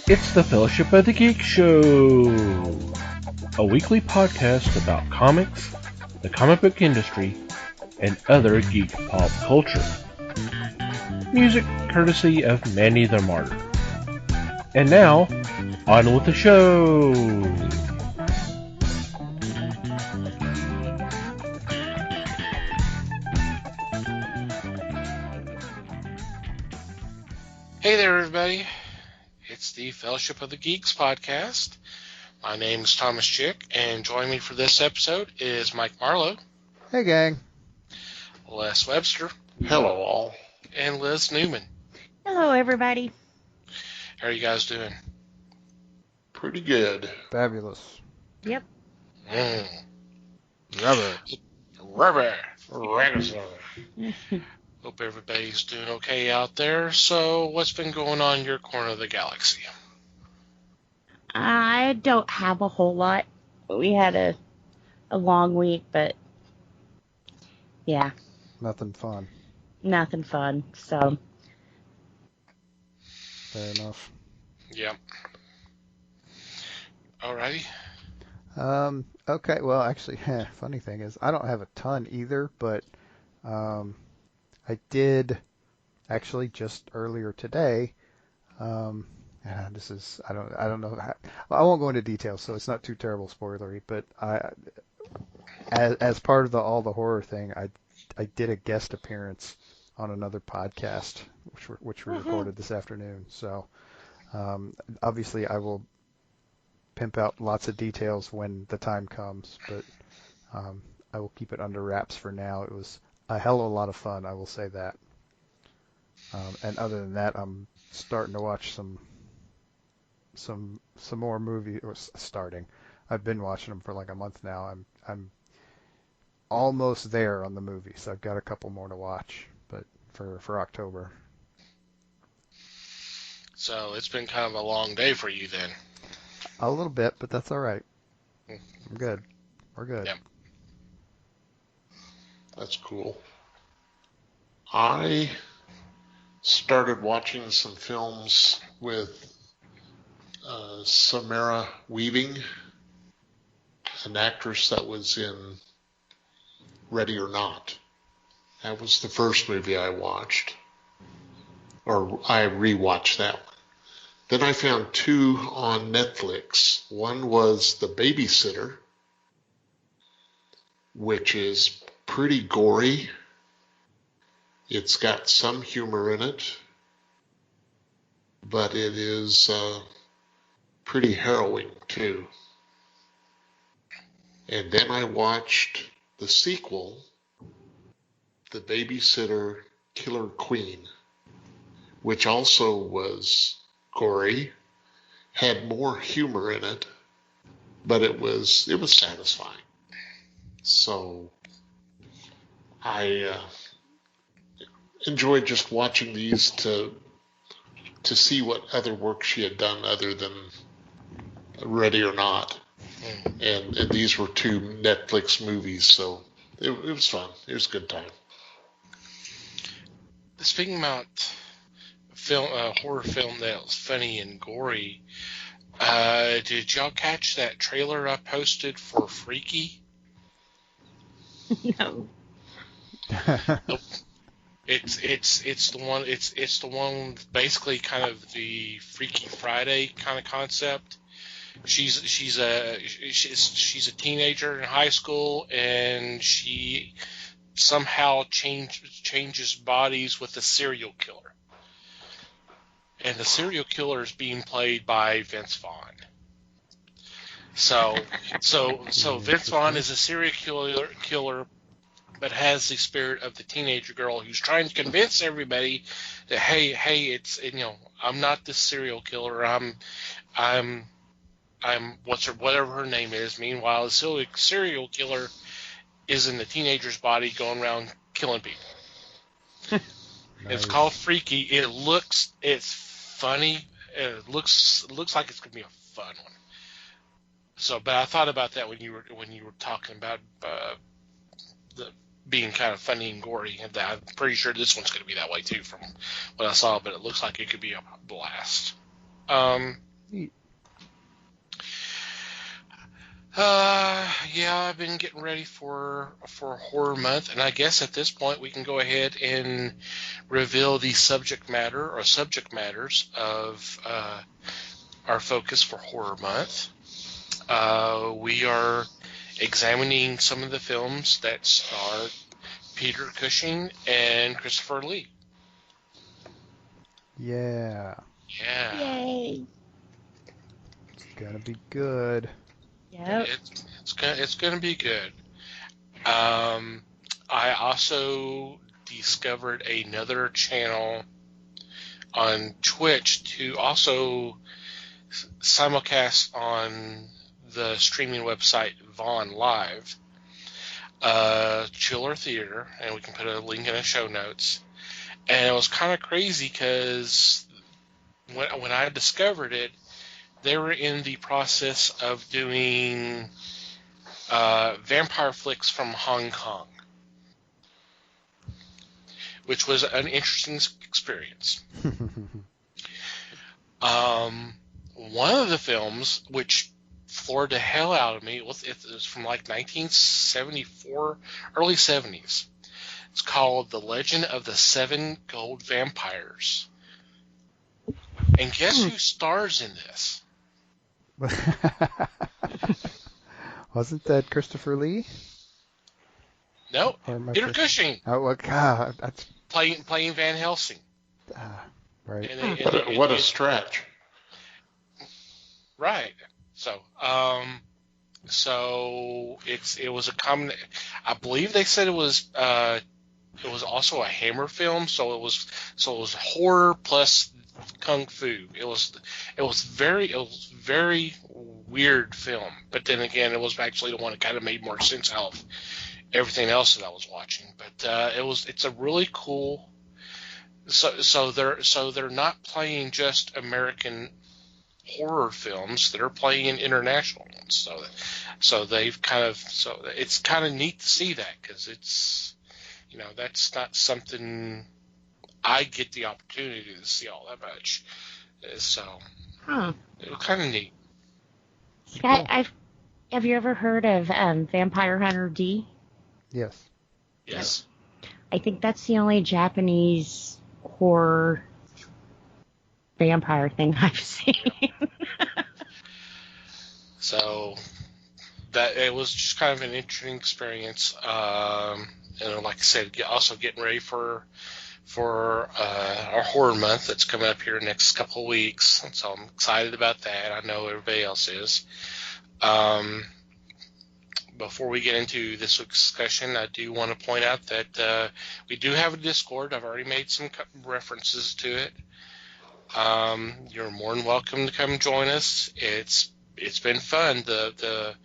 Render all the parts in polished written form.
It's the Fellowship of the Geek Show, a weekly podcast about comics, the comic book industry, and other geek pop culture. Music courtesy of Manny the Martyr. And now, on with the show! Hey there, everybody. It's the Fellowship of the Geeks podcast. My name is Thomas Chick, and joining me for this episode is Mike Marlowe. Hey, gang. Les Webster. Hello, all. And Liz Newman. Hello, everybody. How are you guys doing? Pretty good. Fabulous. Yep. Rubber. Hope everybody's doing okay out there. So, what's been going on in your corner of the galaxy? I don't have a whole lot. We had a long week, but yeah, Nothing fun. nothing fun. So, Fair enough. Yep. Alrighty. Okay, well, actually, funny thing is, I don't have a ton either, but I did actually just earlier today. This is I don't know. I won't go into details, so it's not too terrible spoilery. But as part of all the horror thing, I did a guest appearance on another podcast, which we recorded this afternoon. So obviously, I will pimp out lots of details when the time comes, but I will keep it under wraps for now. It was a hell of a lot of fun, I will say that. And other than that, I'm starting to watch some more movies. Or starting. I've been watching them for like a month now. I'm almost there on the movies. I've got a couple more to watch, but for October. So, it's been kind of a long day for you then. A little bit, but that's all right. I'm good. We're good. Yep. That's cool. I started watching some films with Samara Weaving, an actress that was in Ready or Not. That was the first movie I watched, or I rewatched that one. Then I found two on Netflix. One was The Babysitter, which is pretty gory. It's got some humor in it, but it is pretty harrowing too. And then I watched the sequel, The Babysitter Killer Queen, which also was gory, had more humor in it, but it was satisfying. So I enjoyed just watching these to see what other work she had done other than Ready or Not. And these were two Netflix movies, so it was fun. It was a good time. Speaking about horror film that was funny and gory, did y'all catch that trailer I posted for Freaky? no. It's the one basically kind of the Freaky Friday kind of concept. She's a teenager in high school, and she somehow changes bodies with a serial killer. And the serial killer is being played by Vince Vaughn. So Vince Vaughn is a serial killer, but has the spirit of the teenager girl who's trying to convince everybody that hey, it's I'm not this serial killer. I'm whatever her name is. Meanwhile, the serial killer is in the teenager's body going around killing people. Nice. It's called Freaky. It's funny. It looks like it's gonna be a fun one. So, but I thought about that when you were talking about the being kind of funny and gory, and I'm pretty sure this one's going to be that way too from what I saw. But it looks like it could be a blast. Neat. Yeah, I've been getting ready for horror month, and I guess at this point we can go ahead and reveal the subject matter or subject matters of our focus for horror month. We are examining some of the films that star Peter Cushing and Christopher Lee. Yeah. Yeah. Yay. It's gonna be good. Yep. It's gonna be good. I also discovered another channel on Twitch to also simulcast on the streaming website Vaughn Live, Chiller Theater, and we can put a link in the show notes. And it was kind of crazy because when I discovered it, they were in the process of doing vampire flicks from Hong Kong, which was an interesting experience. One of the films, which floored the hell out of me, it was from like 1974, early 70s. It's called The Legend of the Seven Gold Vampires. And guess who stars in this? Wasn't that Christopher Lee? No, Or am I Peter Cushing Oh, well, God, that's playing Van Helsing. right. And What a stretch. Right. So, it was a common. I believe they said it was also a Hammer film. So it was horror plus kung fu. It was very weird film. But then again, it was actually the one that kind of made more sense out of everything else that I was watching. But it's a really cool. So they're not playing just American horror films, that are playing international ones. So they've it's kind of neat to see that, because it's, that's not something I get the opportunity to see all that much. So it was kind of neat. Scott, have you ever heard of Vampire Hunter D? Yes. Yes. I think that's the only Japanese horror vampire thing I've seen. So that it was just kind of an interesting experience. And like I said, also getting ready for our horror month that's coming up here next couple of weeks. So I'm excited about that. I know everybody else is. Before we get into this week's discussion, I do want to point out that we do have a Discord. I've already made some references to it. You're more than welcome to come join us. It's been fun. The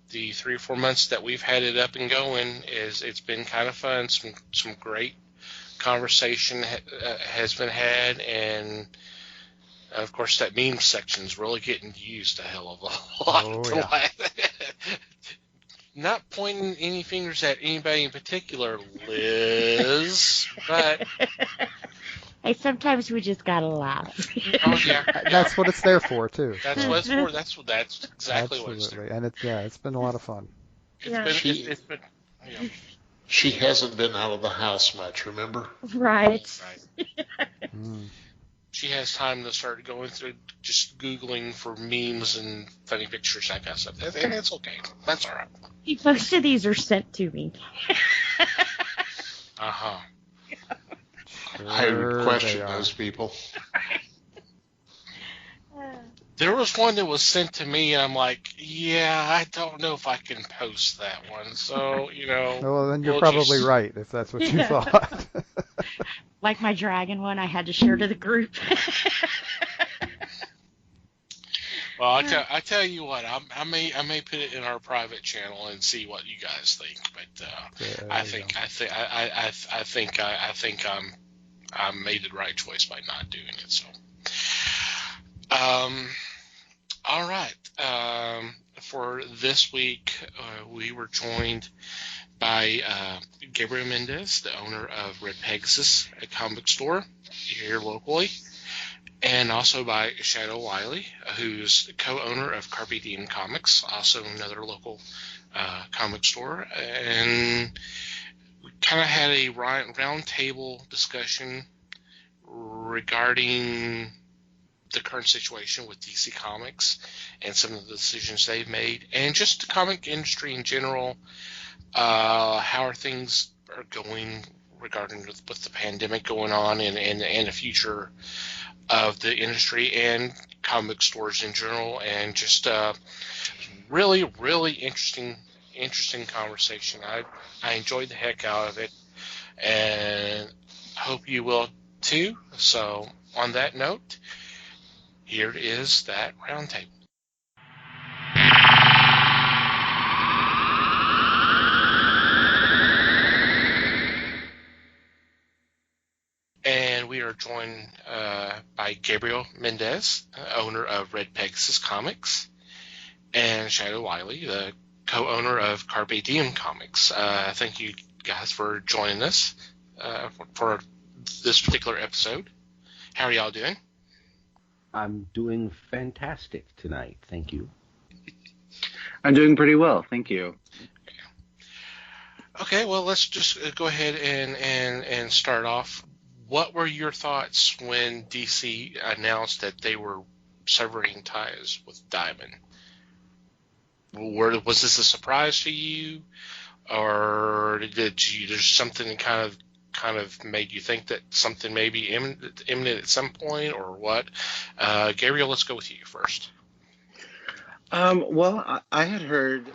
3 or 4 months that we've had it up and going, it's been kind of fun. Some great conversation has been had, and of course that meme section's really getting used a hell of a lot. Oh, yeah. Not pointing any fingers at anybody in particular, Liz, but Hey, sometimes we just gotta laugh. oh yeah, That's what it's there for, too. that's what it's for. That's exactly what it's Absolutely. for. And it's been a lot of fun. It's been She hasn't been out of the house much, remember? Right. Mm. She has time to start going through, just Googling for memes and funny pictures, that kind of stuff. And it's okay. That's all right. Most of these are sent to me. Uh-huh. I would question they are. those people. There was one that was sent to me, and I'm like, yeah, I don't know if I can post that one. So, Well, then you're we'll probably just- right, if that's what you thought. Like my dragon one, I had to share to the group. Well, I tell you what, I may put it in our private channel and see what you guys think. But I think I made the right choice by not doing it. So, all right. For this week, we were joined by Gabriel Mendez, the owner of Red Pegasus, a comic book store here locally. and also by Shadow Wiley, who's co-owner of Carpe Diem Comics, also another local comic store. And we kind of had a round table discussion regarding the current situation with DC Comics and some of the decisions they've made, and just the comic industry in general. How are things going regarding with the pandemic going on, and the future of the industry and comic stores in general, and just really, really interesting conversation. I enjoyed the heck out of it, and hope you will too. So on that note, here is that roundtable. And we are joined by Gabriel Mendez, owner of Red Pegasus Comics, and Shadow Wiley, the co-owner of Carpe Diem Comics. Thank you guys for joining us for this particular episode. How are y'all doing? I'm doing fantastic tonight. Thank you. I'm doing pretty well. Thank you. Okay, well, let's just go ahead and start off. What were your thoughts when DC announced that they were severing ties with Diamond? Was this a surprise to you, or there's something that kind of made you think that something may be imminent at some point, or what? Gabriel, let's go with you first. Well, I had heard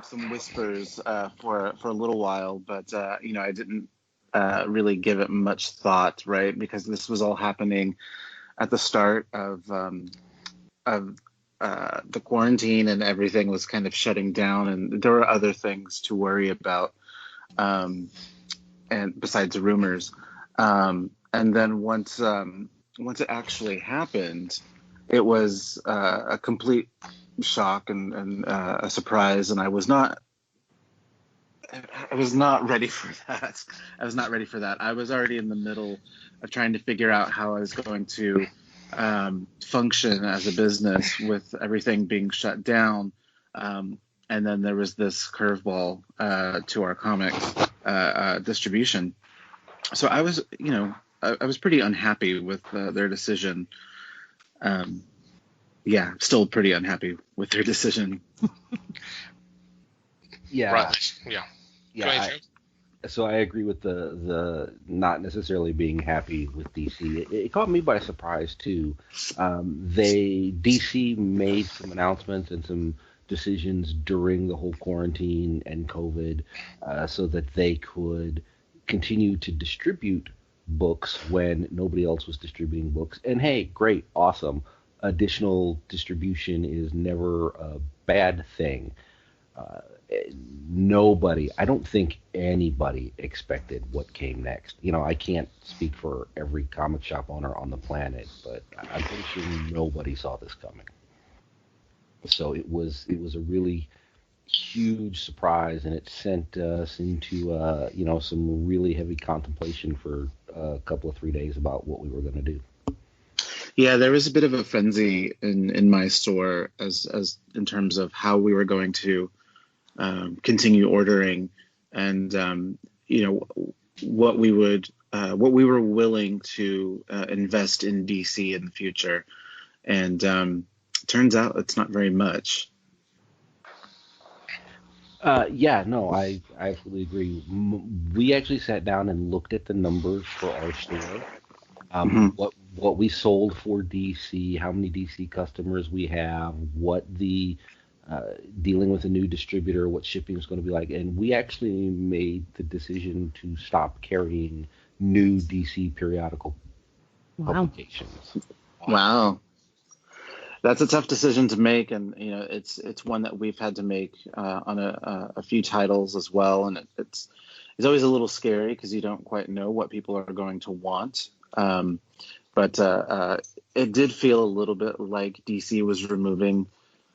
some whispers for a little while, but I didn't really give it much thought, right? Because this was all happening at the start of the quarantine, and everything was kind of shutting down, and there were other things to worry about, and besides rumors. And then once it actually happened, it was a complete shock and a surprise, and I was not ready for that. I was not ready for that. I was already in the middle of trying to figure out how I was going to function as a business with everything being shut down. And then there was this curveball to our comics distribution. So I was, I was pretty unhappy with their decision. Still pretty unhappy with their decision. Yeah. Right. Yeah. Yeah. So I agree with the not necessarily being happy with DC. It caught me by surprise too. DC made some announcements and some decisions during the whole quarantine and COVID, so that they could continue to distribute books when nobody else was distributing books. And hey, great, awesome. Additional distribution is never a bad thing. I don't think anybody expected what came next. I can't speak for every comic shop owner on the planet, but I'm pretty sure nobody saw this coming. So it was a really huge surprise, and it sent us into some really heavy contemplation for a couple of 3 days about what we were going to do. Yeah, there was a bit of a frenzy in my store as in terms of how we were going to continue ordering, and what we were willing to invest in DC in the future, and turns out it's not very much. I absolutely agree. We actually sat down and looked at the numbers for our store, what we sold for DC, how many DC customers we have, what the dealing with a new distributor, what shipping is going to be like, and we actually made the decision to stop carrying new DC periodical publications. Wow. That's a tough decision to make, and it's one that we've had to make on a few titles as well, and it's always a little scary because you don't quite know what people are going to want. But it did feel a little bit like DC was removing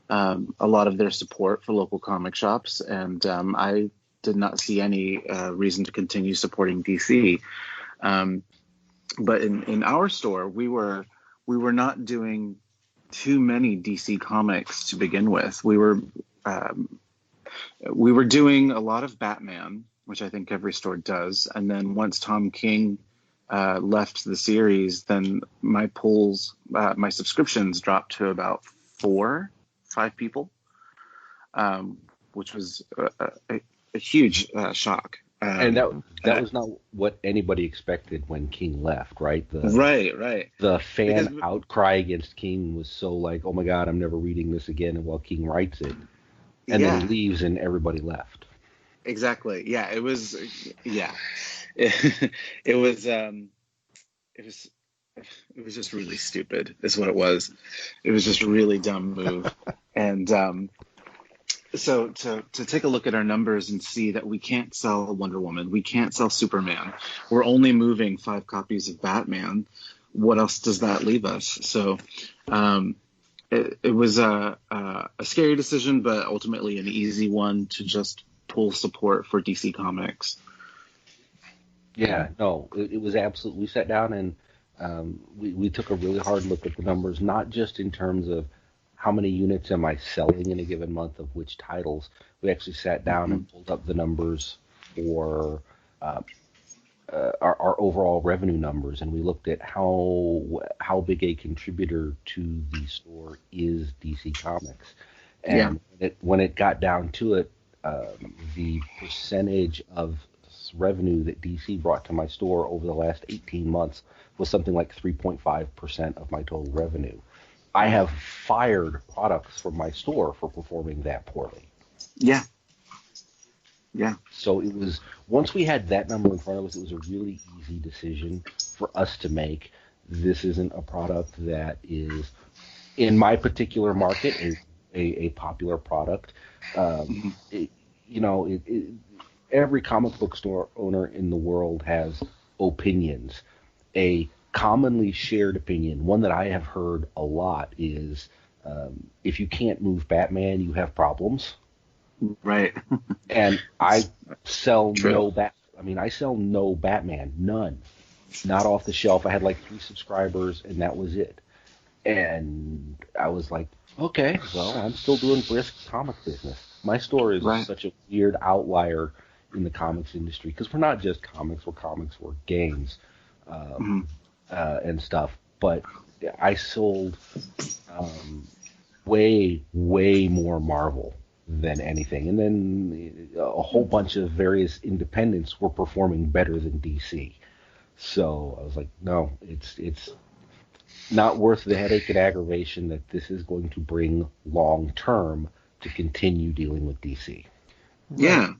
a lot of their support for local comic shops, and I did not see any reason to continue supporting DC. But in our store, we were were not doing too many DC comics to begin with. We were doing a lot of Batman, which I think every store does, and then once Tom King left the series, then my pulls, my subscriptions dropped to about 4-5 people, which was a huge shock. And that was not what anybody expected when King left, right? Right. The fan outcry against King was so like, oh my God, I'm never reading this again. And while King writes it, and then he leaves, and everybody left. Exactly. Yeah. It was. Yeah. It was just really stupid, is what it was. It was just a really dumb move, and. So to take a look at our numbers and see that we can't sell Wonder Woman, we can't sell Superman, we're only moving 5 copies of Batman. What else does that leave us? So it was a scary decision, but ultimately an easy one to just pull support for DC Comics. Yeah, no, it was absolutely. We sat down and we took a really hard look at the numbers, not just in terms of how many units am I selling in a given month of which titles. We actually sat down and pulled up the numbers for our overall revenue numbers, and we looked at how big a contributor to the store is DC Comics. And when it got down to it, the percentage of revenue that DC brought to my store over the last 18 months was something like 3.5% of my total revenue. I have fired products from my store for performing that poorly. Yeah. So it was, once we had that number in front of us, it was a really easy decision for us to make. This isn't a product that is, in my particular market, a popular product. Every comic book store owner in the world has opinions. A commonly shared opinion, one that I have heard a lot, is if you can't move Batman, you have problems. Right. And I sell I sell no Batman, none, not off the shelf. I had like 3 subscribers, and that was it. And I was like, okay, well, I'm still doing brisk comic business. My store is such a weird outlier in the comics industry, because we're not just comics, we're games. And stuff, but I sold way more Marvel than anything, and then a whole bunch of various independents were performing better than DC. So I was like, no, it's not worth the headache and aggravation that this is going to bring long term to continue dealing with DC. Yeah,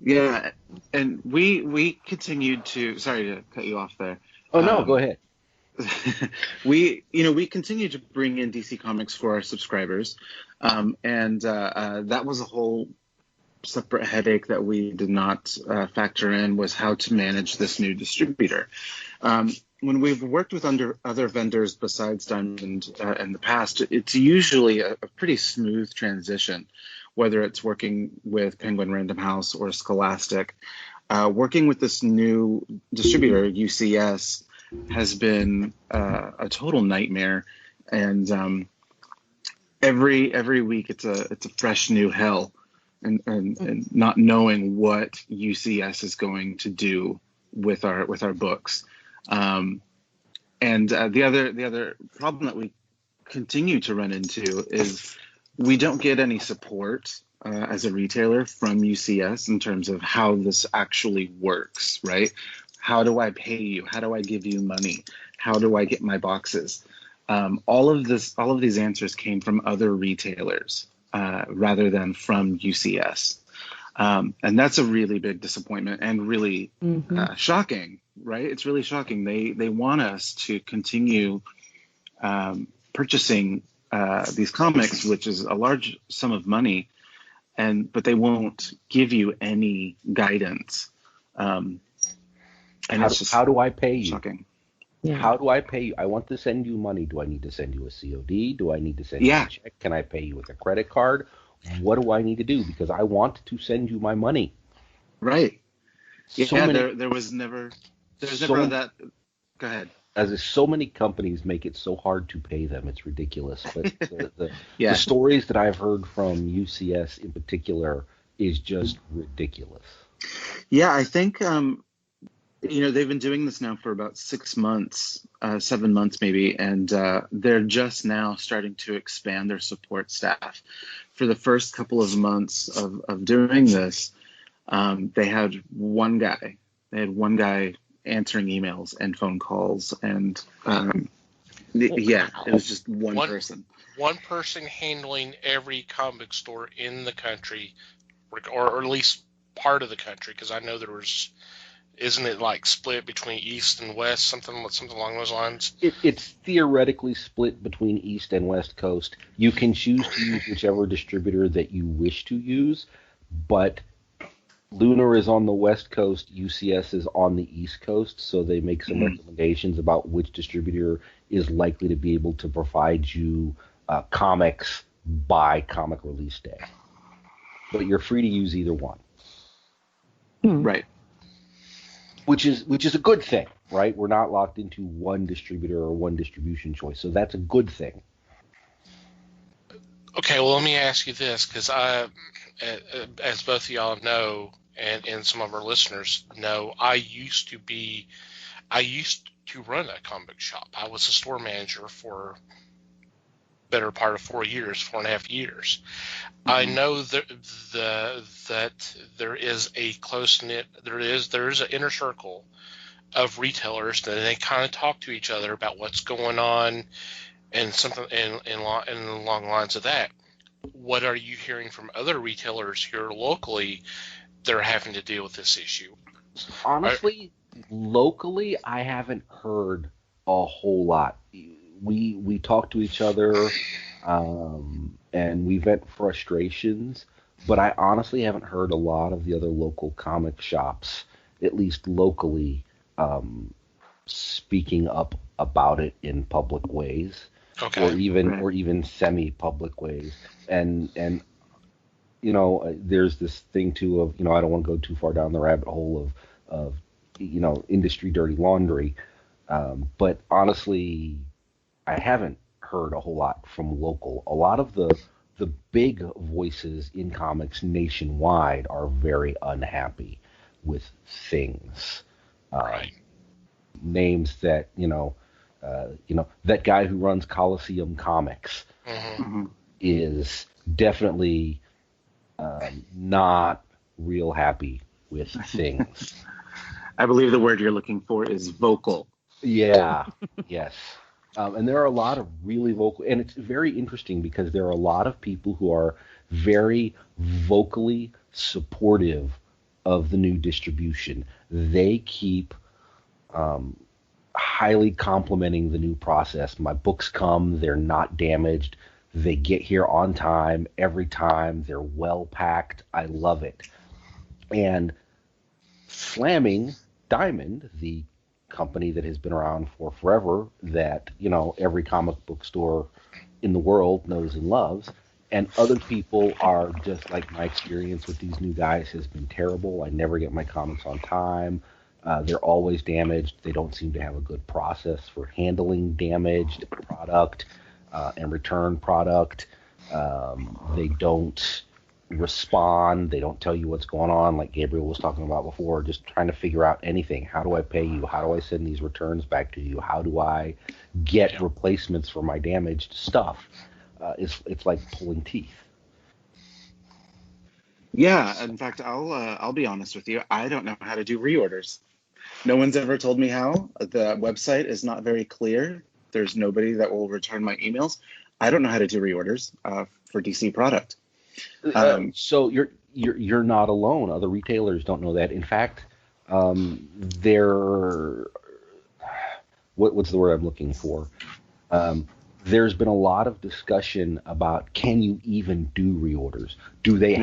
and we continued to. Sorry to cut you off there. Oh no, go ahead. We continue to bring in DC Comics for our subscribers, and that was a whole separate headache that we did not factor in, was how to manage this new distributor. When we've worked with other vendors besides Diamond in the past, it's usually a pretty smooth transition, whether it's working with Penguin Random House or Scholastic. Working with this new distributor, UCS, has been a total nightmare, and every week it's a fresh new hell, and not knowing what UCS is going to do with our books, and the other problem that we continue to run into is we don't get any support as a retailer from UCS in terms of how this actually works, right? How do I pay you? How do I give you money? How do I get my boxes? All of these answers came from other retailers rather than from UCS. And that's a really big disappointment and really shocking, right? It's really shocking. They want us to continue purchasing these comics, which is a large sum of money, but they won't give you any guidance. And how do I pay you? Shocking. Yeah. How do I pay you? I want to send you money. Do I need to send you a COD? Do I need to send you a check? Can I pay you with a credit card? What do I need to do? Because I want to send you my money. Right. There was never that. Go ahead. as so many companies make it so hard to pay them, it's ridiculous. But Yeah. the stories that I've heard from UCS in particular is just ridiculous. Yeah, I think they've been doing this now for about 6 months, 7 months maybe, and they're just now starting to expand their support staff. For the first couple of months of doing this, they had one guy. They had one guy answering emails and phone calls, and it was just one person. One person handling every comic store in the country, or at least part of the country, because I know there was, isn't it like split between East and West, something along those lines? It's theoretically split between East and West Coast. You can choose to use whichever distributor that you wish to use, but Lunar is on the West Coast, UCS is on the East Coast, so they make some recommendations about which distributor is likely to be able to provide you comics by comic release day. But you're free to use either one. Right. Which is a good thing, right? We're not locked into one distributor or one distribution choice, so that's a good thing. Okay, well, let me ask you this, because as both of y'all know, and some of our listeners know, I used to run a comic shop. I was a store manager for better part of 4.5 years. I know that there is a close-knit, there is an inner circle of retailers that they kind of talk to each other about what's going on and something in along the lines of that. What are you hearing from other retailers here locally that are having to deal with this issue? Honestly, locally, I haven't heard a whole lot. We talk to each other, and we vent frustrations, but I honestly haven't heard a lot of the other local comic shops, at least locally, speaking up about it in public ways, or even semi-public ways. And there's this thing too of, I don't want to go too far down the rabbit hole of industry dirty laundry, but honestly, I haven't heard a whole lot from local. A lot of the big voices in comics nationwide are very unhappy with things. Right. Names that that guy who runs Coliseum Comics is definitely not real happy with things. I believe the word you're looking for is vocal. Yeah. Yes. And there are a lot of really vocal, and it's very interesting because there are a lot of people who are very vocally supportive of the new distribution. They keep highly complimenting the new process. My books come, they're not damaged, they get here on time, every time, they're well packed. I love it. And Slamming Diamond, the company that has been around for forever, that every comic book store in the world knows and loves, and other people are just like, my experience with these new guys has been terrible. I never get my comics on time. They're always damaged. They don't seem to have a good process for handling damaged product and return product. They don't respond. They don't tell you what's going on, like Gabriel was talking about before, just trying to figure out anything. How do I pay you? How do I send these returns back to you? How do I get replacements for my damaged stuff? It's like pulling teeth. Yeah, in fact, I'll be honest with you. I don't know how to do reorders. No one's ever told me how. The website is not very clear. There's nobody that will return my emails. I don't know how to do reorders for DC product. So you're not alone. Other retailers don't know that. In fact, what's the word I'm looking for? There's been a lot of discussion about, can you even do reorders? Do they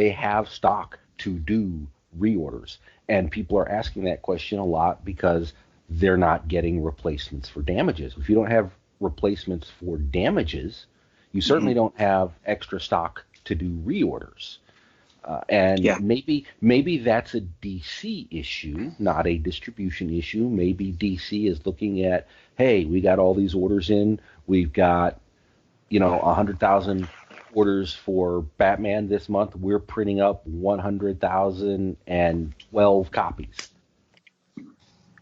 have stock to do reorders? And people are asking that question a lot because they're not getting replacements for damages. If you don't have replacements for damages, you certainly don't have extra stock to do reorders. And Yeah. maybe that's a DC issue, not a distribution issue. Maybe DC is looking at, hey, we got all these orders in. We've got, 100,000 orders for Batman this month. We're printing up 100,012 copies.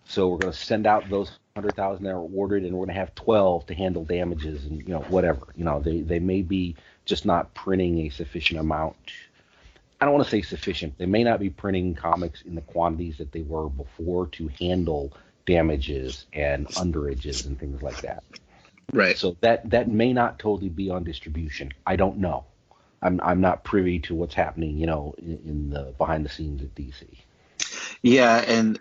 So we're going to send out those 100,000 that are ordered, and we're going to have 12 to handle damages and whatever. They may be just not printing a sufficient amount. I don't want to say sufficient. They may not be printing comics in the quantities that they were before to handle damages and underages and things like that. Right. So that may not totally be on distribution. I don't know. I'm not privy to what's happening, in the behind the scenes at DC. Yeah, and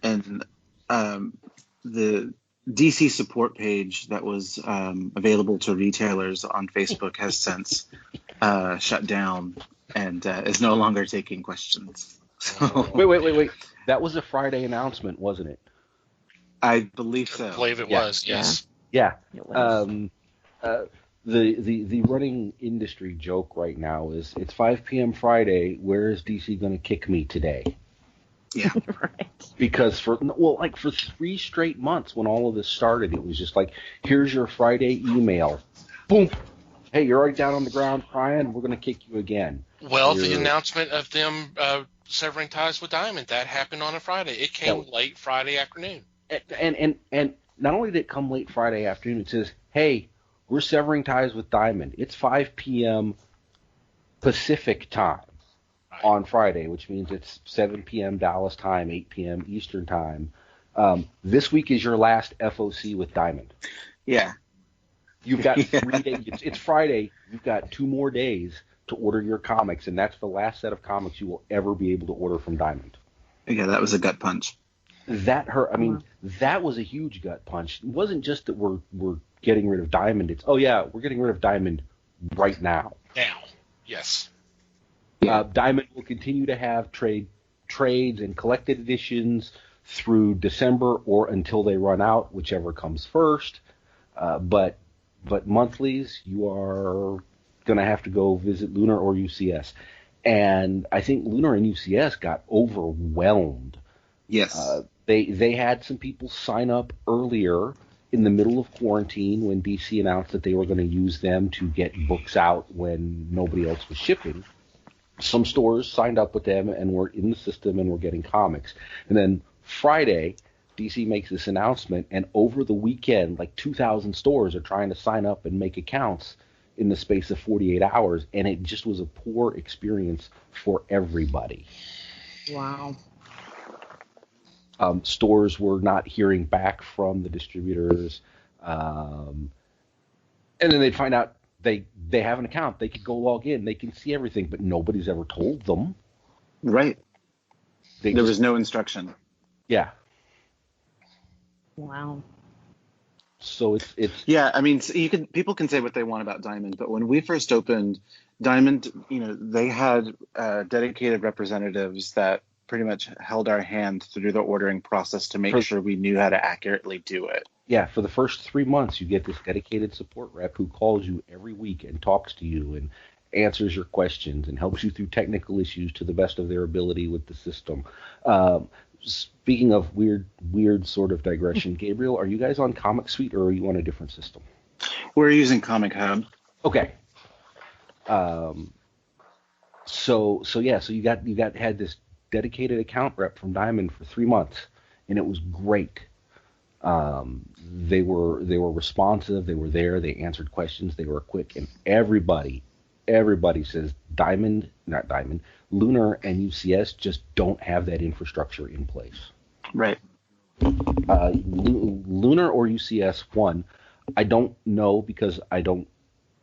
the DC support page that was available to retailers on Facebook has since shut down and is no longer taking questions. So Wait. That was a Friday announcement, wasn't it? I believe so. I believe it was, yes. Yeah. It was. The running industry joke right now is it's 5 p.m. Friday. Where is DC going to kick me today? Yeah. Right. Because for 3 straight months when all of this started, it was just like, here's your Friday email. Boom. Hey, you're already down on the ground crying. We're going to kick you again. Well, the announcement of them severing ties with Diamond, that happened on a Friday. It came late Friday afternoon. And not only did it come late Friday afternoon, it says, hey, we're severing ties with Diamond. It's 5 p.m. Pacific time on Friday, which means it's 7 p.m. Dallas time, 8 p.m. Eastern time. This week is your last FOC with Diamond. Yeah. You've got 3 days. It's Friday. You've got 2 more days to order your comics, and that's the last set of comics you will ever be able to order from Diamond. Yeah, that was a gut punch. That hurt. I mean, that was a huge gut punch. It wasn't just that we're getting rid of Diamond. It's, oh, yeah, we're getting rid of Diamond right now. Now, yes. Diamond will continue to have trades and collected editions through December or until they run out, whichever comes first. But monthlies, you are going to have to go visit Lunar or UCS. And I think Lunar and UCS got overwhelmed. Yes. They had some people sign up earlier in the middle of quarantine when DC announced that they were going to use them to get books out when nobody else was shipping. Some stores signed up with them and were in the system and were getting comics. And then Friday, DC makes this announcement, and over the weekend, like 2,000 stores are trying to sign up and make accounts in the space of 48 hours, and it just was a poor experience for everybody. Wow. Stores were not hearing back from the distributors, and then they'd find out they have an account. They could go log in. They can see everything, but nobody's ever told them. Right. There was no instruction. Yeah. Wow. So it's yeah. I mean, people can say what they want about Diamond, but when we first opened Diamond, they had dedicated representatives that pretty much held our hand through the ordering process to make sure we knew how to accurately do it. Yeah, for the first 3 months, you get this dedicated support rep who calls you every week and talks to you and answers your questions and helps you through technical issues to the best of their ability with the system. Speaking of weird sort of digression, Gabriel, are you guys on Comic Suite or are you on a different system? We're using Comic Hub. Okay. So you had this dedicated account rep from Diamond for 3 months, and it was great. They were responsive. They were there. They answered questions. They were quick, and everybody says Lunar and UCS just don't have that infrastructure in place. Right. Lunar or UCS, one, I don't know because I don't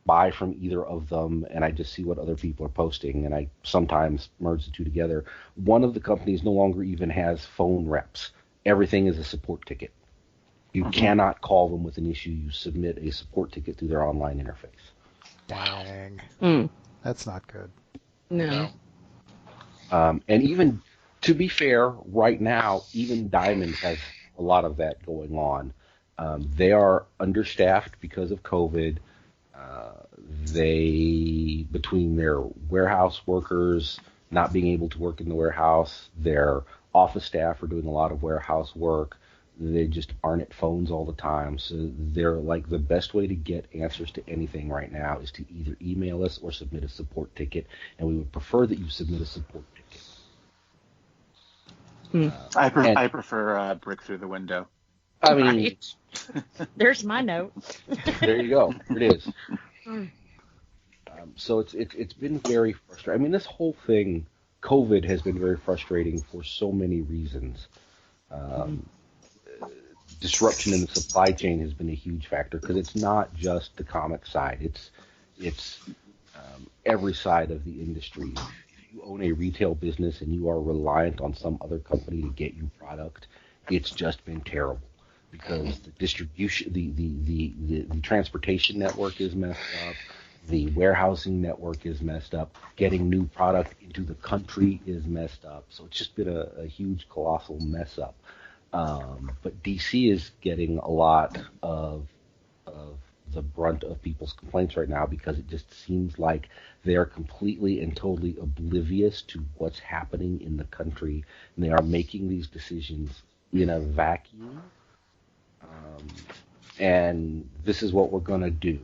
buy from either of them, and I just see what other people are posting, and I sometimes merge the two together. One of the companies no longer even has phone reps. Everything is a support ticket. You cannot call them with an issue. You submit a support ticket through their online interface. Dang. That's not good. No. And even, to be fair, right now, even Diamond has a lot of that going on. They are understaffed because of COVID. Between their warehouse workers, not being able to work in the warehouse. Their office staff are doing a lot of warehouse work. They just aren't at phones all the time. So they're like, the best way to get answers to anything right now is to either email us or submit a support ticket. And we would prefer that you submit a support ticket. I prefer brick through the window. I mean, Right. There's my note. there you go. There it is. So it's been very frustrating. I mean, this whole thing, COVID, has been very frustrating for so many reasons. Disruption in the supply chain has been a huge factor because it's not just the comic side. It's every side of the industry. If you own a retail business and you are reliant on some other company to get you product, it's just been terrible because the distribution, the transportation network is messed up. The warehousing network is messed up. Getting new product into the country is messed up. So it's just been a huge, colossal mess up. But DC is getting a lot of the brunt of people's complaints right now because it just seems like they are completely and totally oblivious to what's happening in the country, and they are making these decisions in a vacuum. And this is what we're going to do.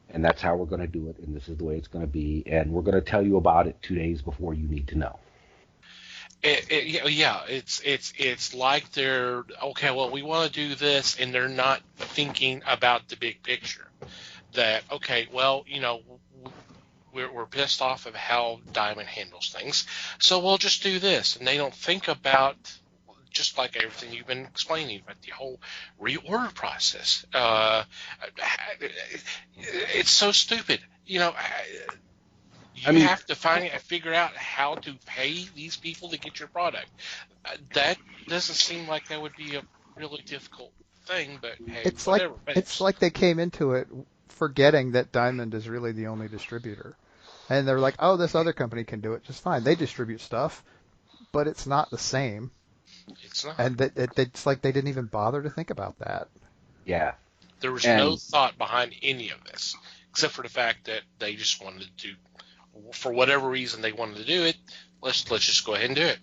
And that's how we're going to do it, and this is the way it's going to be, and we're going to tell you about it 2 days before you need to know. It's like they're okay. Well, we want to do this, and they're not thinking about the big picture. That okay, well, we're pissed off of how Diamond handles things, so we'll just do this, and they don't think about. Just like everything you've been explaining about the whole reorder process. It's so stupid. You have to figure out how to pay these people to get your product. That doesn't seem like that would be a really difficult thing, but hey, It's whatever. it's like they came into it forgetting that Diamond is really the only distributor. And they're like, oh, this other company can do it just fine. They distribute stuff, but it's not the same. It's not. And it's like they didn't even bother to think about that. Yeah. There was no thought behind any of this, except for the fact that they just wanted to, for whatever reason they wanted to do it. Let's just go ahead and do it.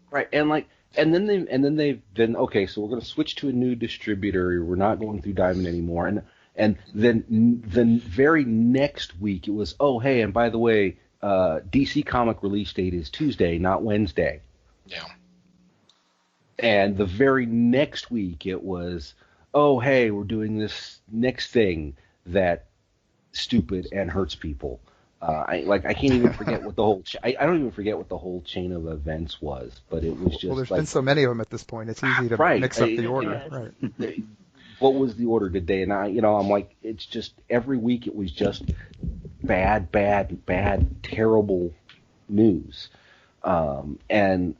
Right, and then okay, so we're going to switch to a new distributor. We're not going through Diamond anymore, and then very next week it was, oh hey, and by the way, DC Comic release date is Tuesday, not Wednesday. Yeah. And the very next week it was, oh, hey, we're doing this next thing that stupid and hurts people. I can't even forget what the whole I don't even forget what the whole chain of events was, but it was just well, there's been so many of them at this point. It's easy to mix up the order. Yes. Right. What was the order today? And I'm like, it's just every week it was just bad, terrible news. And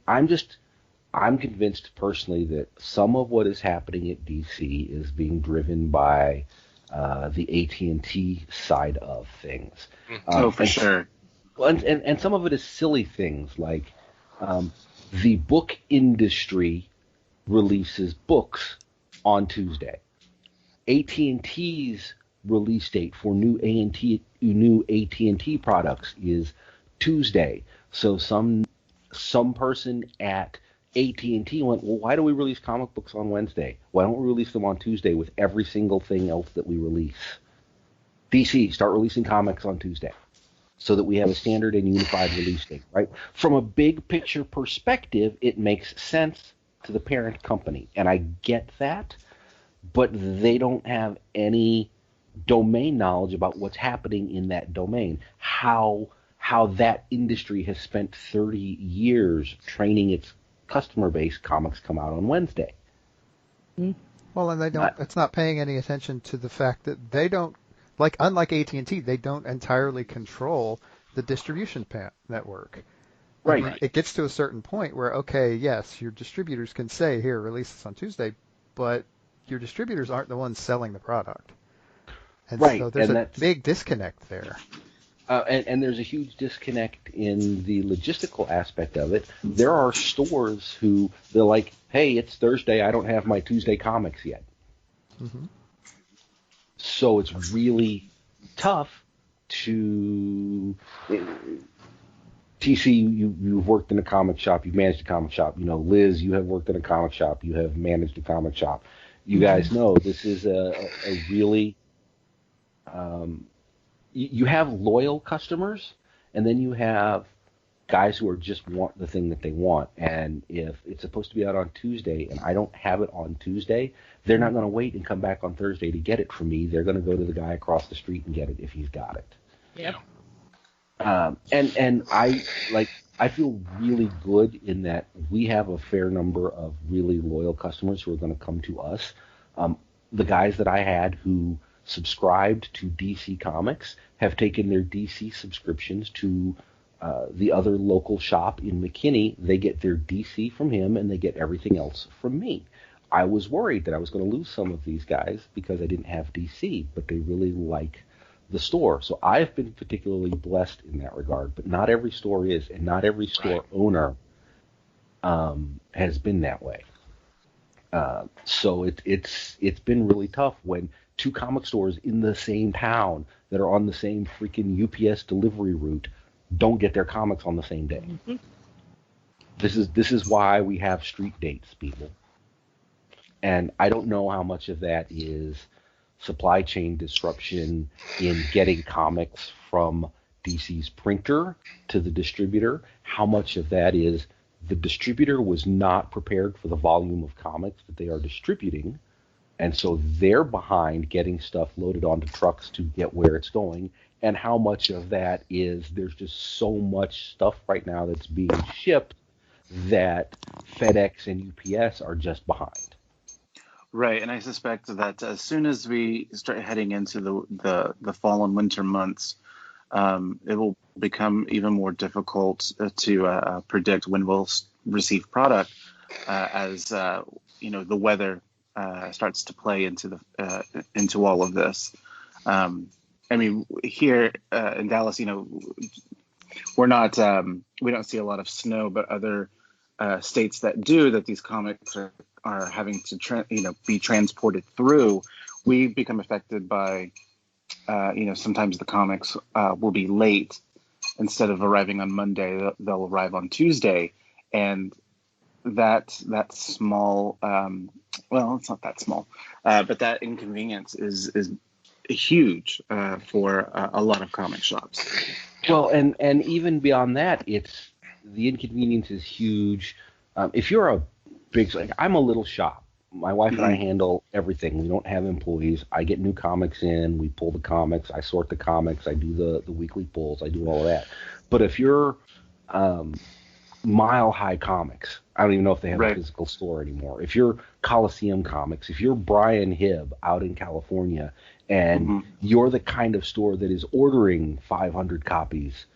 I'm convinced personally that some of what is happening at DC is being driven by the AT&T side of things. For sure. And some of it is silly things like the book industry releases books on Tuesday. AT&T's release date for new AT&T products is Tuesday. So some person at AT&T went, well, why do we release comic books on Wednesday? Why don't we release them on Tuesday with every single thing else that we release? DC, start releasing comics on Tuesday so that we have a standard and unified release date, right? From a big picture perspective, it makes sense to the parent company, and I get that, but they don't have any domain knowledge about what's happening in that domain, how that industry has spent 30 years training its customer base. Comics come out on Wednesday. Well, and they don't. It's not paying any attention to the fact that they don't, unlike AT&T, they don't entirely control the distribution network. Right. I mean, it gets to a certain point where, okay, yes, your distributors can say, here, release this on Tuesday, but your distributors aren't the ones selling the product. And right. So there's a big disconnect there. And there's a huge disconnect in the logistical aspect of it. There are stores who they're like, hey, it's Thursday, I don't have my Tuesday comics yet. Mm-hmm. So it's really tough to TC, you've worked in a comic shop, you've managed a comic shop. Liz, you have worked in a comic shop, you have managed a comic shop. You guys know this is a really you have loyal customers, and then you have guys who are just want the thing that they want. And if it's supposed to be out on Tuesday and I don't have it on Tuesday, they're not going to wait and come back on Thursday to get it from me. They're going to go to the guy across the street and get it if he's got it. Yep. And I feel really good in that we have a fair number of really loyal customers who are going to come to us. The guys that I had who subscribed to DC Comics have taken their DC subscriptions to the other local shop in McKinney. They get their DC from him, and they get everything else from me. I was worried that I was going to lose some of these guys because I didn't have DC, but they really like the store. So I've been particularly blessed in that regard, but not every store is, and not every store owner has been that way. So it's been really tough when two comic stores in the same town that are on the same freaking UPS delivery route don't get their comics on the same day. Mm-hmm. This is why we have street dates, people. And I don't know how much of that is supply chain disruption in getting comics from DC's printer to the distributor. How much of that is the distributor was not prepared for the volume of comics that they are distributing, and so they're behind getting stuff loaded onto trucks to get where it's going. And how much of that is there's just so much stuff right now that's being shipped that FedEx and UPS are just behind. Right, and I suspect that as soon as we start heading into the fall and winter months, it will become even more difficult to predict when we'll receive product as the weather starts to play into all of this. I mean, here in Dallas, we're not we don't see a lot of snow, but other states that do, that these comics are having to be transported through, we become affected by sometimes the comics will be late. Instead of arriving on Monday, they'll arrive on Tuesday, and that small well, it's not that small, but that inconvenience is huge for a lot of comic shops. Well, and even beyond that, it's the inconvenience is huge. If you're a big, I'm a little shop. My wife and I handle everything. We don't have employees. I get new comics in. We pull the comics. I sort the comics. I do the weekly pulls. I do all of that. But if you're Mile High Comics, I don't even know if they have a physical store anymore. If you're Coliseum Comics, if you're Brian Hibb out in California, and you're the kind of store that is ordering 500 copies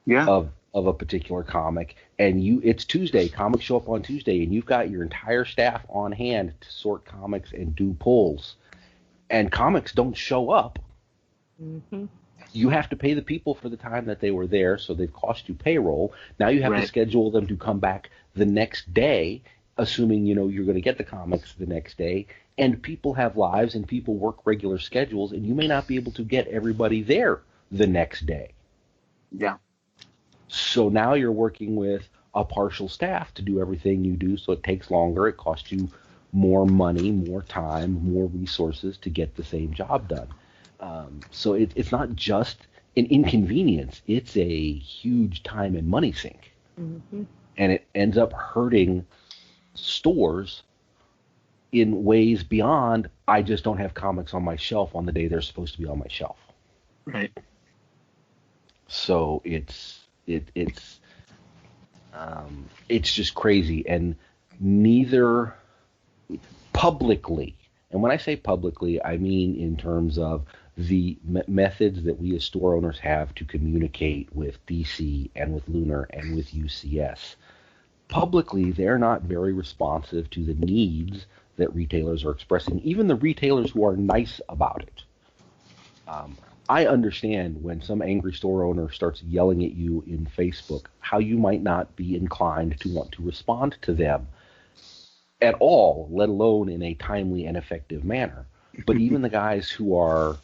of a particular comic, and it's Tuesday, comics show up on Tuesday, and you've got your entire staff on hand to sort comics and do pulls, and comics don't show up, you have to pay the people for the time that they were there, so they've cost you payroll. Now you have to schedule them to come back the next day, assuming you're going to get the comics the next day, and people have lives and people work regular schedules, and you may not be able to get everybody there the next day. Yeah. So now you're working with a partial staff to do everything you do, so it takes longer. It costs you more money, more time, more resources to get the same job done. So it's not just an inconvenience. It's a huge time and money sink. And it ends up hurting stores in ways beyond, I just don't have comics on my shelf on the day they're supposed to be on my shelf. Right. So it's just crazy, and neither publicly, and when I say publicly, I mean in terms of the methods that we as store owners have to communicate with DC and with Lunar and with UCS. Publicly, they're not very responsive to the needs that retailers are expressing, even the retailers who are nice about it. I understand when some angry store owner starts yelling at you in Facebook, how you might not be inclined to want to respond to them at all, let alone in a timely and effective manner. But even the guys who are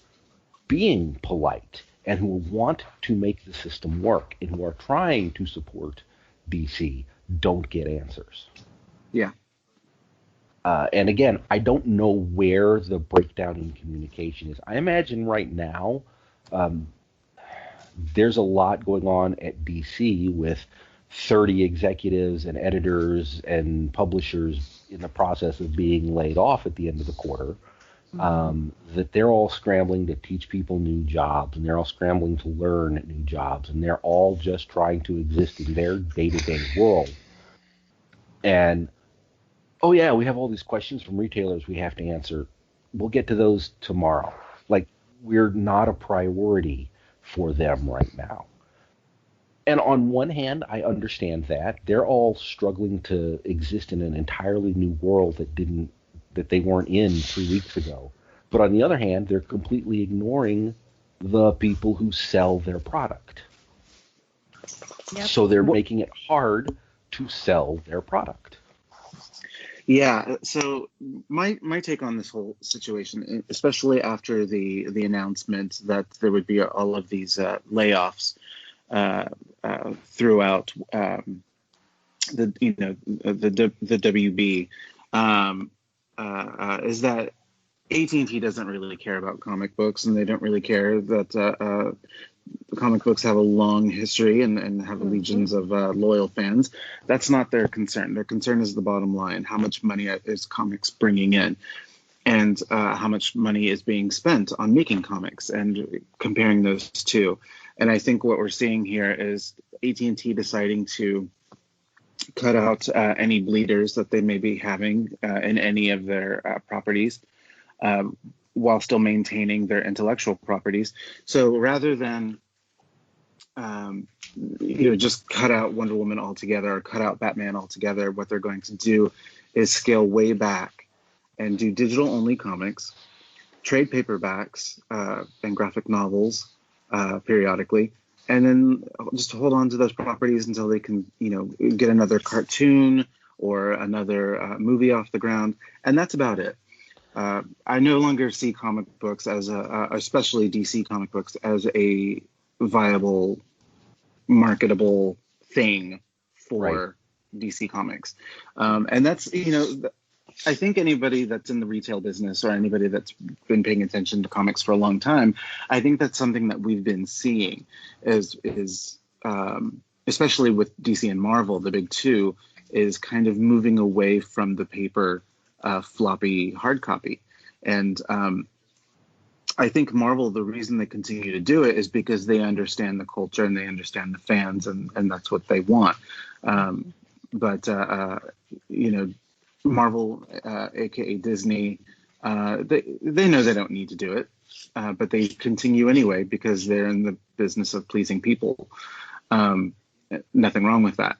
being polite and who want to make the system work and who are trying to support DC don't get answers. Yeah. And again, I don't know where the breakdown in communication is. I imagine right now there's a lot going on at DC with 30 executives and editors and publishers in the process of being laid off at the end of the quarter. That they're all scrambling to teach people new jobs, and they're all scrambling to learn new jobs, and they're all just trying to exist in their day-to-day world. And, oh yeah, we have all these questions from retailers we have to answer. We'll get to those tomorrow. Like, we're not a priority for them right now. And on one hand, I understand that. They're all struggling to exist in an entirely new world that they weren't in 3 weeks ago. But on the other hand, they're completely ignoring the people who sell their product. Yep. So they're making it hard to sell their product. Yeah, so my take on this whole situation, especially after the announcement that there would be all of these layoffs throughout the WB, is that AT&T doesn't really care about comic books, and they don't really care that comic books have a long history and have legions of loyal fans. That's not their concern. Their concern is the bottom line. How much money is comics bringing in, and how much money is being spent on making comics, and comparing those two. And I think what we're seeing here is AT&T deciding to cut out any bleeders that they may be having in any of their properties, while still maintaining their intellectual properties. So rather than just cut out Wonder Woman altogether or cut out Batman altogether, what they're going to do is scale way back and do digital-only comics, trade paperbacks, and graphic novels periodically, and then just hold on to those properties until they can, get another cartoon or another movie off the ground, and that's about it. I no longer see comic books as especially DC comic books, as a viable, marketable thing for DC Comics. And that's, I think anybody that's in the retail business or anybody that's been paying attention to comics for a long time, I think that's something that we've been seeing is especially with DC and Marvel, the big two, is kind of moving away from the paper floppy hard copy. And I think Marvel, the reason they continue to do it is because they understand the culture and they understand the fans, and that's what they want. Marvel, aka Disney, they know they don't need to do it, but they continue anyway because they're in the business of pleasing people. Nothing wrong with that.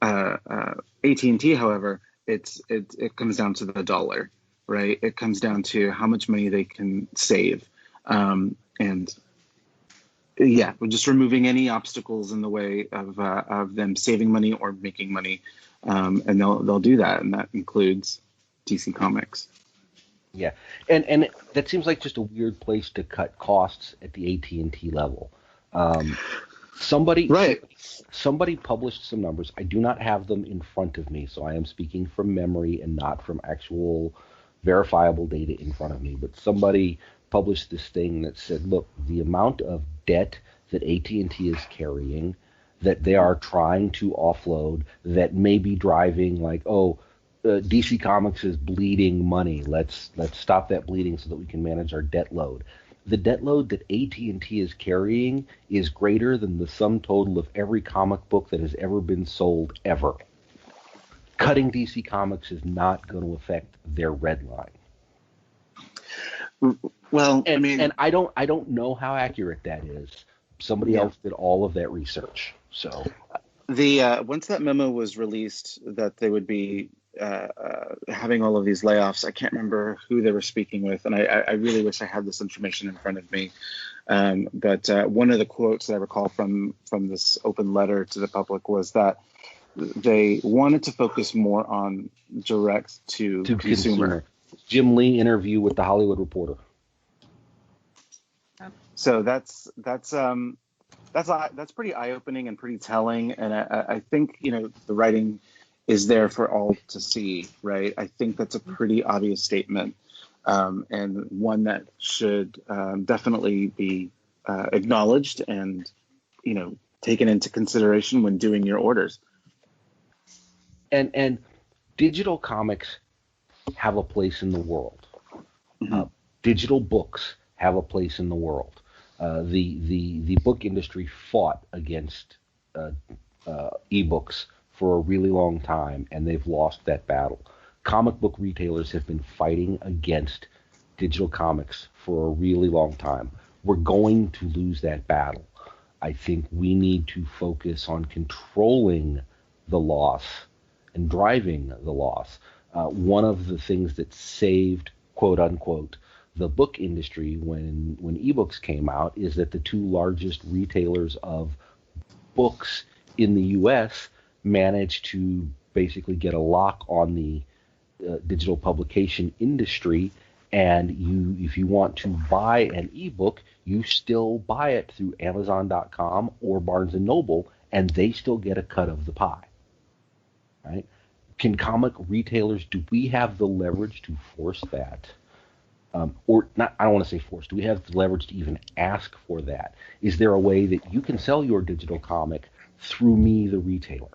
AT&T, however, it comes down to the dollar, right? It comes down to how much money they can save, and we're just removing any obstacles in the way of them saving money or making money, and they'll do that, and that includes DC Comics. Yeah, and that seems like just a weird place to cut costs at the AT&T level. Somebody published some numbers. I do not have them in front of me, so I am speaking from memory and not from actual verifiable data in front of me. But somebody published this thing that said, look, the amount of debt that AT&T is carrying, that they are trying to offload, that may be driving DC Comics is bleeding money. Let's stop that bleeding so that we can manage our debt load. The debt load that AT&T is carrying is greater than the sum total of every comic book that has ever been sold ever. Cutting DC Comics is not going to affect their red line. Well, and I don't know how accurate that is. Somebody else did all of that research. So the once that memo was released that they would be having all of these layoffs, I can't remember who they were speaking with, and I really wish I had this information in front of me. But one of the quotes that I recall from this open letter to the public was that they wanted to focus more on direct to consumer. Jim Lee interview with the Hollywood Reporter. So that's pretty eye-opening and pretty telling, and I think the writing is there for all to see, right? I think that's a pretty obvious statement, and one that should definitely be acknowledged and taken into consideration when doing your orders. And digital comics have a place in the world. Mm-hmm. Digital books have a place in the world. The book industry fought against ebooks for a really long time, and they've lost that battle. Comic book retailers have been fighting against digital comics for a really long time. We're going to lose that battle. I think we need to focus on controlling the loss and driving the loss. One of the things that saved, quote unquote, the book industry when ebooks came out is that the two largest retailers of books in the U.S. managed to basically get a lock on the digital publication industry. And if you want to buy an ebook, you still buy it through Amazon.com or Barnes & Noble, and they still get a cut of the pie. Right? Can comic retailers, do we have the leverage to force that? Or not, I don't want to say force. Do we have the leverage to even ask for that? Is there a way that you can sell your digital comic through me, the retailer?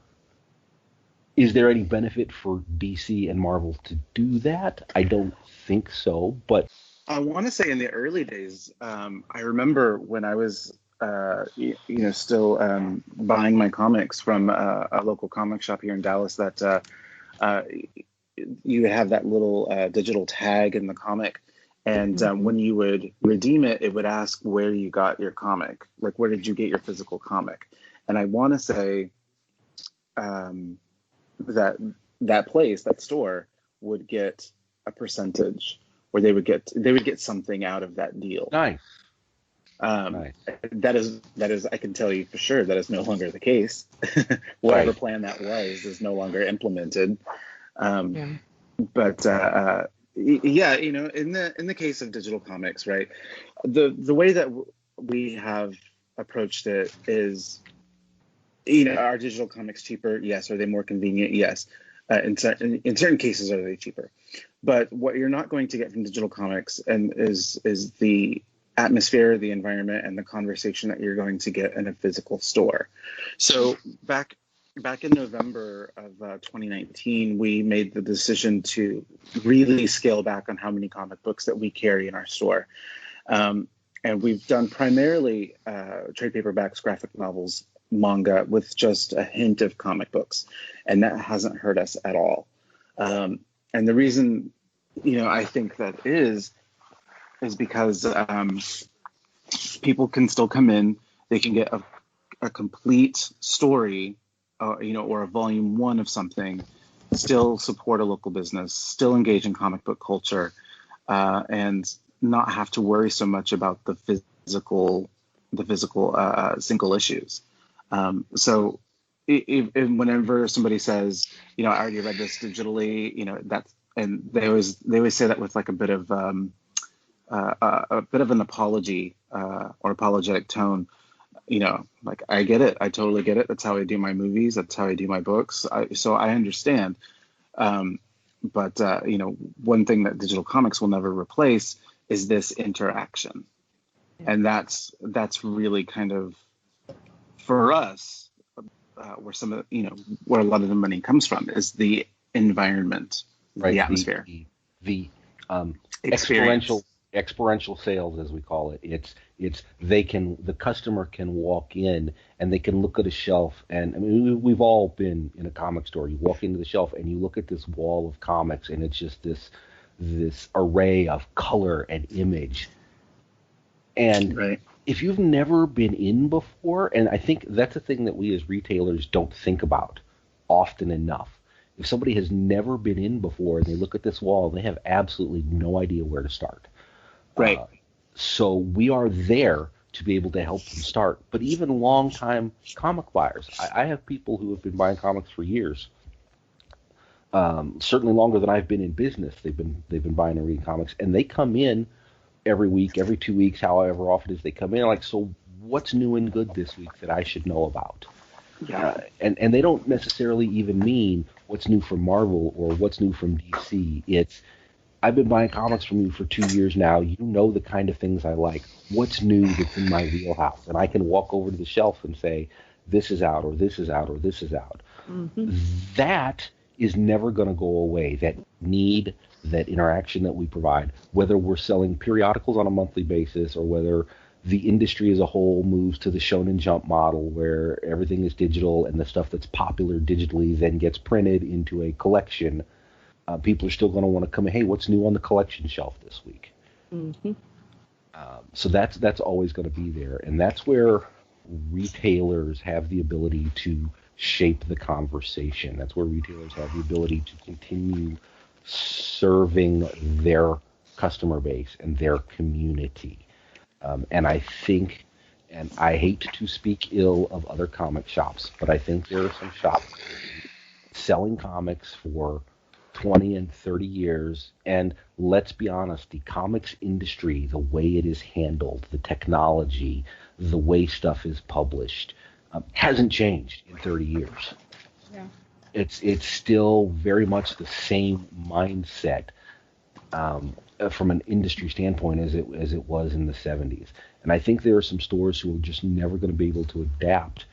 Is there any benefit for DC and Marvel to do that? I don't think so, but I want to say in the early days, I remember when I was, still buying my comics from a local comic shop here in Dallas, that you have that little digital tag in the comic. And when you would redeem it, it would ask where you got your comic, like where did you get your physical comic? And I want to say that place, that store, would get a percentage, or they would get something out of that deal. Nice. Nice. That is I can tell you for sure that is no longer the case. Whatever Right. plan that was is no longer implemented. Yeah. But yeah, in the case of digital comics, right, the way that we have approached it is, are digital comics cheaper? Yes. Are they more convenient? Yes. In certain cases, are they cheaper? But what you're not going to get from digital comics is the atmosphere, the environment, and the conversation that you're going to get in a physical store. So back in November of 2019, we made the decision to really scale back on how many comic books that we carry in our store. And we've done primarily trade paperbacks, graphic novels, manga, with just a hint of comic books. And that hasn't hurt us at all. And the reason, I think that is because people can still come in, they can get a complete story, or a volume 1 of something, still support a local business, still engage in comic book culture, and not have to worry so much about the physical single issues. So whenever somebody says, I already read this digitally, and they always say that with like a bit of an apology or apologetic tone. Like, I get it. I totally get it. That's how I do my movies. That's how I do my books. So I understand. But one thing that digital comics will never replace is this interaction. And that's really kind of, for us, where a lot of the money comes from is the environment, right, the atmosphere, the experience. Experiential sales, as we call it. It's the customer can walk in and they can look at a shelf, and I mean, we've all been in a comic store. You walk into the shelf and you look at this wall of comics, and it's just this array of color and image. And Right. if you've never been in before, and I think that's a thing that we as retailers don't think about often enough. If somebody has never been in before and they look at this wall, they have absolutely no idea where to start. Right. So we are there to be able to help them start. But even long-time comic buyers, I have people who have been buying comics for years, certainly longer than I've been in business. They've been buying and reading comics, and they come in every week, every 2 weeks, however often it is they come in. Like, so what's new and good this week that I should know about? Yeah. And they don't necessarily even mean what's new from Marvel or what's new from DC. It's, I've been buying comics from you for 2 years now. You know the kind of things I like. What's new that's in my wheelhouse? And I can walk over to the shelf and say, this is out, or this is out, or this is out. Mm-hmm. That is never going to go away. That need, that interaction that we provide, whether we're selling periodicals on a monthly basis or whether the industry as a whole moves to the Shonen Jump model where everything is digital and the stuff that's popular digitally then gets printed into a collection, people are still going to want to come in, hey, what's new on the collection shelf this week? Mm-hmm. So that's always going to be there. And that's where retailers have the ability to shape the conversation. That's where retailers have the ability to continue serving their customer base and their community. And I think, and I hate to speak ill of other comic shops, but I think there are some shops selling comics for 20 and 30 years. And let's be honest, the comics industry, the way it is handled, the technology, the way stuff is published, hasn't changed in 30 years. Yeah. It's still very much the same mindset from an industry standpoint as it was in the 70s. And I think there are some stores who are just never going to be able to adapt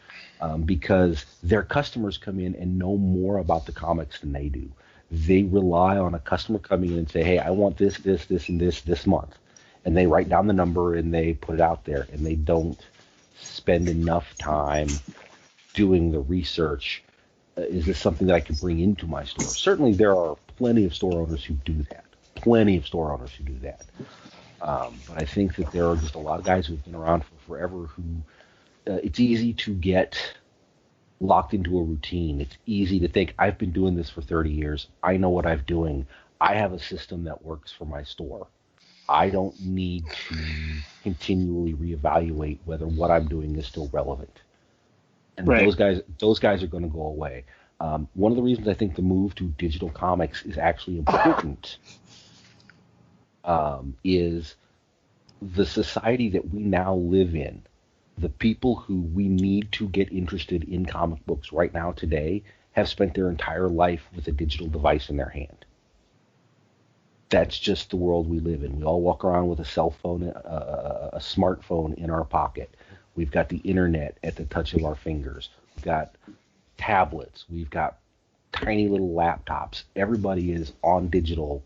because their customers come in and know more about the comics than they do. They rely on a customer coming in and say, hey, I want this, and this month. And they write down the number and they put it out there, and they don't spend enough time doing the research. Is this something that I can bring into my store? Certainly there are plenty of store owners who do that. But I think that there are just a lot of guys who've been around for forever who it's easy to get locked into a routine. It's easy to think, I've been doing this for 30 years. I know what I'm doing. I have a system that works for my store. I don't need to continually reevaluate whether what I'm doing is still relevant. And Right. those guys are going to go away. One of the reasons I think the move to digital comics is actually important is the society that we now live in. The people who we need to get interested in comic books right now today have spent their entire life with a digital device in their hand. That's just the world we live in. We all walk around with a cell phone, a smartphone in our pocket. We've got the internet at the touch of our fingers. We've got tablets. We've got tiny little laptops. Everybody is on digital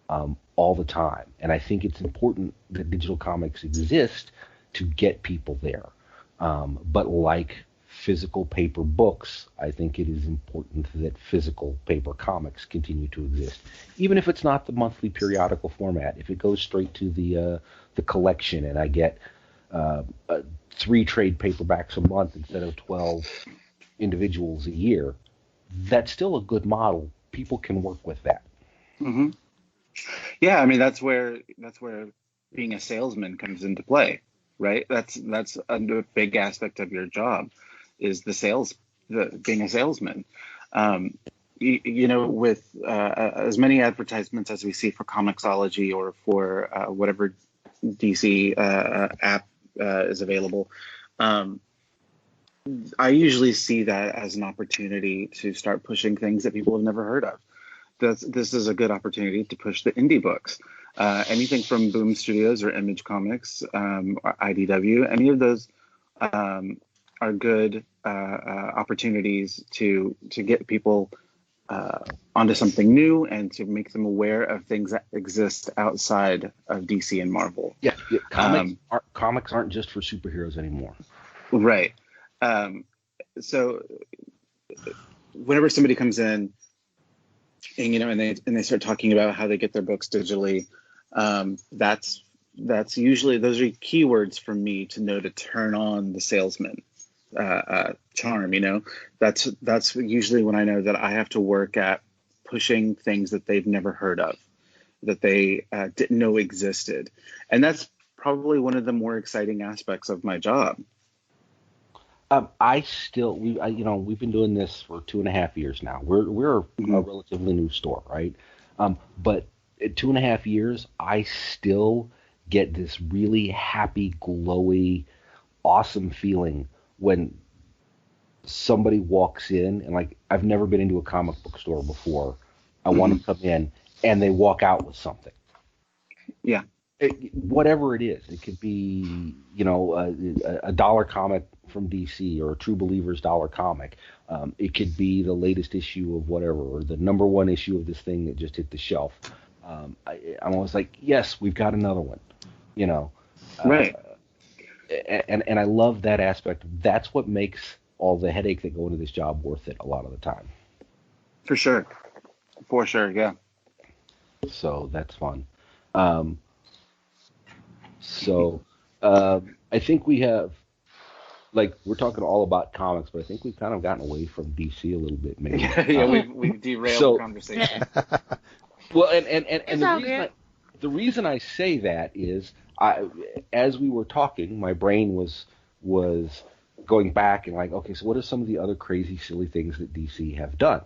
all the time. And I think it's important that digital comics exist to get people there. But like physical paper books, I think it is important that physical paper comics continue to exist, even if it's not the monthly periodical format. If it goes straight to the collection and I get 3 trade paperbacks a month instead of 12 individuals a year, that's still a good model. People can work with that. Mm-hmm. Yeah, I mean that's where being a salesman comes into play, right? That's a big aspect of your job, is being a salesman. With as many advertisements as we see for Comixology or for whatever DC app is available, I usually see that as an opportunity to start pushing things that people have never heard of. This is a good opportunity to push the indie books. Anything from Boom Studios or Image Comics, or IDW, any of those are good opportunities to get people onto something new and to make them aware of things that exist outside of DC and Marvel. Yeah, comics aren't just for superheroes anymore. Right. So whenever somebody comes in and they start talking about how they get their books digitally, that's usually, those are keywords for me to know to turn on the salesman charm. That's usually when I know that I have to work at pushing things that they've never heard of, that they didn't know existed, and that's probably one of the more exciting aspects of my job. We've been doing this for 2.5 years now. We're Mm-hmm. a relatively new store, right? But at 2.5 years, I still get this really happy, glowy, awesome feeling when somebody walks in and, like, I've never been into a comic book store before. I want to come in, and they walk out with something. Yeah. Whatever it is, it could be, you know, a dollar comic from DC or a True Believers dollar comic. It could be the latest issue of whatever, or the number one issue of this thing that just hit the shelf. I'm always like, yes, we've got another one, you know. Right. And I love that aspect. That's what makes all the headache that go into this job worth it a lot of the time. For sure, yeah. So that's fun. I think we have, like, we're talking all about comics, but I think we've kind of gotten away from DC a little bit, maybe. Yeah, we've derailed the conversation. Well, and the reason I say that is, as we were talking, my brain was going back and like, okay, so what are some of the other crazy, silly things that DC have done?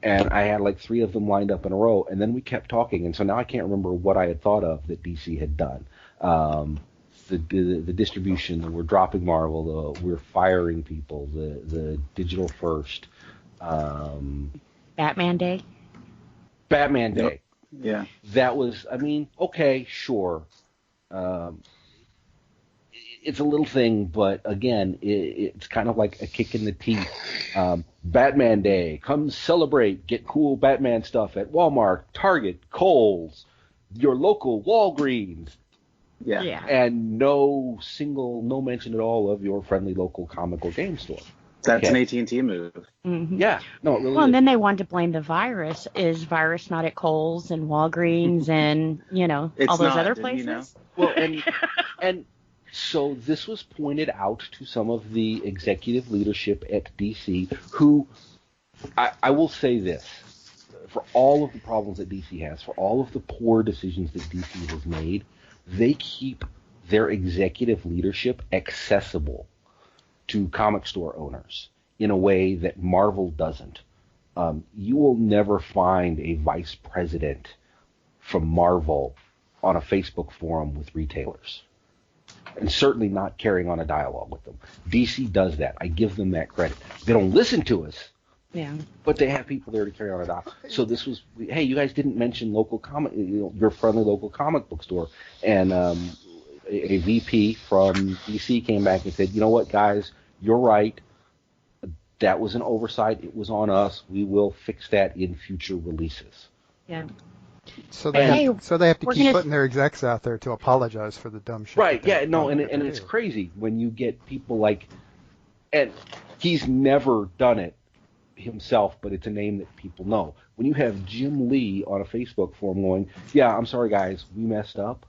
And I had like 3 of them lined up in a row, and then we kept talking, and so now I can't remember what I had thought of that DC had done. The distribution, we're dropping Marvel, we're firing people, the digital first. Batman Day. Batman Day. Yep. Yeah. That was, I mean, okay, sure. It's a little thing, but again, it's kind of like a kick in the teeth. Batman Day, come celebrate, get cool Batman stuff at Walmart, Target, Kohl's, your local Walgreens. Yeah. And no mention at all of your friendly local comic or game store. That's an AT&T move. Mm-hmm. Yeah. No, it really Well, and is. then they wanted to blame the virus. Is virus not at Kohl's and Walgreens and, you know, It's all those not, other didn't you places? know? Well, and so this was pointed out to some of the executive leadership at DC, who, I will say this, for all of the problems that DC has, for all of the poor decisions that DC has made, they keep their executive leadership accessible to comic store owners in a way that Marvel doesn't. You will never find a vice president from Marvel on a Facebook forum with retailers, and certainly not carrying on a dialogue with them. DC does that. I give them that credit. They don't listen to us, Yeah. but they have people there to carry on a dialogue. So this was, hey, you guys didn't mention local comic, your friendly local comic book store, and a VP from DC came back and said, you know what, guys, you're right. That was an oversight. It was on us. We will fix that in future releases. Yeah. So they have to we're keep gonna- putting their execs out there to apologize for the dumb shit. Right, that they yeah, no, and do. it's crazy when you get people like, and he's never done it himself, but it's a name that people know. When you have Jim Lee on a Facebook forum going, yeah, I'm sorry guys, we messed up,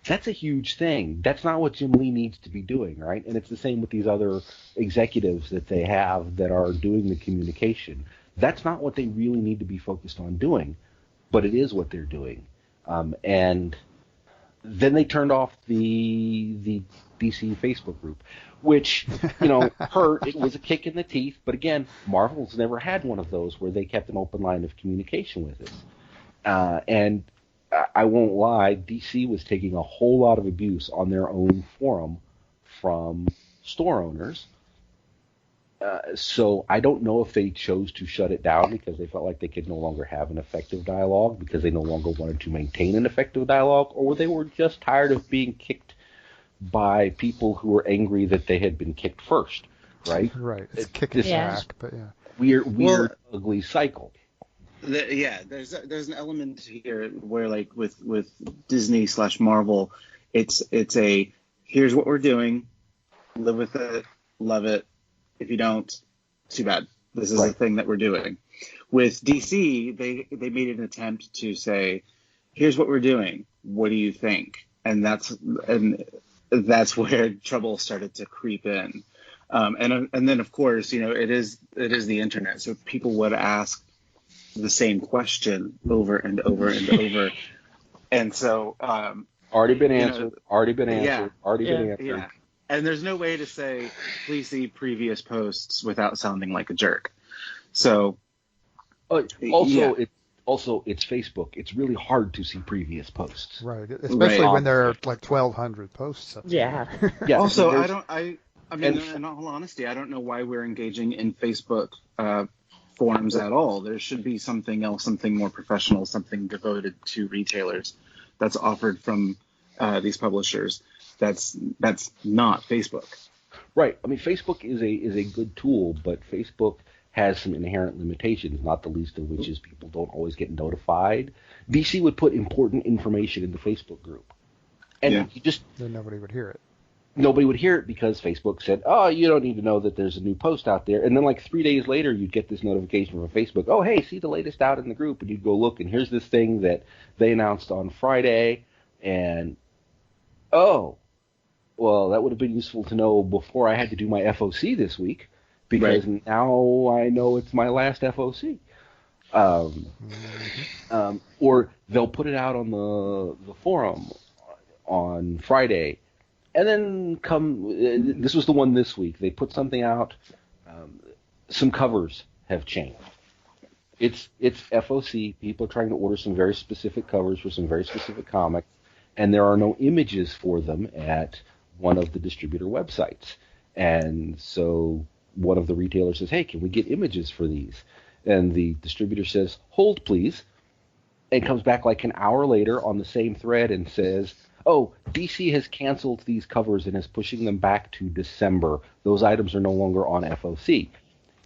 that's a huge thing. That's not what Jim Lee needs to be doing, right? And it's the same with these other executives that they have that are doing the communication. That's not what they really need to be focused on doing, but it is what they're doing. And then they turned off the DC Facebook group, which, you know, hurt. It was a kick in the teeth. But again, Marvel's never had one of those where they kept an open line of communication with us. And I won't lie, DC was taking a whole lot of abuse on their own forum from store owners. So I don't know if they chose to shut it down because they felt like they could no longer have an effective dialogue because they no longer wanted to maintain an effective dialogue, or they were just tired of being kicked by people who were angry that they had been kicked first, right? Right. It's kicking Yeah. back, but yeah. Weird, ugly cycle. There's an element here where, like, with Disney/Marvel, it's a here's what we're doing, live with it, love it. If you don't, too bad. This is the thing that we're doing. With DC, they made an attempt to say, here's what we're doing. What do you think? And that's where trouble started to creep in. And then of course, you know, it is the internet, so people would ask the same question over and over and over. And so Already been answered. Yeah. And there's no way to say, please see previous posts without sounding like a jerk. So Also, Also, it's Facebook. It's really hard to see previous posts. Right, especially Right. when there are like 1,200 posts up there. Yeah. Yeah. Also, there's- I mean, and- in all honesty, I don't know why we're engaging in Facebook forums at all. There should be something else, something more professional, something devoted to retailers that's offered from these publishers. That's not Facebook. Right. I mean, Facebook is a good tool, but Facebook has some inherent limitations, not the least of which is people don't always get notified. DC would put important information in the Facebook group, and Yeah. Then nobody would hear it. nobody would hear it because Facebook said, "Oh, you don't need to know that there's a new post out there." And then like 3 days later, you'd get this notification from Facebook, "Oh, hey, see the latest out in the group," and you'd go look, and here's this thing that they announced on Friday, and oh, well, that would have been useful to know before I had to do my FOC this week, because now I know it's my last FOC. Or they'll put it out on the forum on Friday, and then this was the one this week. They put something out. Some covers have changed. It's FOC. People are trying to order some very specific covers for some very specific comics, and there are no images for them at one of the distributor websites. And so one of the retailers says, "Hey, can we get images for these?" And the distributor says, "Hold, please," and comes back like an hour later on the same thread and says, "Oh, DC has canceled these covers and is pushing them back to December. Those items are no longer on FOC."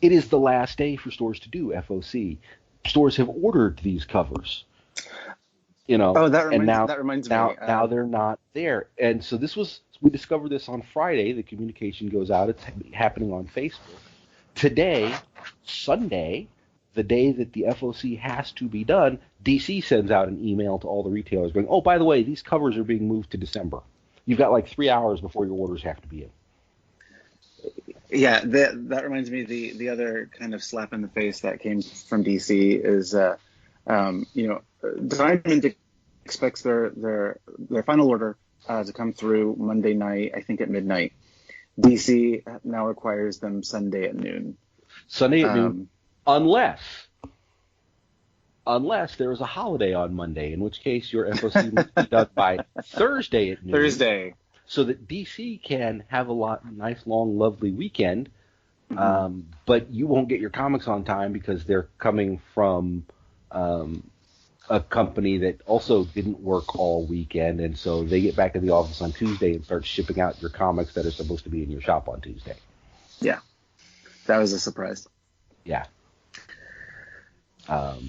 It is the last day for stores to do FOC. Stores have ordered these covers. Oh, that and reminds me. Now they're not there. And so we discovered this on Friday. The communication goes out. It's happening on Facebook. Today, Sunday, the day that the FOC has to be done, DC sends out an email to all the retailers going, "Oh, by the way, these covers are being moved to December. You've got like 3 hours before your orders have to be in." Yeah, that reminds me. The other kind of slap in the face that came from DC is, Diamond expects their final order to come through Monday night, I think at midnight. DC now requires them Sunday at noon. Sunday at noon, unless there is a holiday on Monday, in which case your FOC must be done by Thursday at noon. Thursday. So that DC can have a nice, long, lovely weekend, but you won't get your comics on time because they're coming from a company that also didn't work all weekend, and so they get back to the office on Tuesday and start shipping out your comics that are supposed to be in your shop on Tuesday. Yeah, that was a surprise. Yeah. So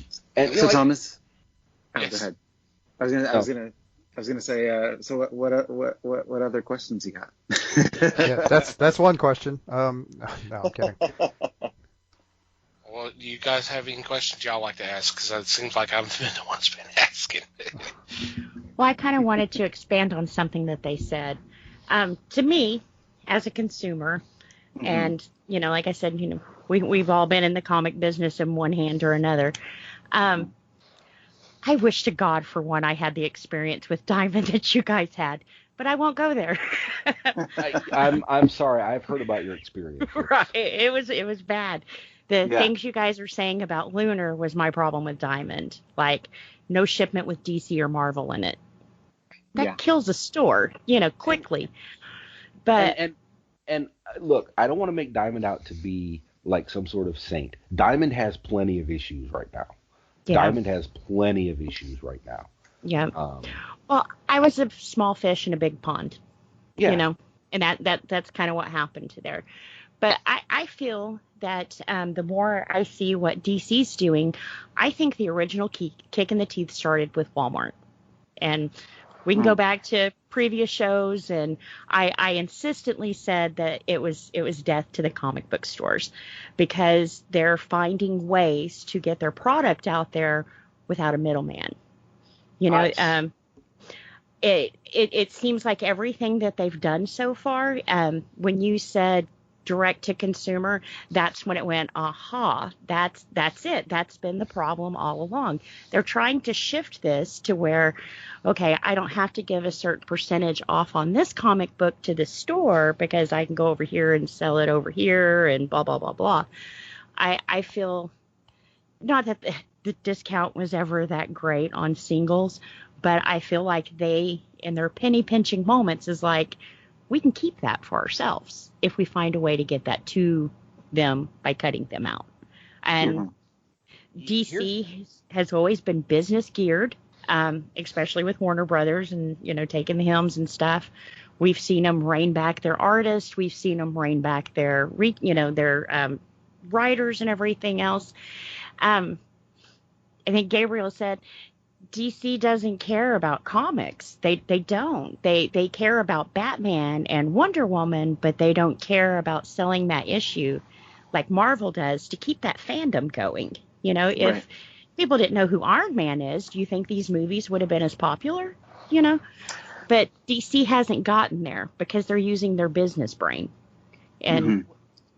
Thomas, Yes. go ahead. I was gonna say. So what other questions you got? Yeah, that's one question. No, I'm kidding. Well, do you guys have any questions y'all like to ask? Because it seems like I'm the one that's been asking. Well, I kind of wanted to expand on something that they said. To me, as a consumer, and like I said, we've all been in the comic business in one hand or another. I wish to God, for one, I had the experience with Diamond that you guys had, but I won't go there. I'm sorry. I've heard about your experience. Right. It was bad. The things you guys are saying about Lunar was my problem with Diamond. Like, no shipment with DC or Marvel in it. That kills a store, quickly. But and look, I don't want to make Diamond out to be like some sort of saint. Diamond has plenty of issues right now. Yeah. Diamond has plenty of issues right now. Yeah. Well, I was a small fish in a big pond. Yeah. And that's kind of what happened there. But I feel that the more I see what DC's doing, I think the original kick in the teeth started with Walmart. And we can go back to previous shows, and I insistently said that it was death to the comic book stores because they're finding ways to get their product out there without a middleman. It seems like everything that they've done so far, when you said direct to consumer, that's when it went, aha, that's it. That's been the problem all along. They're trying to shift this to where, okay, I don't have to give a certain percentage off on this comic book to the store because I can go over here and sell it over here and blah, blah, blah, blah. I feel not that the discount was ever that great on singles, but I feel like they, in their penny pinching moments, is like, we can keep that for ourselves if we find a way to get that to them by cutting them out. And DC has always been business geared, especially with Warner Brothers and, taking the helms and stuff. We've seen them rein back their artists. We've seen them rein back their writers and everything else. I think Gabriel said DC doesn't care about comics. They don't. They care about Batman and Wonder Woman, but they don't care about selling that issue like Marvel does to keep that fandom going. If people didn't know who Iron Man is, do you think these movies would have been as popular? But DC hasn't gotten there because they're using their business brain. And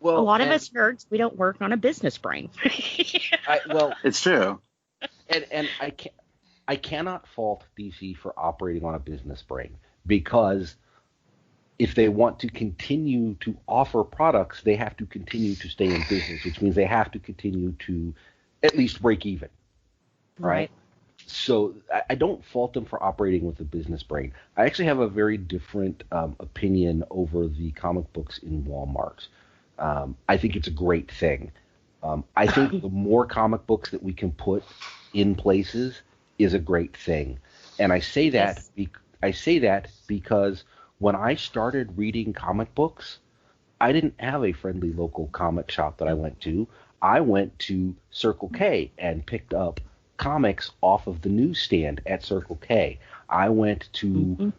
a lot of us nerds, we don't work on a business brain. It's true. And I cannot fault DC for operating on a business brain, because if they want to continue to offer products, they have to continue to stay in business, which means they have to continue to at least break even. Right? So I don't fault them for operating with a business brain. I actually have a very different opinion over the comic books in Walmart. I think it's a great thing. I think the more comic books that we can put in places is a great thing. And I say that because when I started reading comic books, I didn't have a friendly local comic shop that I went to. I went to Circle K and picked up comics off of the newsstand at Circle K. I went to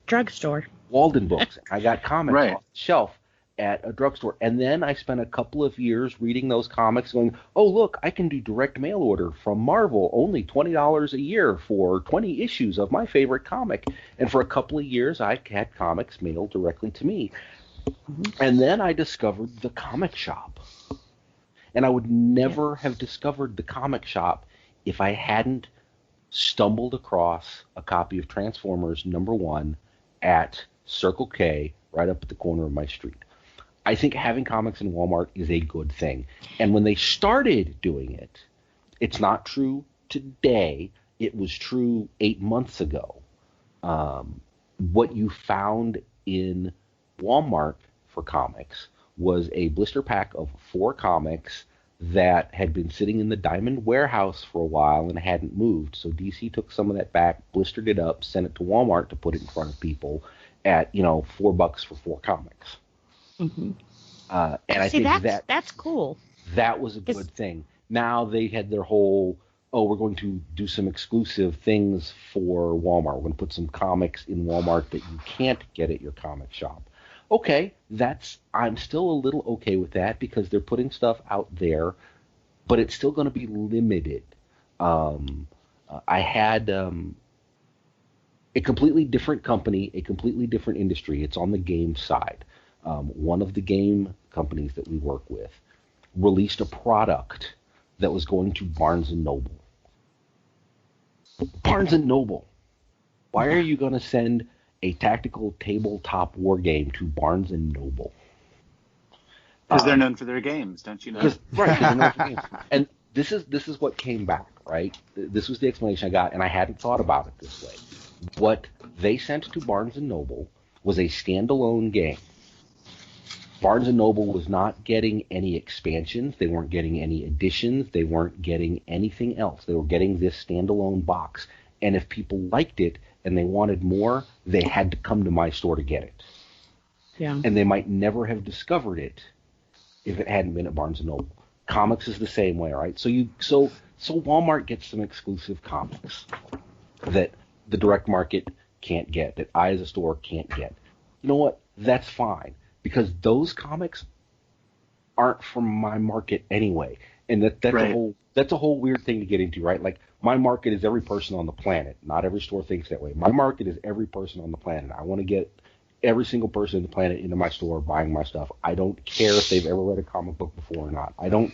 drugstore, Walden Books. I got comics off the shelf at a drugstore. And then I spent a couple of years reading those comics going, oh, look, I can do direct mail order from Marvel, only $20 a year for 20 issues of my favorite comic. And for a couple of years, I had comics mailed directly to me. And then I discovered the comic shop. And I would never have discovered the comic shop if I hadn't stumbled across a copy of Transformers #1 at Circle K right up at the corner of my street. I think having comics in Walmart is a good thing. And when they started doing it, it's not true today. It was true 8 months ago. What you found in Walmart for comics was a blister pack of 4 comics that had been sitting in the Diamond warehouse for a while and hadn't moved. So DC took some of that back, blistered it up, sent it to Walmart to put it in front of people at, $4 for 4 comics. And I think that's cool. That was a good thing. Now they had their whole, we're going to do some exclusive things for Walmart. We're going to put some comics in Walmart that you can't get at your comic shop. Okay, I'm still a little okay with that because they're putting stuff out there, but it's still going to be limited. I had a completely different company, a completely different industry. It's on the game side. One of the game companies that we work with released a product that was going to Barnes & Noble. Barnes & Noble. Why are you going to send a tactical tabletop war game to Barnes & Noble? Because they're known for their games, don't you know? Right, they're known for games. And this is what came back, right? This was the explanation I got, and I hadn't thought about it this way. What they sent to Barnes & Noble was a standalone game. Barnes & Noble was not getting any expansions. They weren't getting any additions. They weren't getting anything else. They were getting this standalone box. And if people liked it and they wanted more, they had to come to my store to get it. Yeah. And they might never have discovered it if it hadn't been at Barnes & Noble. Comics is the same way, right? So Walmart gets some exclusive comics that the direct market can't get, that I as a store can't get. You know what? That's fine, because those comics aren't from my market anyway. And that's a whole weird thing to get into, right? Like, my market is every person on the planet. Not every store thinks that way. My market is every person on the planet. I want to get every single person on the planet into my store buying my stuff. I don't care if they've ever read a comic book before or not. I don't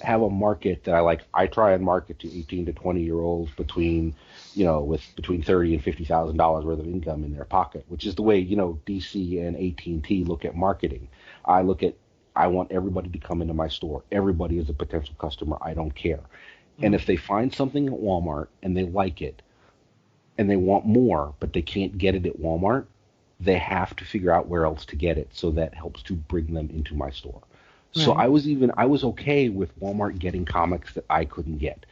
have a market that I like. I try and market to 18 to 20-year-olds between $30,000 and $50,000 worth of income in their pocket, which is the way, DC and AT&T look at marketing. I want everybody to come into my store. Everybody is a potential customer. I don't care. And if they find something at Walmart and they like it and they want more, but they can't get it at Walmart, they have to figure out where else to get it. So that helps to bring them into my store. Right. So I was okay with Walmart getting comics that I couldn't get.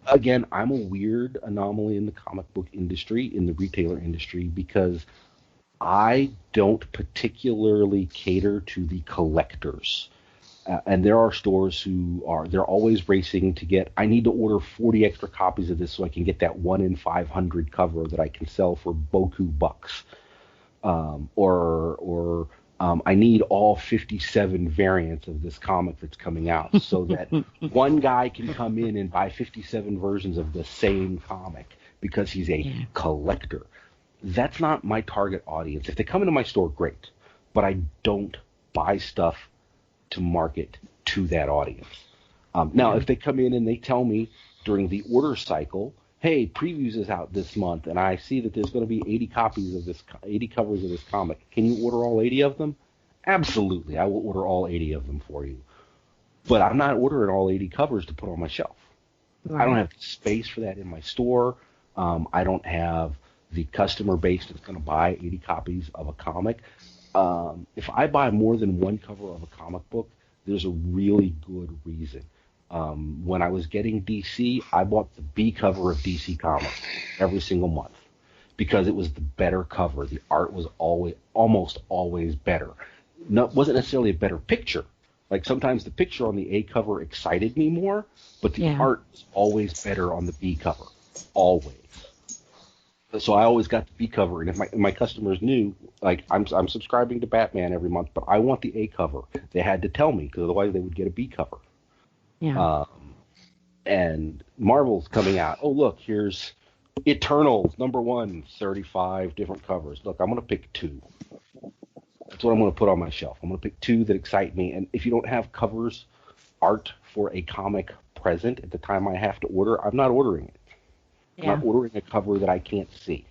Again, I'm a weird anomaly in the comic book industry, in the retailer industry, because I don't particularly cater to the collectors. And there are stores they're always racing to get, I need to order 40 extra copies of this so I can get that 1 in 500 cover that I can sell for boku bucks. Or I need all 57 variants of this comic that's coming out so that one guy can come in and buy 57 versions of the same comic because he's a collector. That's not my target audience. If they come into my store, great. But I don't buy stuff to market to that audience. Now, if they come in and they tell me during the order cycle, hey, previews is out this month, and I see that there's going to be 80 covers of this comic. Can you order all 80 of them? Absolutely, I will order all 80 of them for you. But I'm not ordering all 80 covers to put on my shelf. Right. I don't have space for that in my store. I don't have the customer base that's going to buy 80 copies of a comic. If I buy more than one cover of a comic book, there's a really good reason. When I was getting DC, I bought the B cover of DC Comics every single month because it was the better cover. The art was almost always better. No, it wasn't necessarily a better picture. Like sometimes the picture on the A cover excited me more, but the art was always better on the B cover. Always. So I always got the B cover, and if my customers knew, like I'm subscribing to Batman every month, but I want the A cover, they had to tell me because otherwise they would get a B cover. Yeah. And Marvel's coming out. Oh look, here's Eternals #1, 35 different covers. Look, I'm gonna pick 2. That's what I'm gonna put on my shelf. I'm gonna pick 2 that excite me. And if you don't have covers art for a comic present at the time I have to order, I'm not ordering it. I'm not ordering a cover that I can't see.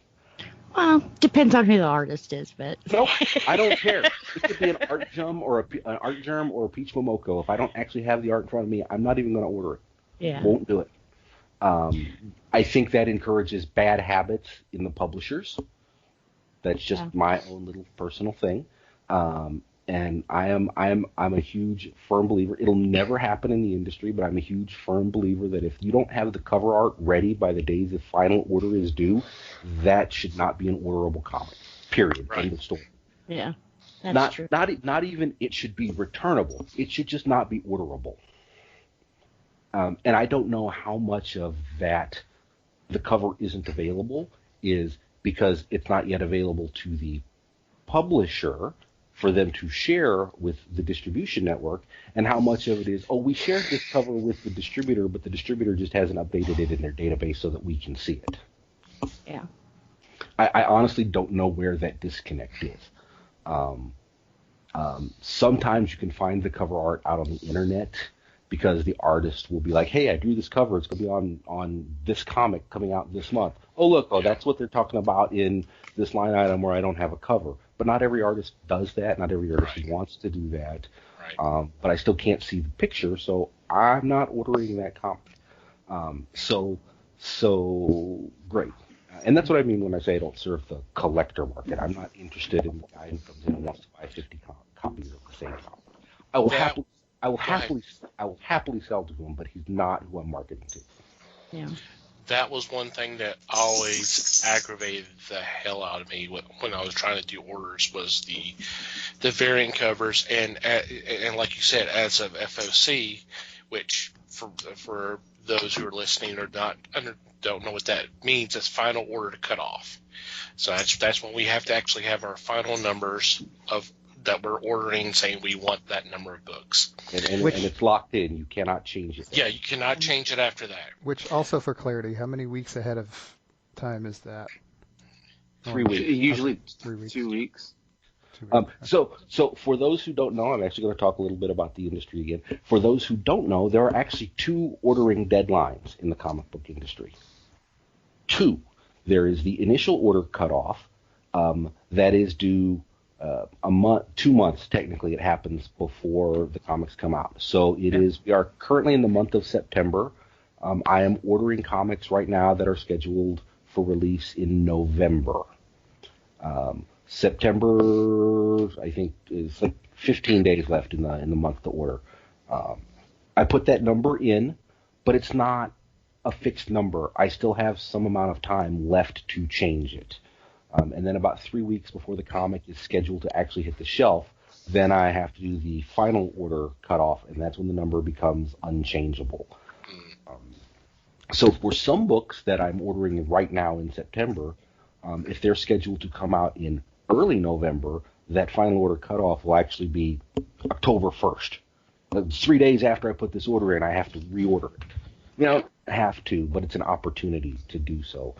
Well, depends on who the artist is, but no, I don't care. It could be an art germ or a Peach Momoko. If I don't actually have the art in front of me, I'm not even going to order it. Yeah, won't do it. I think that encourages bad habits in the publishers. That's just my own little personal thing. And I'm a huge firm believer. It'll never happen in the industry, but I'm a huge firm believer that if you don't have the cover art ready by the day the final order is due, that should not be an orderable comic. Period. Right. End of story. Yeah, that's true. Not even it should be returnable. It should just not be orderable. And I don't know how much of that the cover isn't available is because it's not yet available to the publisher for them to share with the distribution network, and how much of it is, we shared this cover with the distributor, but the distributor just hasn't updated it in their database so that we can see it. Yeah. I honestly don't know where that disconnect is. Sometimes you can find the cover art out on the internet because the artist will be like, hey, I drew this cover. It's going to be on this comic coming out this month. Oh, look, that's what they're talking about in this line item where I don't have a cover. But not every artist does that. Not every artist wants to do that. Right. But I still can't see the picture, so I'm not ordering that comic. So great. And that's what I mean when I say I don't serve the collector market. I'm not interested in the guy who comes in and wants to buy 50 copies of the same comic. I will happily sell to him, but he's not who I'm marketing to. Yeah. That was one thing that always aggravated the hell out of me when I was trying to do orders was the variant covers and like you said, as of FOC, which for those who are listening or don't know what that means, that's final order to cut off. So that's when we have to actually have our final numbers of that we're ordering, saying we want that number of books. And it's locked in. You cannot change it. Yeah, you cannot change it after that. Which also, for clarity, how many weeks ahead of time is that? 3 weeks. Usually 3 weeks. 2 weeks. So for those who don't know, I'm actually going to talk a little bit about the industry again. For those who don't know, there are actually 2 ordering deadlines in the comic book industry. 2. There is the initial order cutoff that is due a month, 2 months technically. It happens before the comics come out. So we are currently in the month of September. I am ordering comics right now that are scheduled for release in November. September, I think, is like 15 days left in the month to order. I put that number in, but it's not a fixed number. I still have some amount of time left to change it. And then about 3 weeks before the comic is scheduled to actually hit the shelf, then I have to do the final order cutoff, and that's when the number becomes unchangeable. So for some books that I'm ordering right now in September, if they're scheduled to come out in early November, that final order cutoff will actually be October 1st. 3 days after I put this order in, I have to reorder it. You know, I have to, but it's an opportunity to do so.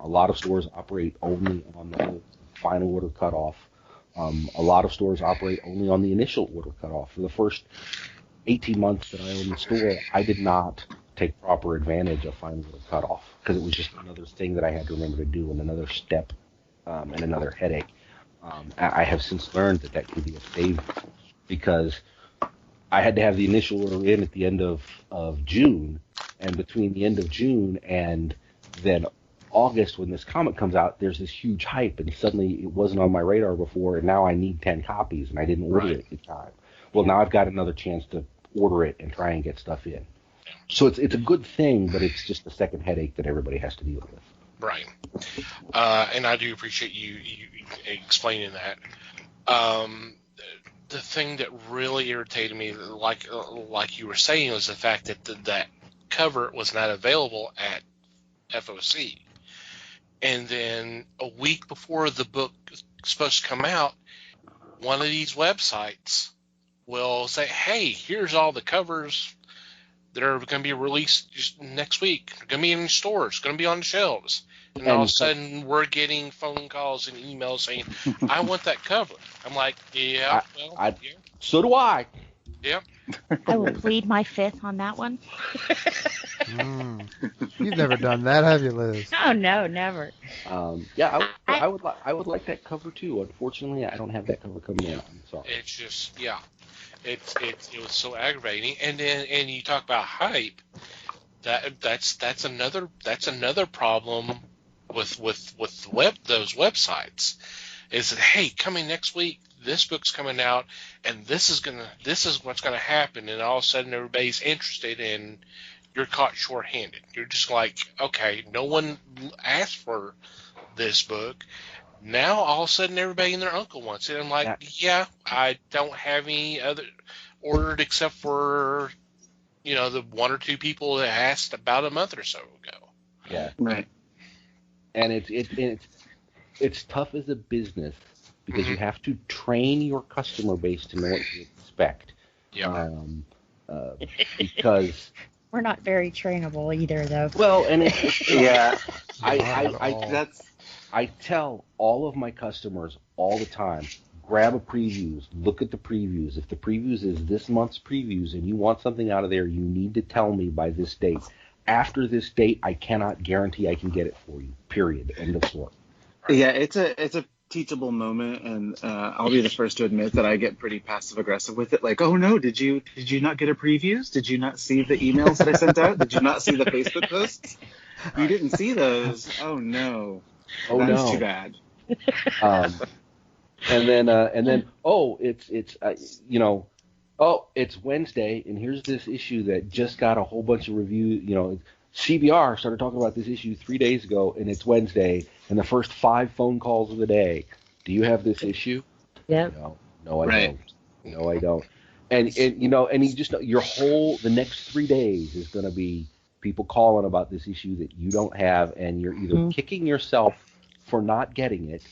A lot of stores operate only on the final order cutoff. A lot of stores operate only on the initial order cutoff. For the first 18 months that I owned the store, I did not take proper advantage of final order cutoff because it was just another thing that I had to remember to do and another step and another headache. I have since learned that can be a save because I had to have the initial order in at the end of June, and between the end of June and then August when this comic comes out, there's this huge hype, and suddenly it wasn't on my radar before, and now I need 10 copies, and I didn't order it at the time. Well, now I've got another chance to order it and try and get stuff in. So it's a good thing, but it's just the second headache that everybody has to deal with. Right. And I do appreciate you explaining that. The thing that really irritated me, like you were saying, was the fact that that cover was not available at FOC. And then a week before the book is supposed to come out, one of these websites will say, hey, here's all the covers that are going to be released just next week. They're going to be in stores, going to be on the shelves. And all of a sudden, we're getting phone calls and emails saying, I want that cover. I'm like, yeah, so do I. Yeah. I will plead my fifth on that one. You've never done that, have you, Liz? Oh, no, never. I would like that cover, too. Unfortunately, I don't have that cover coming out. I'm sorry. It's just, yeah. It was so aggravating. And you talk about hype. That's another problem with those websites, is that, hey, coming next week, this book's coming out, and this is what's gonna happen, and all of a sudden everybody's interested, and you're caught short-handed. You're just like, okay, no one asked for this book. Now all of a sudden everybody and their uncle wants it. I'm like, yeah, I don't have any other ordered except for, the one or two people that asked about a month or so ago. Yeah. Right. And it's tough as a business because you have to train your customer base to know what to expect. Yeah. Because we're not very trainable either, though. Well, and yeah, I tell all of my customers all the time, grab a previews, look at the previews. If the previews is this month's previews and you want something out of there, you need to tell me by this date. After this date, I cannot guarantee I can get it for you. Period. End of story. Yeah, it's a teachable moment, and I'll be the first to admit that I get pretty passive aggressive with it. Like, oh no, did you not get a previews? Did you not see the emails that I sent out? Did you not see the Facebook posts? You didn't see those? Oh no. Oh That's no. too bad. And then it's Wednesday, and here's this issue that just got a whole bunch of reviews. CBR started talking about this issue 3 days ago, and it's Wednesday, and the first 5 phone calls of the day. Do you have this issue? Yep. No, I don't. No, I don't. And you just know the next 3 days is going to be people calling about this issue that you don't have, and you're either kicking yourself for not getting it,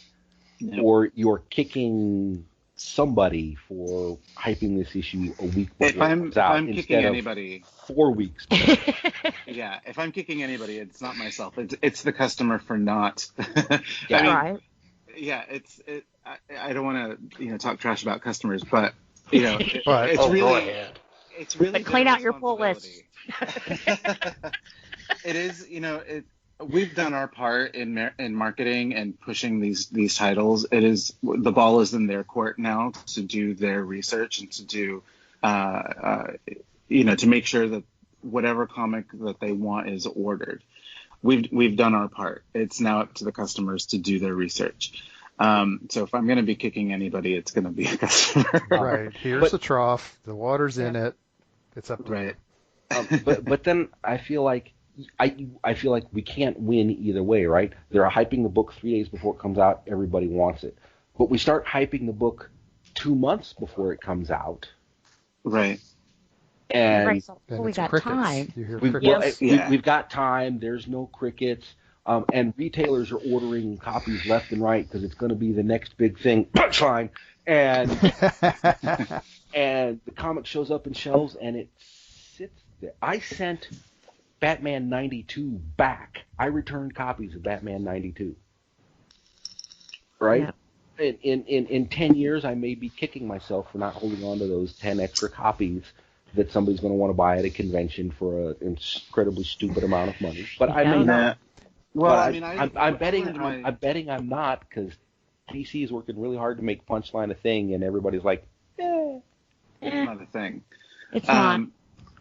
or you're kicking somebody for hyping this issue a week before it comes out. If I'm kicking anybody, 4 weeks. Yeah, if I'm kicking anybody, it's not myself. It's the customer for not. Right. Yeah, I don't want to talk trash about customers, but it's really but clean out your pull list. It is, we've done our part in marketing and pushing these titles. It is, the ball is in their court now to do their research and to do to make sure that whatever comic that they want is ordered. We've done our part. It's now up to the customers to do their research. So if I'm going to be kicking anybody, it's going to be a customer. Right. Here's the trough. The water's in it. It's up to you. But then I feel like we can't win either way, right? They're hyping the book 3 days before it comes out. Everybody wants it. But we start hyping the book 2 months before it comes out. Right. And so we got time. You hear we've, crickets. we've got time. There's no crickets. And retailers are ordering copies left and right because it's going to be the next big thing. Punchline. And and the comic shows up in shelves and it sits there. I sent Batman 92 back. I returned copies of Batman 92. Right? Yeah. In 10 years, I may be kicking myself for not holding on to those 10 extra copies that somebody's going to want to buy at a convention for an incredibly stupid amount of money. But I may not. Well, I'm betting I'm not, because DC is working really hard to make Punchline a thing, and everybody's like, it's not a thing. It's not.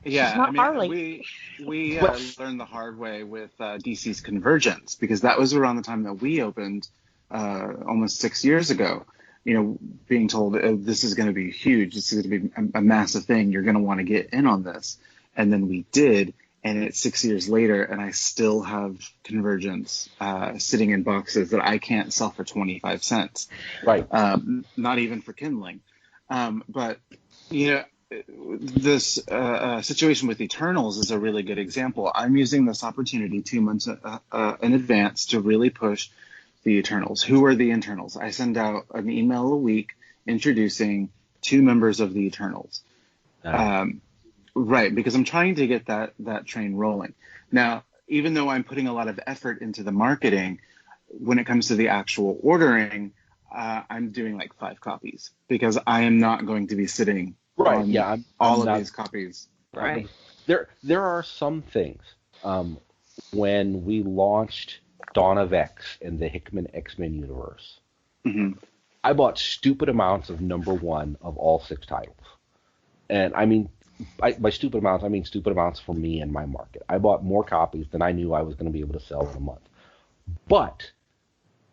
Yeah, It's not Harley. We learned the hard way with DC's Convergence, because that was around the time that we opened almost 6 years ago. Being told this is going to be huge, this is going to be a massive thing, you're going to want to get in on this. And then we did, and it's 6 years later, and I still have Convergence sitting in boxes that I can't sell for 25 cents. Right. Not even for kindling. But, this situation with Eternals is a really good example. I'm using this opportunity 2 months in advance to really push the Eternals. Who are the Eternals? I send out an email a week introducing 2 members of the Eternals. Right, because I'm trying to get that train rolling. Now, even though I'm putting a lot of effort into the marketing, when it comes to the actual ordering, I'm doing like 5 copies because I am not going to be sitting on all of these copies. Right. There are some things. When we launched Dawn of X in the Hickman X-Men universe, I bought stupid amounts of #1 of all 6 titles. And I mean, by stupid amounts, I mean stupid amounts for me and my market. I bought more copies than I knew I was going to be able to sell in a month. But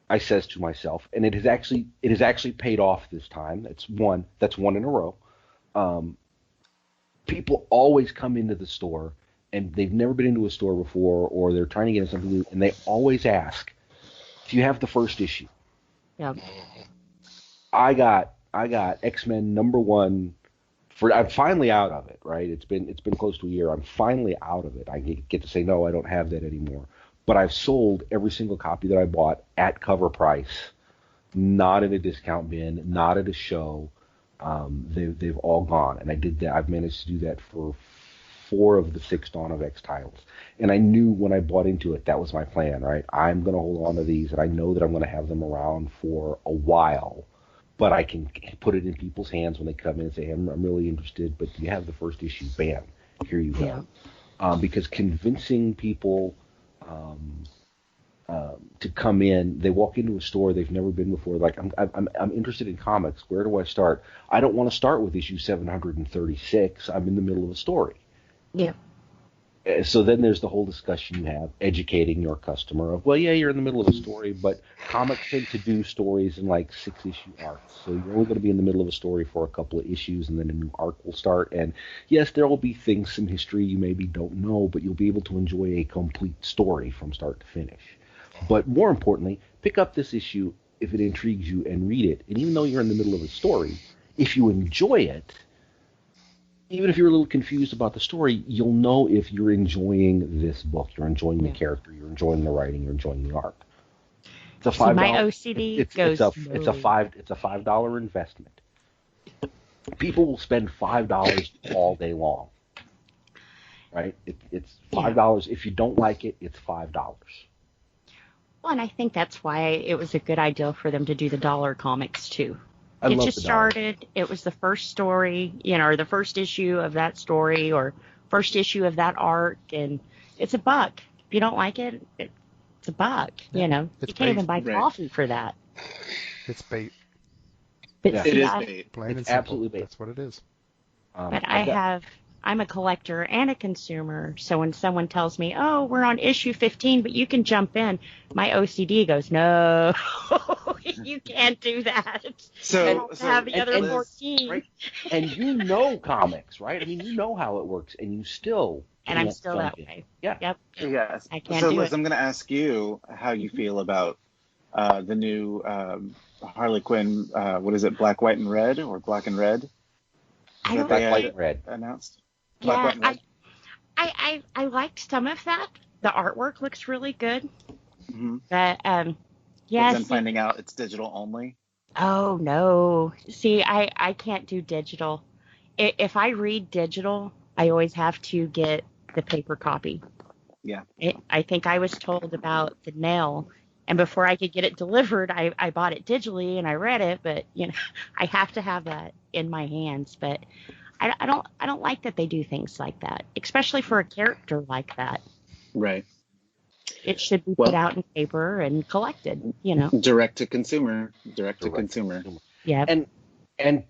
I says to myself, and it has actually paid off this time. That's one in a row. People always come into the store and they've never been into a store before, or they're trying to get something new, and they always ask, "Do you have the first issue?" Yeah. I got X-Men #1. I'm finally out of it, right? It's been close to a year. I'm finally out of it. I get to say, no, I don't have that anymore. But I've sold every single copy that I bought at cover price, not in a discount bin, not at a show. They've all gone, and I did that. I've managed to do that for 4 of the 6 Dawn of X titles. And I knew when I bought into it, that was my plan, right? I'm going to hold on to these, and I know that I'm going to have them around for a while. But I can put it in people's hands when they come in and say, I'm really interested, but do you have the first issue? Bam, here you go. Yeah. Because convincing people to come in, they walk into a store they've never been before. Like, I'm interested in comics. Where do I start? I don't want to start with issue 736. I'm in the middle of a story. Yeah. So then there's the whole discussion you have, educating your customer of, well, yeah, you're in the middle of a story, but comics tend to do stories in like 6-issue arcs. So you're only going to be in the middle of a story for a couple of issues, and then a new arc will start. And yes, there will be things, some history you maybe don't know, but you'll be able to enjoy a complete story from start to finish. But more importantly, pick up this issue if it intrigues you and read it. And even though you're in the middle of a story, if you enjoy it, even if you're a little confused about the story, you'll know if you're enjoying this book, you're enjoying the character, you're enjoying the writing, you're enjoying the art. It's a $5. So my OCD goes. It's a $5 investment. People will spend $5 all day long, right? It's $5. If you don't like it, it's $5. Well, and I think that's why it was a good idea for them to do the dollar comics too. It just started. It was the first story, or the first issue of that story, or first issue of that arc, and it's $1. If you don't like it, it's $1. Yeah. You can't even buy coffee for that. It's bait. But it is bait. Plain and it's simple. Absolutely bait. That's what it is. But I have I'm a collector and a consumer. So when someone tells me, "Oh, we're on issue 15, but you can jump in," my OCD goes, "No, you can't do that. I have to have the other and 14." right? And you know comics, right? I mean, you know how it works, and you still And I'm can't still jump that in. way. Yeah. Yep. Yes. I can't So, do Liz, it. I'm going to ask you how you feel about the new Harley Quinn. What is it? Black, White, and Red, or Black and Red? I That don't. they Black, white, had and red. announced. Black, Yeah, White, and Red. I liked some of that. The artwork looks really good. Mm-hmm. But But yeah. then See, finding out it's digital only. oh no. See, I can't do digital. If I read digital, I always have to get the paper copy. Yeah. I think I was told about the nail, and before I could get it delivered, I bought it digitally and I read it. But I have to have that in my hands. But I don't like that they do things like that, especially for a character like that. Right. It should be put Well, out in paper and collected. direct to consumer. Direct to Direct consumer. Yeah. And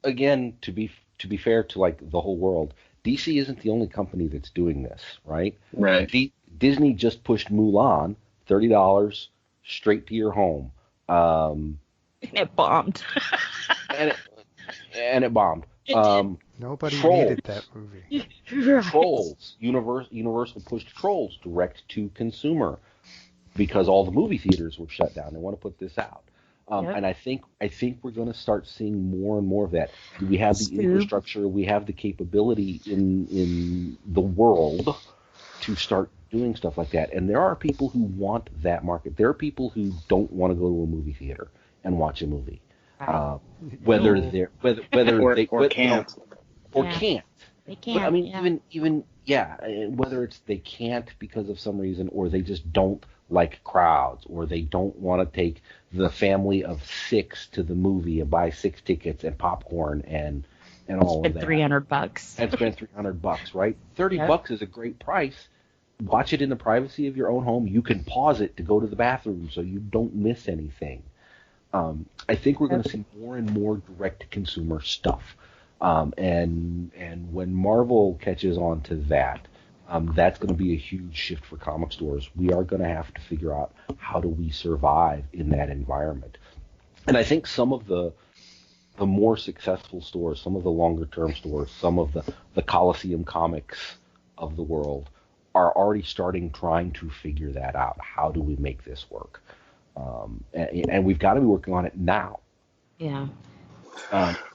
again, to be fair to like the whole world, DC isn't the only company that's doing this, right? Right. Disney just pushed Mulan, $30 straight to your home, And it bombed. and it bombed. Nobody Trolls. needed that movie. Right. Trolls. Universal pushed Trolls direct to consumer because all the movie theaters were shut down. They want to put this out. Yep. And I think we're going to start seeing more and more of that. We have the infrastructure, we have the capability in the world to start doing stuff like that. And there are people who want that market. There are people who don't want to go to a movie theater and watch a movie, whether they can't. They can't. But I mean, even whether it's they can't because of some reason, or they just don't like crowds, or they don't want to take the family of 6 to the movie and buy 6 tickets and popcorn and all of that. $300. And spend $300, right? $30 is a great price. Watch it in the privacy of your own home. You can pause it to go to the bathroom so you don't miss anything. I think we're going to see more and more direct-to-consumer stuff. And when Marvel catches on to that, that's going to be a huge shift for comic stores. We are going to have to figure out how do we survive in that environment. And I think some of the more successful stores, some of the longer-term stores, some of the Coliseum Comics of the world are already trying to figure that out. How do we make this work? And we've got to be working on it now. Yeah.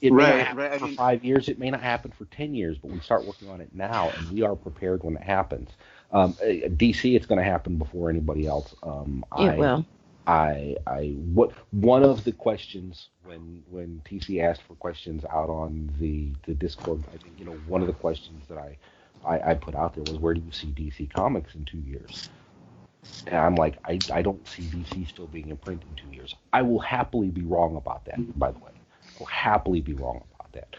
It may not happen for 5 years. It may not happen for 10 years, but we start working on it now, and we are prepared when it happens. DC, it's going to happen before anybody else. It will. One of the questions when TC asked for questions out on the Discord, I think one of the questions that I put out there was, where do you see DC Comics in 2 years? And I'm like, I don't see DC still being in print in 2 years. I will happily be wrong about that, by the way. Will happily be wrong about that.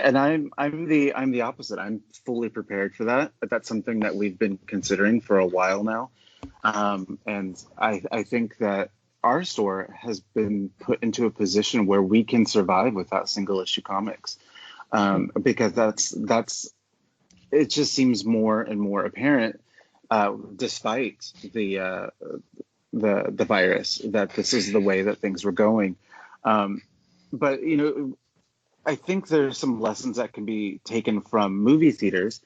And I'm the opposite. I'm fully prepared for that. But that's something that we've been considering for a while now. And I think that our store has been put into a position where we can survive without single issue comics. Because that's it just seems more and more apparent, despite the virus, that this is the way that things were going. But, I think there's some lessons that can be taken from movie theaters.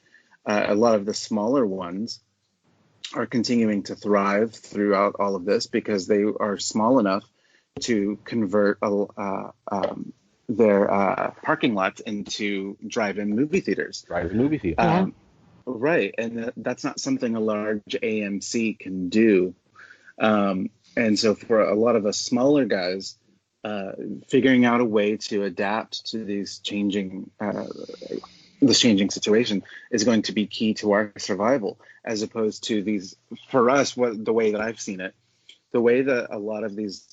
A lot of the smaller ones are continuing to thrive throughout all of this because they are small enough to convert their parking lots into drive-in movie theaters. Right. And that's not something a large AMC can do. And so for a lot of us smaller guys, figuring out a way to adapt to this changing situation is going to be key to our survival, as opposed to for us, the way that I've seen it, the way that a lot of these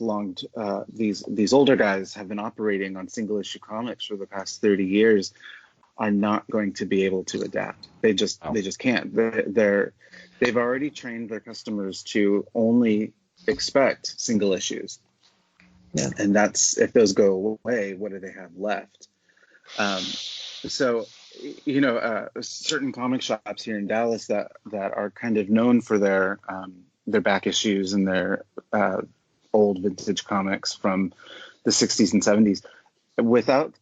these older guys have been operating on single issue comics for the past 30 years are not going to be able to adapt. They just can't. They've already trained their customers to only expect single issues. Yeah. And that's, if those go away, what do they have left? So certain comic shops here in Dallas that are kind of known for their back issues and their old vintage comics from the 60s and 70s. Without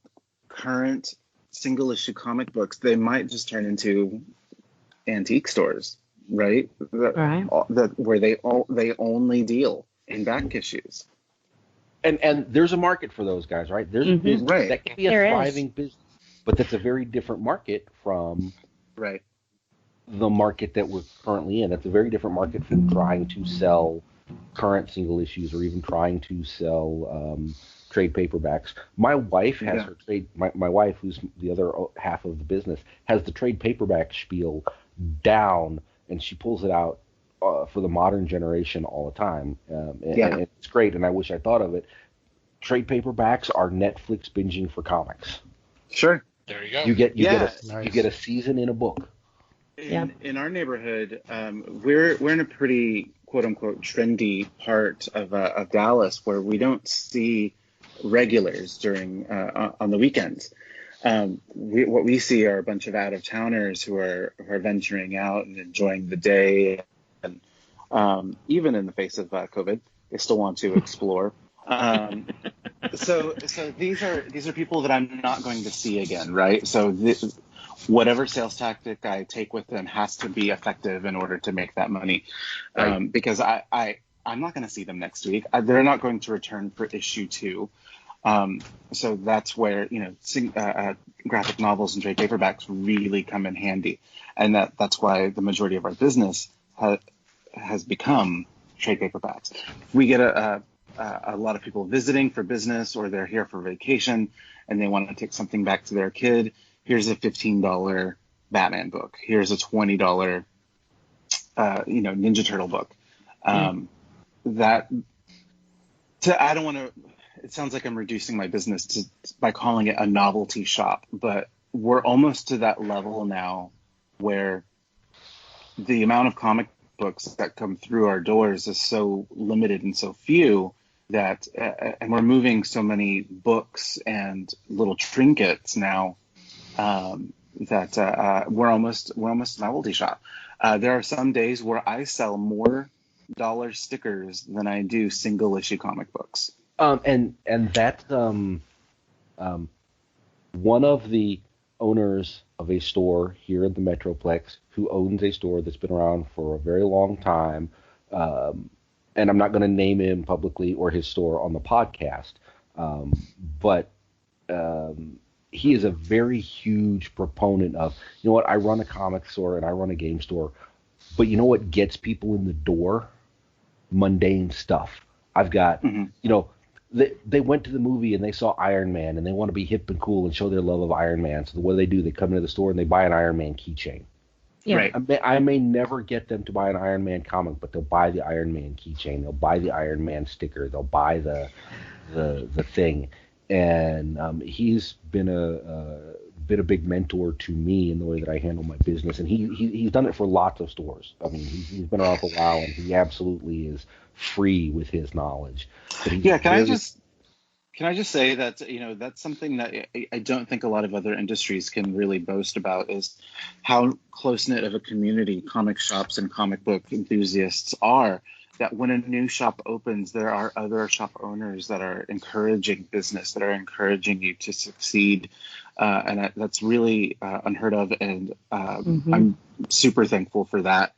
current single issue comic books, they might just turn into antique stores, right? Right. Where they only deal in back issues. And there's a market for those guys, right? There's a business Right. that can be a thriving business, but that's a very different market from the market that we're currently in. That's a very different market from trying to sell current single issues or even trying to sell trade paperbacks. My wife has her trade. My wife, who's the other half of the business, has the trade paperback spiel down, and she pulls it out for the modern generation all the time. And it's great, and I wish I thought of it. Trade paperbacks are Netflix binging for comics. Sure. There you go. You get a season in a book. In our neighborhood, we're in a pretty quote unquote trendy part of Dallas where we don't see regulars during on the weekends. What we see are a bunch of out of towners who are venturing out and enjoying the day, and even in the face of COVID, they still want to explore. So these are people that I'm not going to see again, right? So whatever sales tactic I take with them has to be effective in order to make that money, because I'm not going to see them next week. They're not going to return for issue 2. So that's where graphic novels and trade paperbacks really come in handy, and that's why the majority of our business has become trade paperbacks. We get a lot of people visiting for business, or they're here for vacation and they want to take something back to their kid. Here's a $15 Batman book. Here's a $20 Ninja Turtle book. I don't want to. It sounds like I'm reducing my business by calling it a novelty shop, but we're almost to that level now where the amount of comic books that come through our doors is so limited and so few that, and we're moving so many books and little trinkets now that we're almost a novelty shop. There are some days where I sell more dollar stickers than I do single issue comic books. And that's one of the owners of a store here in the Metroplex who owns a store that's been around for a very long time. And I'm not going to name him publicly or his store on the podcast. But he is a very huge proponent of, you know what, I run a comic store and I run a game store, but you know what gets people in the door? Mundane stuff. I've got, they went to the movie and they saw Iron Man and they want to be hip and cool and show their love of Iron Man. So what do? They come into the store and they buy an Iron Man keychain. Yeah. Right. I may never get them to buy an Iron Man comic, but they'll buy the Iron Man keychain. They'll buy the Iron Man sticker. They'll buy the thing. And he's been a big mentor to me in the way that I handle my business. And he's done it for lots of stores. I mean, he's been around for a while, and he absolutely is free with his knowledge. Can I just say that, that's something that I don't think a lot of other industries can really boast about, is how close-knit of a community comic shops and comic book enthusiasts are, that when a new shop opens, there are other shop owners that are encouraging business, that are encouraging you to succeed. And that's really unheard of, and I'm super thankful for that.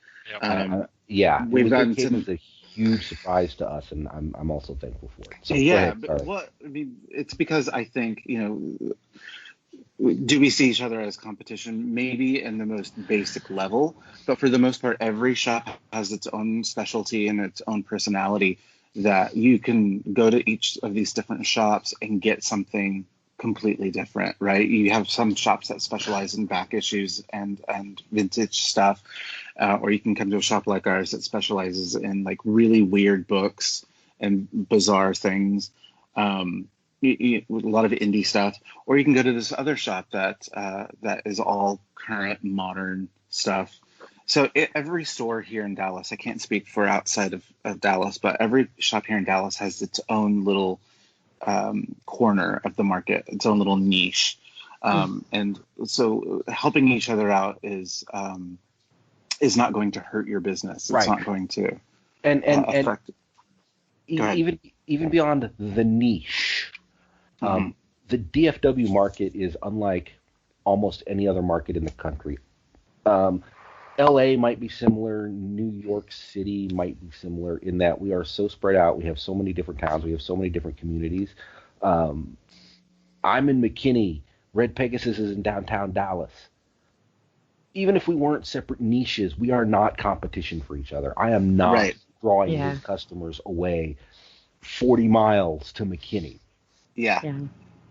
Yep. We've gotten to... huge surprise to us, and I'm also thankful for it. So it's because I think, do we see each other as competition? Maybe in the most basic level, but for the most part, every shop has its own specialty and its own personality, that you can go to each of these different shops and get something completely different, right? You have some shops that specialize in back issues and vintage stuff, or you can come to a shop like ours that specializes in like really weird books and bizarre things, a lot of indie stuff, or you can go to this other shop that is all current modern stuff. So every store here in Dallas, I can't speak for outside of Dallas, but every shop here in Dallas has its own little corner of the market, its own little niche. And so helping each other out is not going to hurt your business. It's not going to affect. Even beyond the niche, the DFW market is unlike almost any other market in the country. LA might be similar. New York City might be similar in that we are so spread out. We have so many different towns. We have so many different communities. I'm in McKinney. Red Pegasus is in downtown Dallas. Even if we weren't separate niches, we are not competition for each other. I am not drawing his customers away 40 miles to McKinney. Yeah.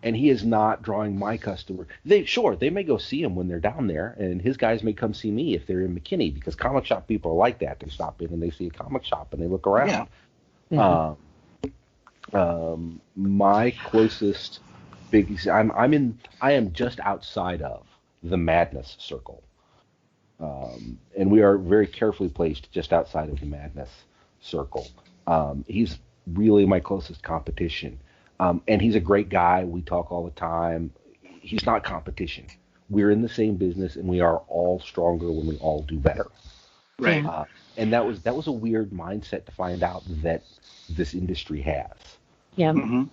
And he is not drawing my customer. They may go see him when they're down there, and his guys may come see me if they're in McKinney, because comic shop people are like that. They stop in and they see a comic shop and they look around. Yeah. My closest I am just outside of the Madness Circle, and we are very carefully placed just outside of the Madness Circle. He's really my closest competition. And he's a great guy. We talk all the time. He's not competition. We're in the same business, and we are all stronger when we all do better. Right. And that was a weird mindset to find out that this industry has. Yeah. Mm-hmm.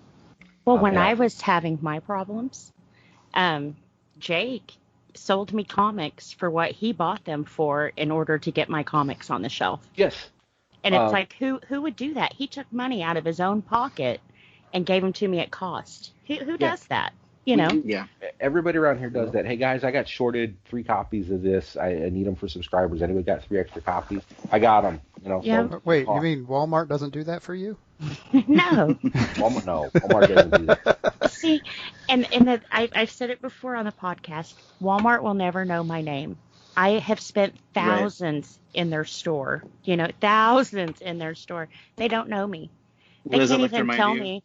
Well, when I was having my problems, Jake sold me comics for what he bought them for in order to get my comics on the shelf. Yes. And it's like, who would do that? He took money out of his own pocket and gave them to me at cost. Who does that? You know? Yeah. Everybody around here does that. Hey, guys, I got shorted 3 copies of this. I need them for subscribers. Anybody got 3 extra copies? I got them. You know. Yeah. So wait, you mean Walmart doesn't do that for you? No. Walmart doesn't do that. See, and I've said it before on the podcast. Walmart will never know my name. I have spent thousands in their store. You know, thousands in their store. They don't know me. They can't even tell me,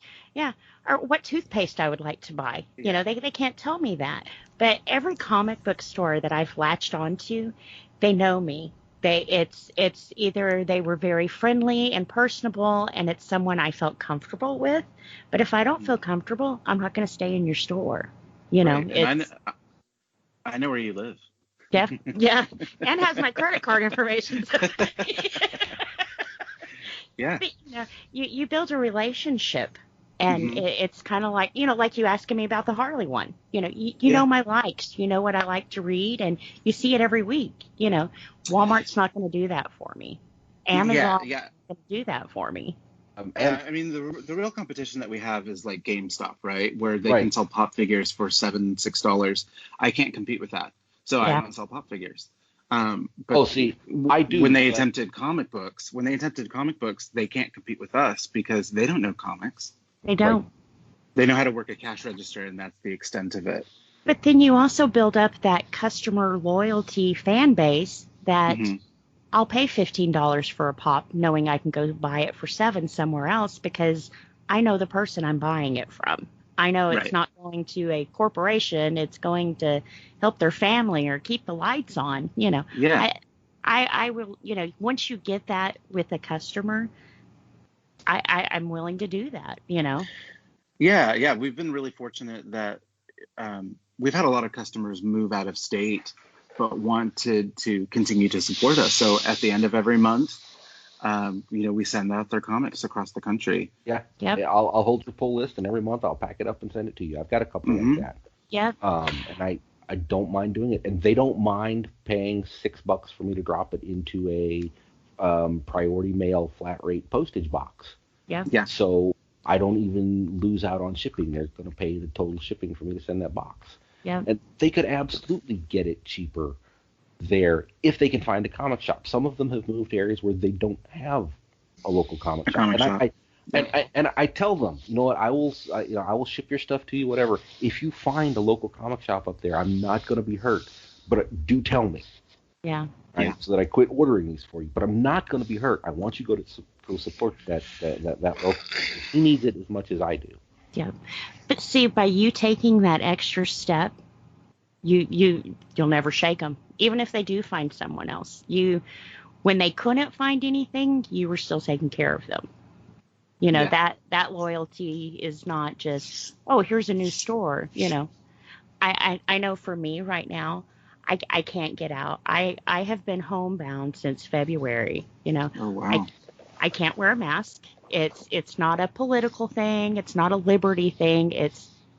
or what toothpaste I would like to buy. Yeah. You know, they can't tell me that. But every comic book store that I've latched onto, they know me. It's either they were very friendly and personable, and it's someone I felt comfortable with. But if I don't feel comfortable, I'm not going to stay in your store. You know, and I know where you live. Yeah, and has my credit card information. So. Yeah. But, you know, you build a relationship, and it's kind of like, you know, like you asking me about the Harley one. You know, you know my likes. You know what I like to read, and you see it every week. You know, Walmart's not going to do that for me. Amazon's not going to do that for me. I mean, the real competition that we have is like GameStop, right? Where they can sell pop figures for $6. I can't compete with that. So I don't sell pop figures. But I do. When they attempted comic books, they can't compete with us because they don't know comics. They don't. Like, they know how to work a cash register, and that's the extent of it. But then you also build up that customer loyalty fan base that I'll pay $15 for a pop knowing I can go buy it for $7 somewhere else because I know the person I'm buying it from. I know it's not going to a corporation. It's going to help their family or keep the lights on, you know. Yeah. I will, you know, once you get that with a customer, I'm willing to do that, you know. Yeah. We've been really fortunate that we've had a lot of customers move out of state but wanted to continue to support us. So at the end of every month, you know, we send out their comics across the country. Yeah. I'll hold your pull list, and every month I'll pack it up and send it to you. I've got a couple like that. Yeah. And I don't mind doing it, and they don't mind paying $6 for me to drop it into a priority mail flat rate postage box. Yeah. So I don't even lose out on shipping. They're going to pay the total shipping for me to send that box. Yeah. And they could absolutely get it cheaper there if they can find a comic shop. Some of them have moved to areas where they don't have a local comic shop. And I tell them, you know what, I will ship your stuff to you, whatever. If you find a local comic shop up there, I'm not going to be hurt, but do tell me. Yeah. Right? So that I quit ordering these for you. But I'm not going to be hurt. I want you to go to support that local. He needs it as much as I do. Yeah. But see, by you taking that extra step, you'll never shake them. Even if they do find someone else, when they couldn't find anything, you were still taking care of them. You know, that loyalty is not just, oh, here's a new store, you know. I know for me right now, I can't get out. I have been homebound since February. Oh wow. I can't wear a mask. It's not a political thing. It's not a liberty thing.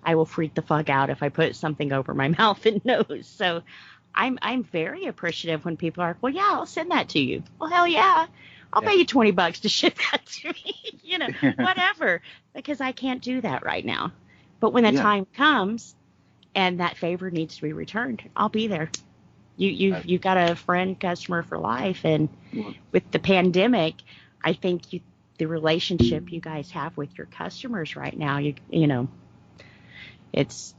I will freak the fuck out if I put something over my mouth and nose. So I'm very appreciative when people are, well, yeah, I'll send that to you. Well, hell yeah. I'll pay you $20 to ship that to me, whatever, because I can't do that right now. But when the time comes and that favor needs to be returned, I'll be there. You've got a friend customer for life. And with the pandemic, I think the relationship you guys have with your customers right now, it's,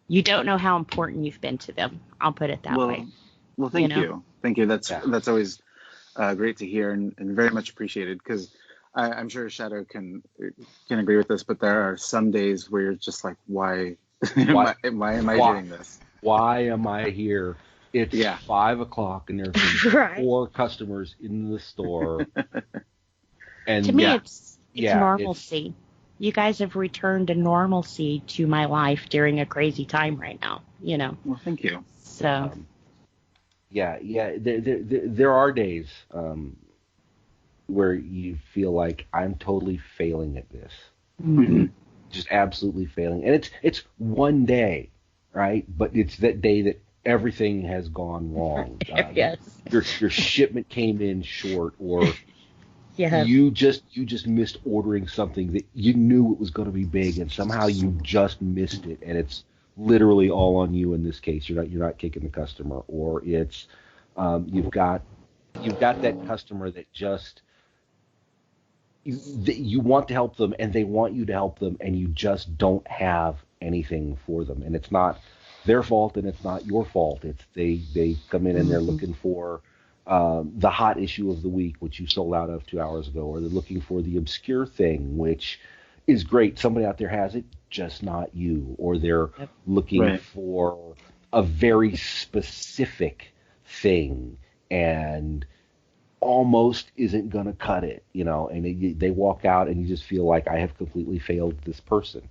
you don't know how important you've been to them. I'll put it that way. Well, thank you. Thank you. That's always great to hear and very much appreciated, because I'm sure Shadow can agree with this, but there are some days where you're just like, why am I doing this? Why am I here? It's 5 o'clock and there's Right. 4 customers in the store. And to me, it's normalcy. You guys have returned a normalcy to my life during a crazy time right now. Well, thank you. So. There are days where you feel like I'm totally failing at this, just absolutely failing, and it's one day, right? But it's that day that everything has gone wrong. Yes. Your shipment came in short, or Yeah. you just missed ordering something that you knew it was going to be big, and somehow you just missed it, and it's literally all on you in this case. You're not kicking the customer, or it's you've got that customer that just you want to help them and they want you to help them, and you just don't have anything for them, and it's not their fault and it's not your fault. It's they come in and they're looking for the hot issue of the week, which you sold out of 2 hours ago, or they're looking for the obscure thing, which is great. Somebody out there has it, just not you. Or they're looking for a very specific thing and almost isn't going to cut it, and they walk out and you just feel like, I have completely failed this person.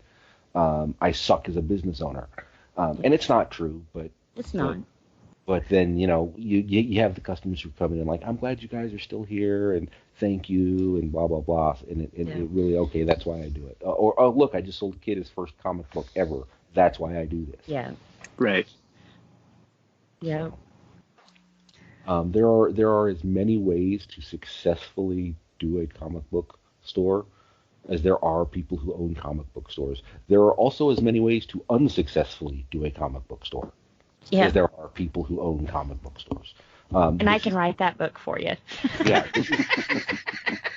I suck as a business owner. And it's not true, but it's not. But then, you have the customers who come in and like, I'm glad you guys are still here and thank you and blah, blah, blah. And it really, okay, that's why I do it. Or, oh, look, I just sold a kid his first comic book ever. That's why I do this. Yeah. Right. Yeah. There are as many ways to successfully do a comic book store as there are people who own comic book stores. There are also as many ways to unsuccessfully do a comic book store. Yeah. As there are people who own comic book stores. And I can write that book for you. Yeah.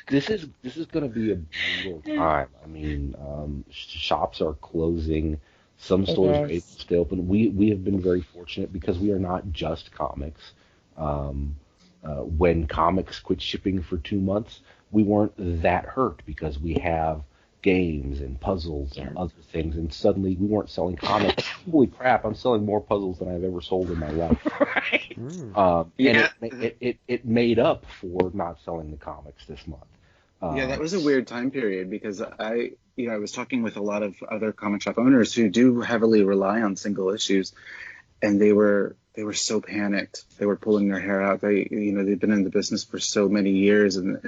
This is going to be a brutal time. I mean, shops are closing. Some stores are able to stay open. We have been very fortunate because we are not just comics. When comics quit shipping for 2 months, we weren't that hurt because we have games and puzzles and other things, and suddenly we weren't selling comics. Holy crap, I'm selling more puzzles than I've ever sold in my life. Right. And it made up for not selling the comics this month. That was a weird time period because I was talking with a lot of other comic shop owners who do heavily rely on single issues, and they were so panicked. They were pulling their hair out. They've been in the business for so many years, and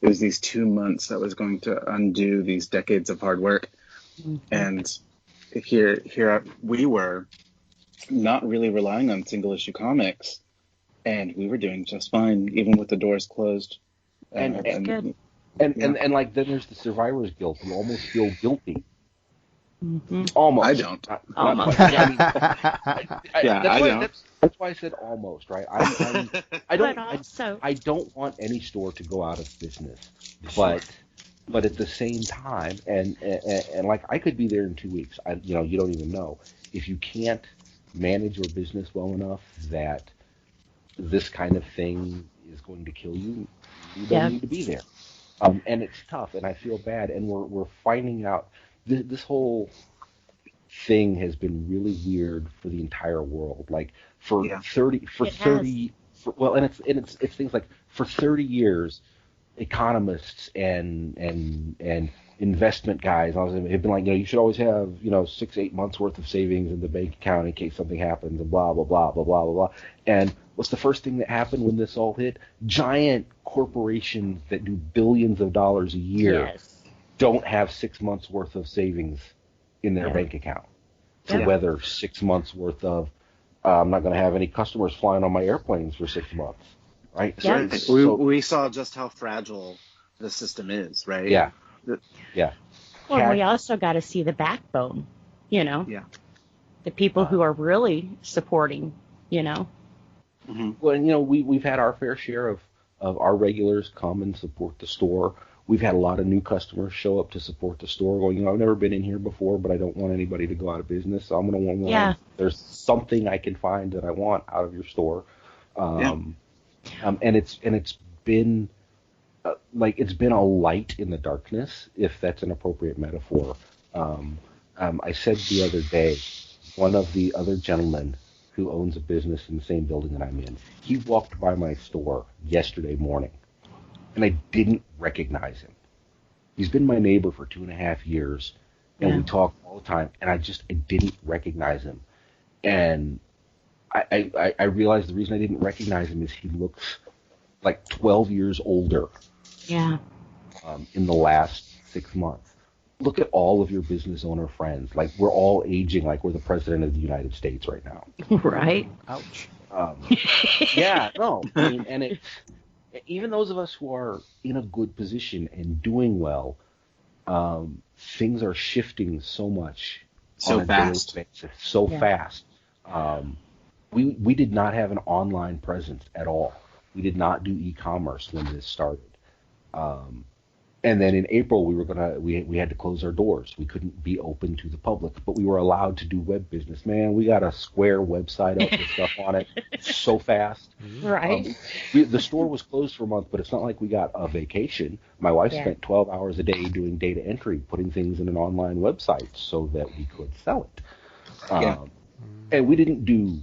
it was these 2 months that was going to undo these decades of hard work. Mm-hmm. And here we were not really relying on single issue comics, and we were doing just fine even with the doors closed. And like then there's the survivor's guilt. You almost feel guilty. Mm-hmm. Almost. I don't. Almost. That's why I said almost, right? I don't want any store to go out of business, but at the same time, and like I could be there in 2 weeks. You don't even know. If you can't manage your business well enough that this kind of thing is going to kill you, you don't need to be there. And it's tough, and I feel bad, and we're finding out. This whole thing has been really weird for the entire world. Like it's things like for 30 years, economists and investment guys have been like, you should always have 6-8 months worth of savings in the bank account in case something happens, and blah blah blah blah blah blah blah. And what's the first thing that happened when this all hit? Giant corporations that do billions of dollars a year don't have 6 months worth of savings in their bank account to weather 6 months worth of. I'm not going to have any customers flying on my airplanes for 6 months, right? Yeah. We saw just how fragile the system is, right? Yeah. Well, we also got to see the backbone, Yeah. the people who are really supporting, Mm-hmm. Well, we've had our fair share of our regulars come and support the store. We've had a lot of new customers show up to support the store going, I've never been in here before, but I don't want anybody to go out of business. So I'm going to want there's something I can find that I want out of your store. And it's been it's been a light in the darkness, if that's an appropriate metaphor. I said the other day, one of the other gentlemen who owns a business in the same building that I'm in, he walked by my store yesterday morning, and I didn't recognize him. He's been my neighbor for 2.5 years, and we talk all the time, and I didn't recognize him. And I realized the reason I didn't recognize him is he looks like 12 years older in the last 6 months. Look at all of your business owner friends. Like, we're all aging like we're the president of the United States right now. Right. Ouch. I mean, and it's, even those of us who are in a good position and doing well, things are shifting so much. So fast. Fast. We did not have an online presence at all. We did not do e-commerce when this started. And then in April, we had to close our doors. We couldn't be open to the public, but we were allowed to do web business. Man, we got a Square website up with stuff on it so fast. Right. The store was closed for a month, but it's not like we got a vacation. My wife spent 12 hours a day doing data entry, putting things in an online website so that we could sell it. And we didn't do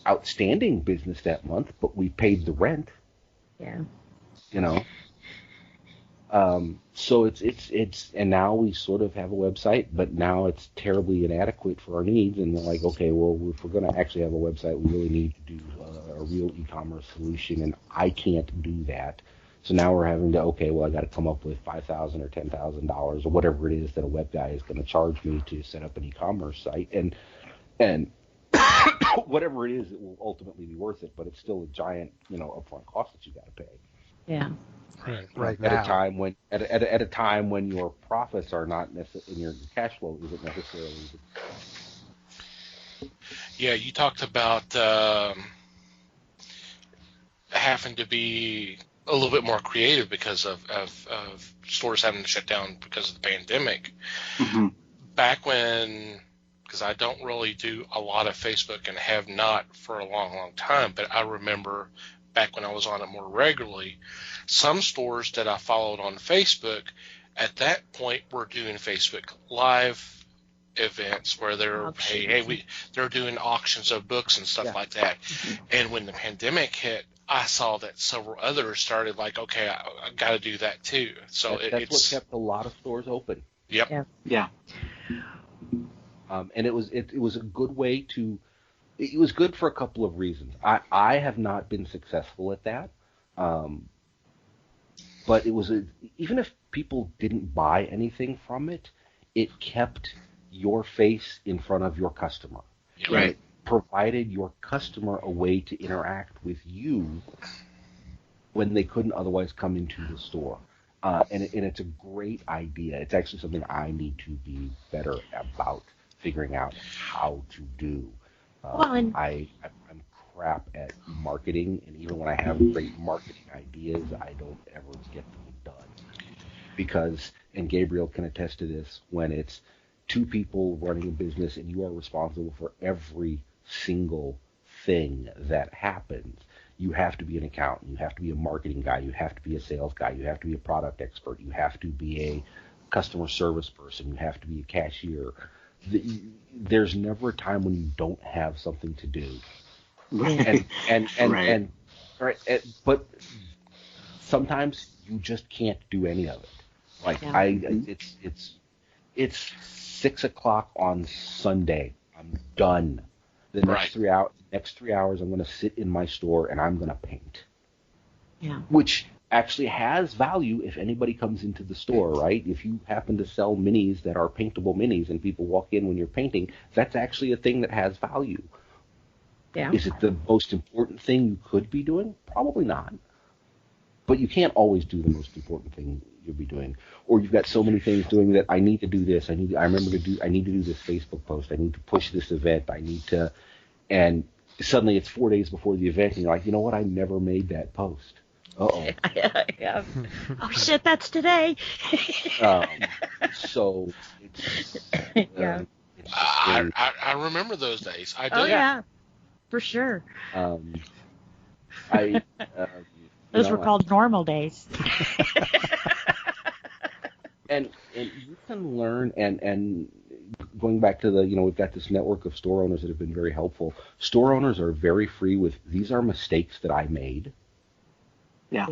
outstanding business that month, but we paid the rent. Yeah. So it's and now we sort of have a website, but now it's terribly inadequate for our needs. And we're like, okay, well, if we're going to actually have a website, we really need to do a real e-commerce solution, and I can't do that. So now we're having to, I got to come up with $5,000 or $10,000 or whatever it is that a web guy is going to charge me to set up an e-commerce site, and whatever it is, it will ultimately be worth it, but it's still a giant, upfront cost that you got to pay. Yeah. Right at now. a time when your profits are not necessarily, your cash flow isn't necessarily. Yeah, you talked about having to be a little bit more creative because of stores having to shut down because of the pandemic. Mm-hmm. Back when, because I don't really do a lot of Facebook and have not for a long, long time, but I remember back when I was on it more regularly, some stores that I followed on Facebook at that point were doing Facebook Live events where they're they're doing auctions of books and stuff like that. Mm-hmm. And when the pandemic hit, I saw that several others started like, okay, I got to do that too. So that's what kept a lot of stores open. Yep. Yeah. And it was a good way to. It was good for a couple of reasons. I have not been successful at that, but it was even if people didn't buy anything from it, it kept your face in front of your customer. Right. It provided your customer a way to interact with you when they couldn't otherwise come into the store. And it's a great idea. It's actually something I need to be better about figuring out how to do. I'm crap at marketing, and even when I have great marketing ideas, I don't ever get them done. Because, and Gabriel can attest to this, when it's two people running a business and you are responsible for every single thing that happens, you have to be an accountant, you have to be a marketing guy, you have to be a sales guy, you have to be a product expert, you have to be a customer service person, you have to be a cashier. There's never a time when you don't have something to do, but sometimes you just can't do any of it. Like Yeah. it's 6 o'clock on Sunday. I'm done. The Right. next 3 hours, I'm going to sit in my store and I'm going to paint. Yeah. Which actually has value if anybody comes into the store, right? If you happen to sell minis that are paintable minis and people walk in when you're painting, that's actually a thing that has value. Yeah. Is it the most important thing you could be doing? Probably not. But you can't always do the most important thing you'll be doing. Or you've got so many things doing that I need to do this. I need to do this Facebook post. I need to push this event. And suddenly it's 4 days before the event and you're like, you know what? I never made that post. Uh-oh. Yeah. Oh shit, that's today. So it's Yeah. it's just very, I remember those days. I do. Oh yeah, for sure. I Those were called normal days. and you can learn and going back to we've got this network of store owners that have been very helpful. Store owners are very free with these are mistakes that I made. Yeah.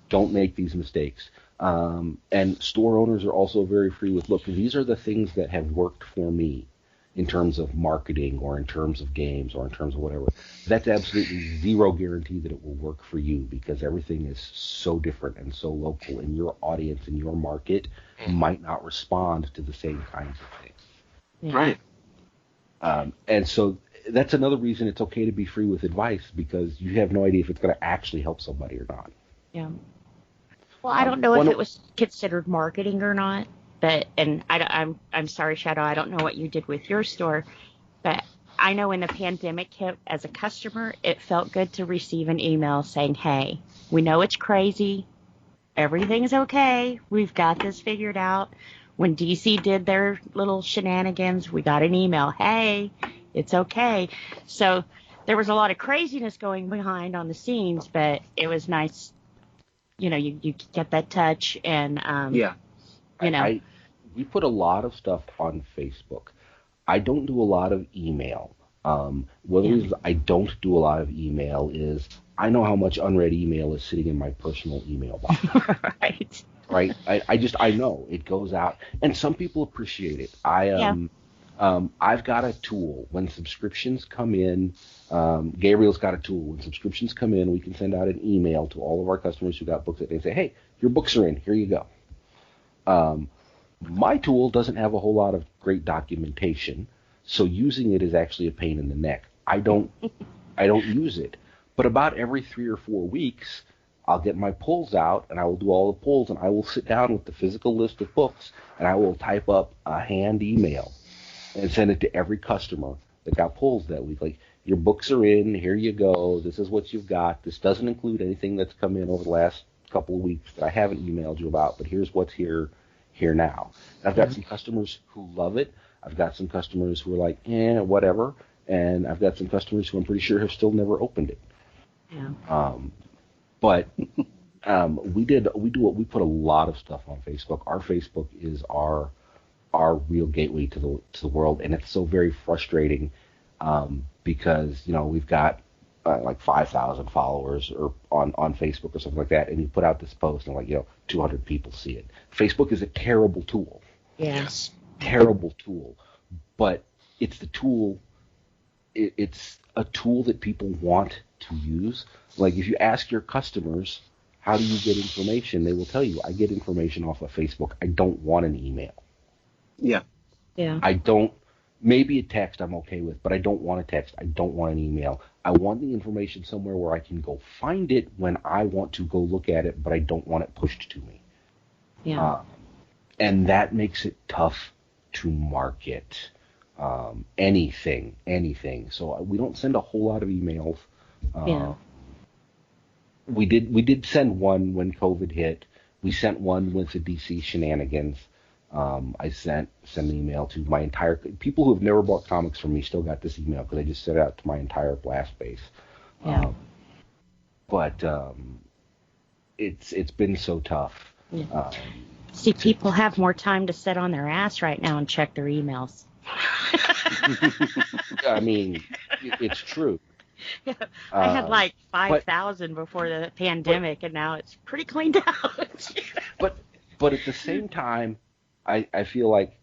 Don't make these mistakes. And store owners are also very free with, look, these are the things that have worked for me in terms of marketing or in terms of games or in terms of whatever. That's absolutely zero guarantee that it will work for you because everything is so different and so local, and your audience and your market might not respond to the same kinds of things. Yeah. Right. And so that's another reason it's okay to be free with advice because you have no idea if it's going to actually help somebody or not. Yeah. Well, I don't know if it was considered marketing or not, but I'm sorry, Shadow. I don't know what you did with your store, but I know when the pandemic hit, as a customer, it felt good to receive an email saying, "Hey, we know it's crazy. Everything's okay. We've got this figured out." When DC did their little shenanigans, we got an email, "Hey, it's okay." So there was a lot of craziness going behind on the scenes, but it was nice. You get that touch and, Yeah. We put a lot of stuff on Facebook. I don't do a lot of email. One of the reasons I don't do a lot of email is I know how much unread email is sitting in my personal email box. Right. Right? I know it goes out, and some people appreciate it. I've got a tool when subscriptions come in. Gabriel's got a tool when subscriptions come in. We can send out an email to all of our customers who got books that they say, "Hey, your books are in. Here you go." My tool doesn't have a whole lot of great documentation, so using it is actually a pain in the neck. I don't use it, but about every 3 or 4 weeks, I'll get my pulls out and I will do all the pulls and I will sit down with the physical list of books and I will type up a hand email and send it to every customer that got pulls that week. Like, your books are in, here you go, this is what you've got. This doesn't include anything that's come in over the last couple of weeks that I haven't emailed you about, but here's what's here now. I've got some customers who love it. I've got some customers who are like, whatever. And I've got some customers who I'm pretty sure have still never opened it. Yeah. But we put a lot of stuff on Facebook. Our Facebook is our real gateway to the world, and it's so very frustrating because we've got like 5,000 followers or on Facebook or something like that, and you put out this post and 200 people see it. Facebook is a terrible tool. Yeah. Yes. Terrible tool, but it's the tool. It's a tool that people want to use. Like, if you ask your customers, how do you get information? They will tell you, I get information off of Facebook. I don't want an email. Yeah. Yeah. I don't. Maybe a text I'm okay with, but I don't want a text. I don't want an email. I want the information somewhere where I can go find it when I want to go look at it, but I don't want it pushed to me. Yeah. And that makes it tough to market anything. So we don't send a whole lot of emails. Yeah. We did send one when COVID hit. We sent one with the DC shenanigans. I sent an email to my entire people who have never bought comics from me. Still got this email because I just sent it out to my entire blast base. Yeah. But it's been so tough. Yeah. See, people have more time to sit on their ass right now and check their emails. I mean, it's true. I had like 5,000 before the pandemic, and now it's pretty cleaned out. But at the same time, I feel like,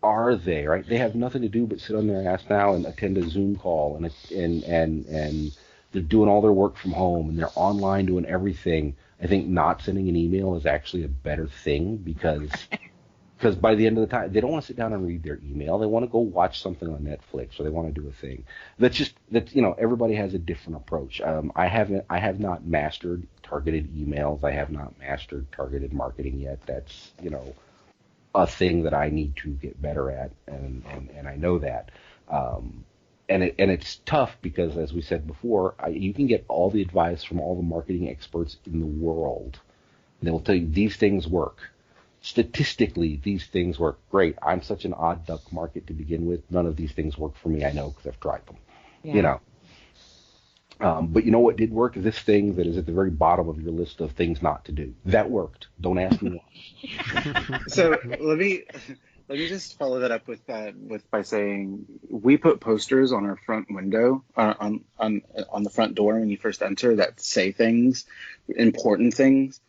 are they, right? They have nothing to do but sit on their ass now and attend a Zoom call, and they're doing all their work from home, and they're online doing everything. I think not sending an email is actually a better thing because by the end of the time, they don't want to sit down and read their email. They want to go watch something on Netflix, or they want to do a thing. Everybody has a different approach. I have not mastered targeted emails. I have not mastered targeted marketing yet. That's, a thing that I need to get better at, and I know that. And it's tough because, as we said before, you can get all the advice from all the marketing experts in the world. And they will tell you these things work. Statistically, these things work. Great. I'm such an odd duck market to begin with. None of these things work for me. I know because I've tried them. Yeah. But you know what did work? This thing that is at the very bottom of your list of things not to do. That worked. Don't ask me why. So let me just follow that up by saying we put posters on our front window on the front door when you first enter that say important things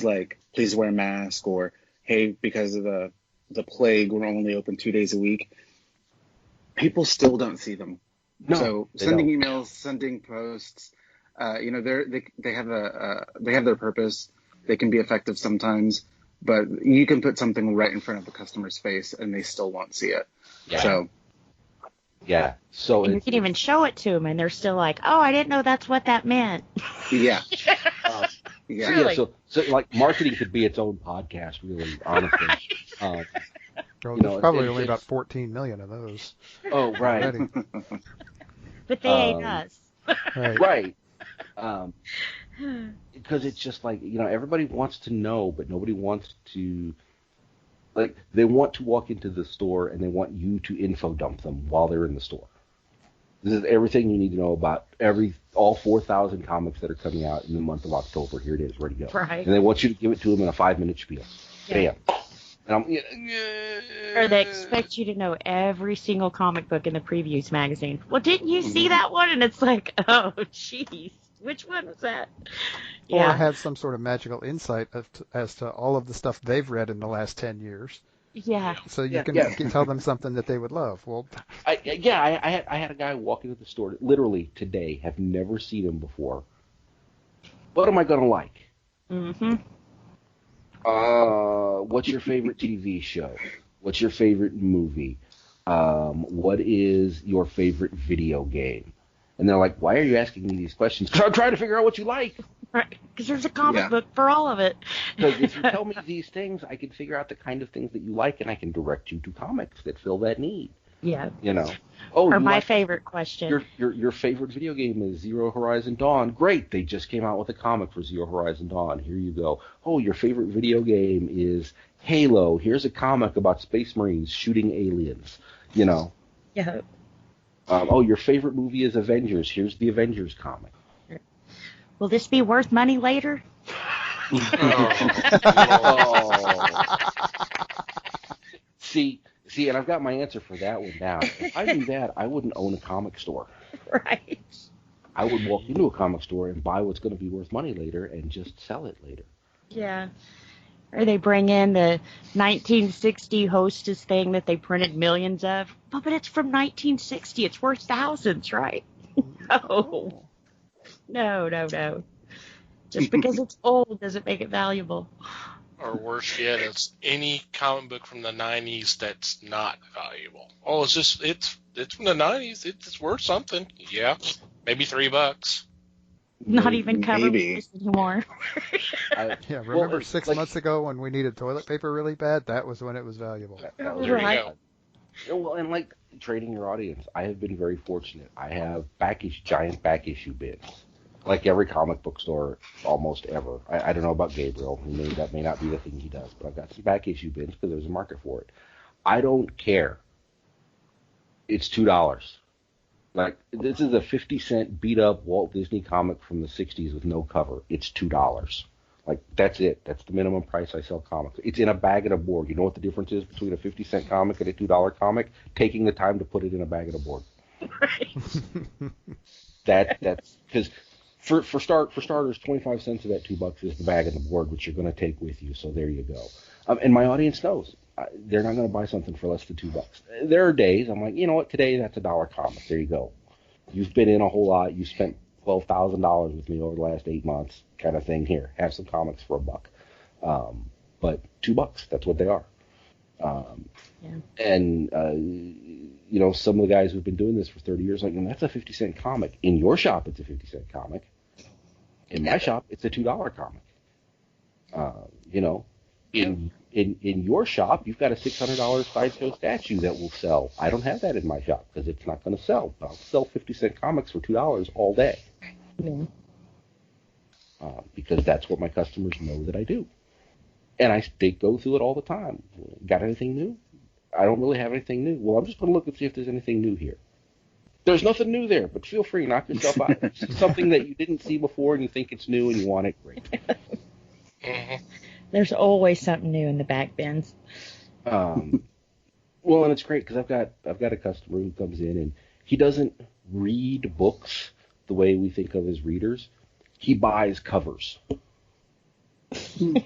like please wear a mask, or hey, because of the plague we're only open 2 days a week. People still don't see them. No, so sending emails, sending posts, they have their purpose. They can be effective sometimes, but you can put something right in front of the customer's face and they still won't see it. Yeah. So and you can even show it to them, and they're still like, "Oh, I didn't know that's what that meant." Yeah. Really? So like marketing could be its own podcast, really, honestly. There's probably only about 14 million of those. Oh, right. Already. But they ain't us. Right. Because it's just like, everybody wants to know, but nobody wants to, like, they want to walk into the store and they want you to info dump them while they're in the store. This is everything you need to know about all 4,000 comics that are coming out in the month of October. Here it is, ready to go. Right. And they want you to give it to them in a 5-minute spiel. Yeah. Bam. And Or they expect you to know every single comic book in the previews magazine. Well, didn't you see that one? And it's like, oh, jeez, which one was that? Or have some sort of magical insight as to all of the stuff they've read in the last 10 years. Yeah. So you can tell them something that they would love. Well, I had a guy walk into the store literally today. Have never seen him before. What am I gonna like? Mm-hmm. What's your favorite TV show? What's your favorite movie? What is your favorite video game? And they're like, why are you asking me these questions? Because I'm trying to figure out what you like. Right, because there's a comic book for all of it. Because if you tell me these things, I can figure out the kind of things that you like, and I can direct you to comics that fill that need. Yeah. Oh, or my favorite question. Your favorite video game is Zero Horizon Dawn. Great, they just came out with a comic for Zero Horizon Dawn. Here you go. Oh, your favorite video game is Halo. Here's a comic about Space Marines shooting aliens. Yeah. Oh, your favorite movie is Avengers. Here's the Avengers comic. Will this be worth money later? See, and I've got my answer for that one down. If I knew that, I wouldn't own a comic store. Right. I would walk into a comic store and buy what's going to be worth money later and just sell it later. Yeah. Or they bring in the 1960 Hostess thing that they printed millions of. Oh, but it's from 1960. It's worth thousands, right? No. Just because it's old doesn't make it valuable. Or worse yet, it's any comic book from the 90s that's not valuable. Oh, it's from the 90s. It's worth something. Yeah, maybe $3. Not even cover price anymore. Remember 6 months ago when we needed toilet paper really bad? That was when it was valuable. That was right. Well, and like trading your audience, I have been very fortunate. I have giant back issue bins, like every comic book store almost ever. I don't know about Gabriel. That may not be the thing he does, but I've got some back issue bins because there's a market for it. I don't care. It's $2. Like, this is a 50-cent beat-up Walt Disney comic from the 60s with no cover. It's $2. Like, that's it. That's the minimum price I sell comics. It's in a bag and a board. You know what the difference is between a 50-cent comic and a $2 comic? Taking the time to put it in a bag and a board. Right. That's because for starters, 25 cents of that $2 is the bag and the board, which you're going to take with you. So there you go. And my audience knows they're not going to buy something for less than $2. There are days I'm like, you know what, today that's $1 comic. There you go. You've been in a whole lot. You spent $12,000 with me over the last 8 months, kind of thing. Here, have some comics for $1. But $2, that's what they are. And some of the guys who've been doing this for 30 years, like, that's a 50-cent comic. In your shop, it's a 50-cent comic. In my shop, it's a $2 comic. In your shop, you've got a $600 Sideshow statue that will sell. I don't have that in my shop because it's not going to sell. I'll sell 50-cent comics for $2 all day. Yeah. Because that's what my customers know that I do. And they go through it all the time. Got anything new? I don't really have anything new. Well, I'm just going to look and see if there's anything new here. There's nothing new there, but feel free, knock yourself out. Something that you didn't see before and you think it's new and you want it, great. Mm-hmm. There's always something new in the back bins. Well, and it's great because I've got a customer who comes in and he doesn't read books the way we think of as readers. He buys covers. I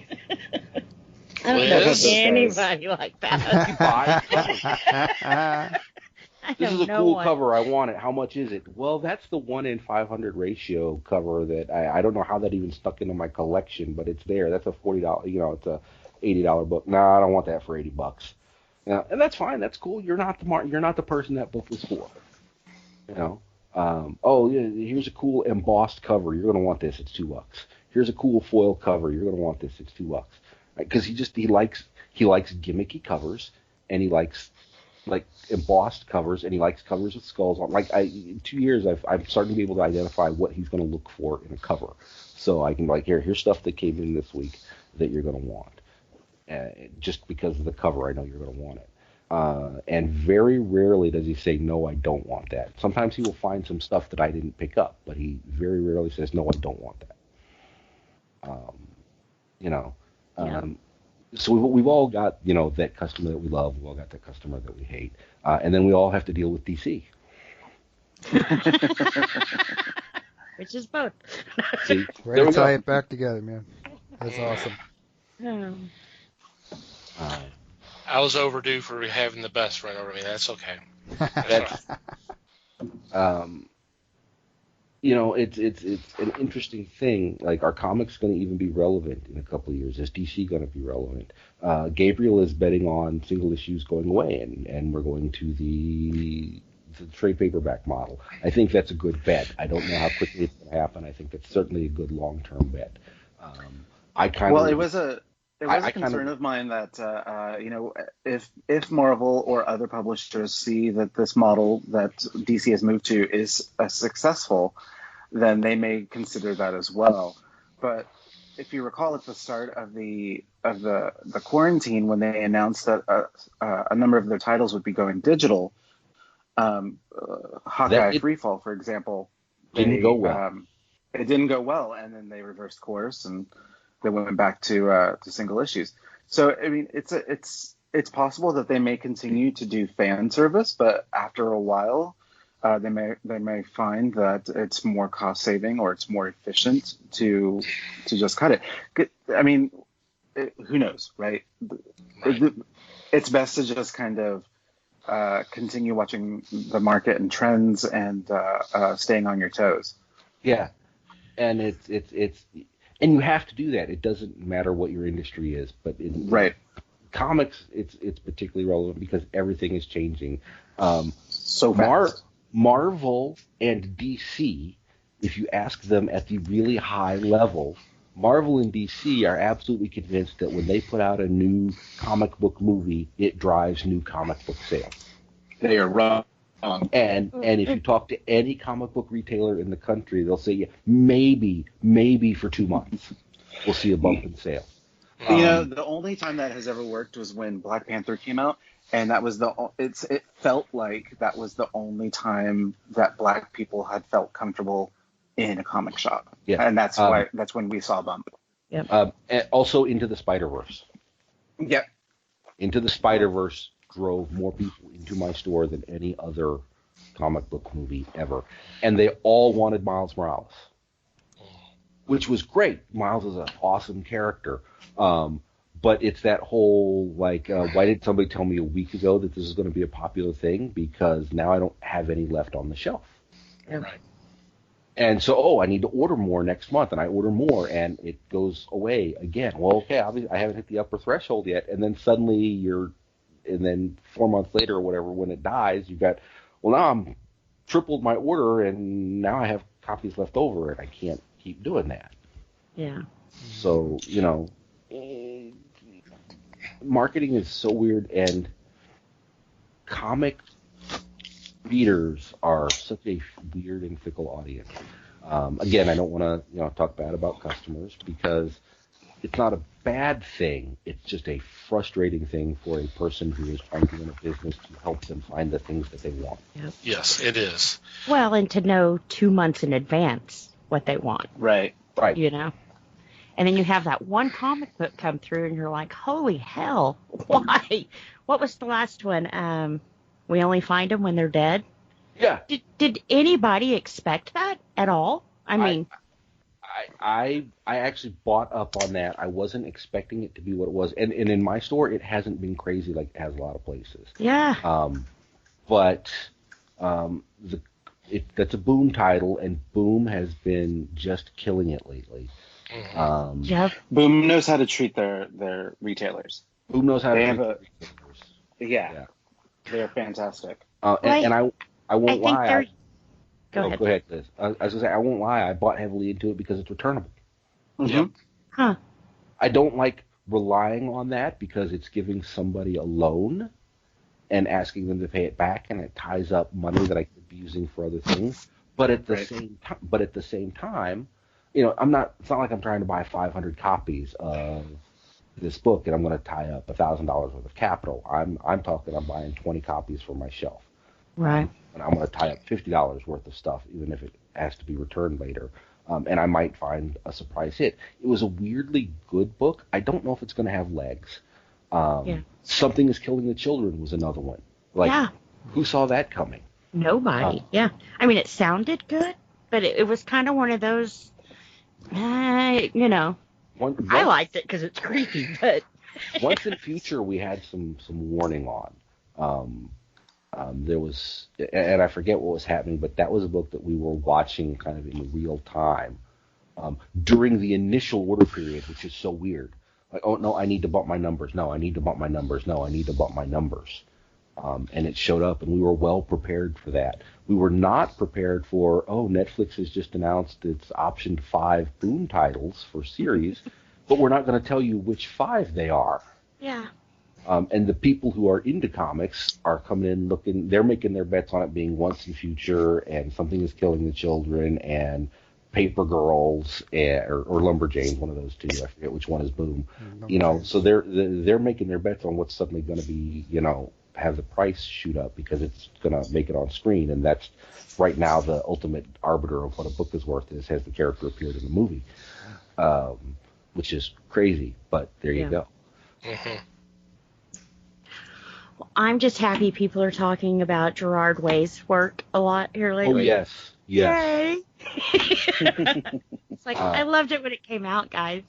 don't know anybody like that. He buys covers. This is a cool cover. I want it. How much is it? Well, that's the 1 in 500 ratio cover that I don't know how that even stuck into my collection, but it's there. That's a $40. It's a $80 book. No, I don't want that for $80. And that's fine. That's cool. You're not the person that book was for. Here's a cool embossed cover. You're going to want this. It's $2. Here's a cool foil cover. You're going to want this. It's $2. Because he likes gimmicky covers, and he likes embossed covers, and he likes covers with skulls on. In 2 years, I'm starting to be able to identify what he's going to look for in a cover. So I can here's stuff that came in this week that you're going to want. Just because of the cover, I know you're going to want it. And very rarely does he say, no, I don't want that. Sometimes he will find some stuff that I didn't pick up, but he very rarely says, no, I don't want that. So we've all got, that customer that we love. We've all got that customer that we hate. And then we all have to deal with DC. Which is both. See, way to tie it back together, man. That's awesome. I was overdue for having the best right over me. That's okay. It's an interesting thing. Like, are comics going to even be relevant in a couple of years? Is DC going to be relevant? Gabriel is betting on single issues going away, and we're going to the trade paperback model. I think that's a good bet. I don't know how quickly it's going to happen. I think that's certainly a good long-term bet. It was a concern of mine that if Marvel or other publishers see that this model that DC has moved to is successful, then they may consider that as well. But if you recall, at the start of the quarantine, when they announced that a number of their titles would be going digital, Hawkeye Freefall, for example, didn't go well. It didn't go well, and then they reversed course and they went back to single issues. So I mean, it's possible that they may continue to do fan service, but after a while, they may find that it's more cost saving or it's more efficient to just cut it. I mean, who knows, right? It's best to just kind of continue watching the market and trends and staying on your toes. Yeah, and it's and you have to do that. It doesn't matter what your industry is, but in comics, it's particularly relevant because everything is changing so fast. Marvel and DC, if you ask them at the really high level, Marvel and DC are absolutely convinced that when they put out a new comic book movie, it drives new comic book sales. They are wrong. And if you talk to any comic book retailer in the country, they'll say maybe for 2 months we'll see a bump in sales. The only time that has ever worked was when Black Panther came out, and that was it felt like that was the only time that Black people had felt comfortable in a comic shop. Yeah. And that's when we saw a bump. Yep. And also Into the Spider-Verse. Yep. Into the Spider-Verse drove more people into my store than any other comic book movie ever. And they all wanted Miles Morales, which was great. Miles is an awesome character. but it's that whole, like, why didn't somebody tell me a week ago that this is going to be a popular thing? Because now I don't have any left on the shelf. Right. And so, I need to order more next month, and I order more, and it goes away again. Well, okay, obviously I haven't hit the upper threshold yet, and then suddenly and then 4 months later or whatever, when it dies, you've got, well, now I'm tripled my order, and now I have copies left over, and I can't keep doing that. Yeah. So, marketing is so weird, and comic readers are such a weird and fickle audience. Again, I don't want to talk bad about customers, because it's not a bad thing. It's just a frustrating thing for a person who is trying to run a business to help them find the things that they want. Yep. Yes, it is. Well, and to know 2 months in advance what they want. Right. Right. And then you have that one comic book come through, and you're like, holy hell, why? What was the last one? We only find them when they're dead? Yeah. Did anybody expect that at all? I mean... I actually bought up on that. I wasn't expecting it to be what it was. And in my store, it hasn't been crazy like it has a lot of places. Yeah. But that's a Boom title, and Boom has been just killing it lately. Yep. Boom knows how to treat their retailers. Boom knows how to They treat have retailers. Yeah. They're fantastic. And I won't lie. Go ahead. Go ahead, Liz. I was going to say, I won't lie. I bought heavily into it because it's returnable. Yep. Huh. I don't like relying on that because it's giving somebody a loan and asking them to pay it back, and it ties up money that I could be using for other things. But at the same time, it's not like I'm trying to buy 500 copies of this book and I'm going to tie up $1,000 worth of capital. I'm talking I'm buying 20 copies for my shelf. Right. And I'm going to tie up $50 worth of stuff, even if it has to be returned later. And I might find a surprise hit. It was a weirdly good book. I don't know if it's going to have legs. Something is Killing the Children was another one. Who saw that coming? Nobody. Yeah. I mean, it sounded good, but it was kind of one of those, I liked it because it's creepy, but... Once in future, we had some warning on. There was, and I forget what was happening, but that was a book that we were watching kind of in real time during the initial order period, which is so weird. Like, oh, no, I need to bump my numbers. No, I need to bump my numbers. No, I need to bump my numbers. And it showed up, and we were well prepared for that. We were not prepared for, Netflix has just announced it's optioned 5 Boom titles for series, but we're not going to tell you which 5 they are. Yeah. And the people who are into comics are coming in looking, they're making their bets on it being Once in Future and Something is Killing the Children and Paper Girls or Lumberjanes, one of those two. I forget which one is Boom. So they're making their bets on what's suddenly going to be, have the price shoot up because it's going to make it on screen. And that's right now the ultimate arbiter of what a book is worth has the character appeared in the movie, which is crazy. But there you go. Mm-hmm. Well, I'm just happy people are talking about Gerard Way's work a lot here lately. Oh, yes. Yay! It's like, I loved it when it came out, guys.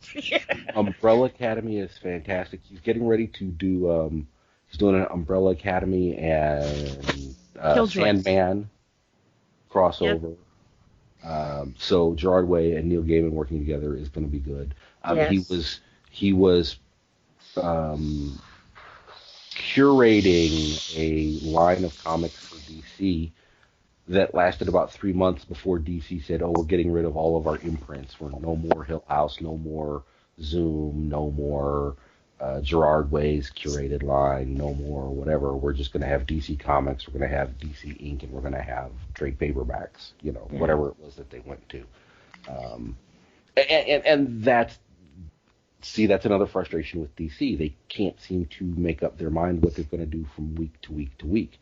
Umbrella Academy is fantastic. He's getting ready to do, he's doing an Umbrella Academy and Sandman crossover. Yep. So Gerard Way and Neil Gaiman working together is going to be good. Yes. He was curating a line of comics for DC that lasted about 3 months before DC said, we're getting rid of all of our imprints. We're no more Hill House, no more Zoom, no more Gerard Way's curated line, no more whatever. We're just going to have DC Comics, we're going to have DC Inc., and we're going to have trade paperbacks, whatever it was that they went to. And that's another frustration with DC. They can't seem to make up their mind what they're going to do from week to week to week.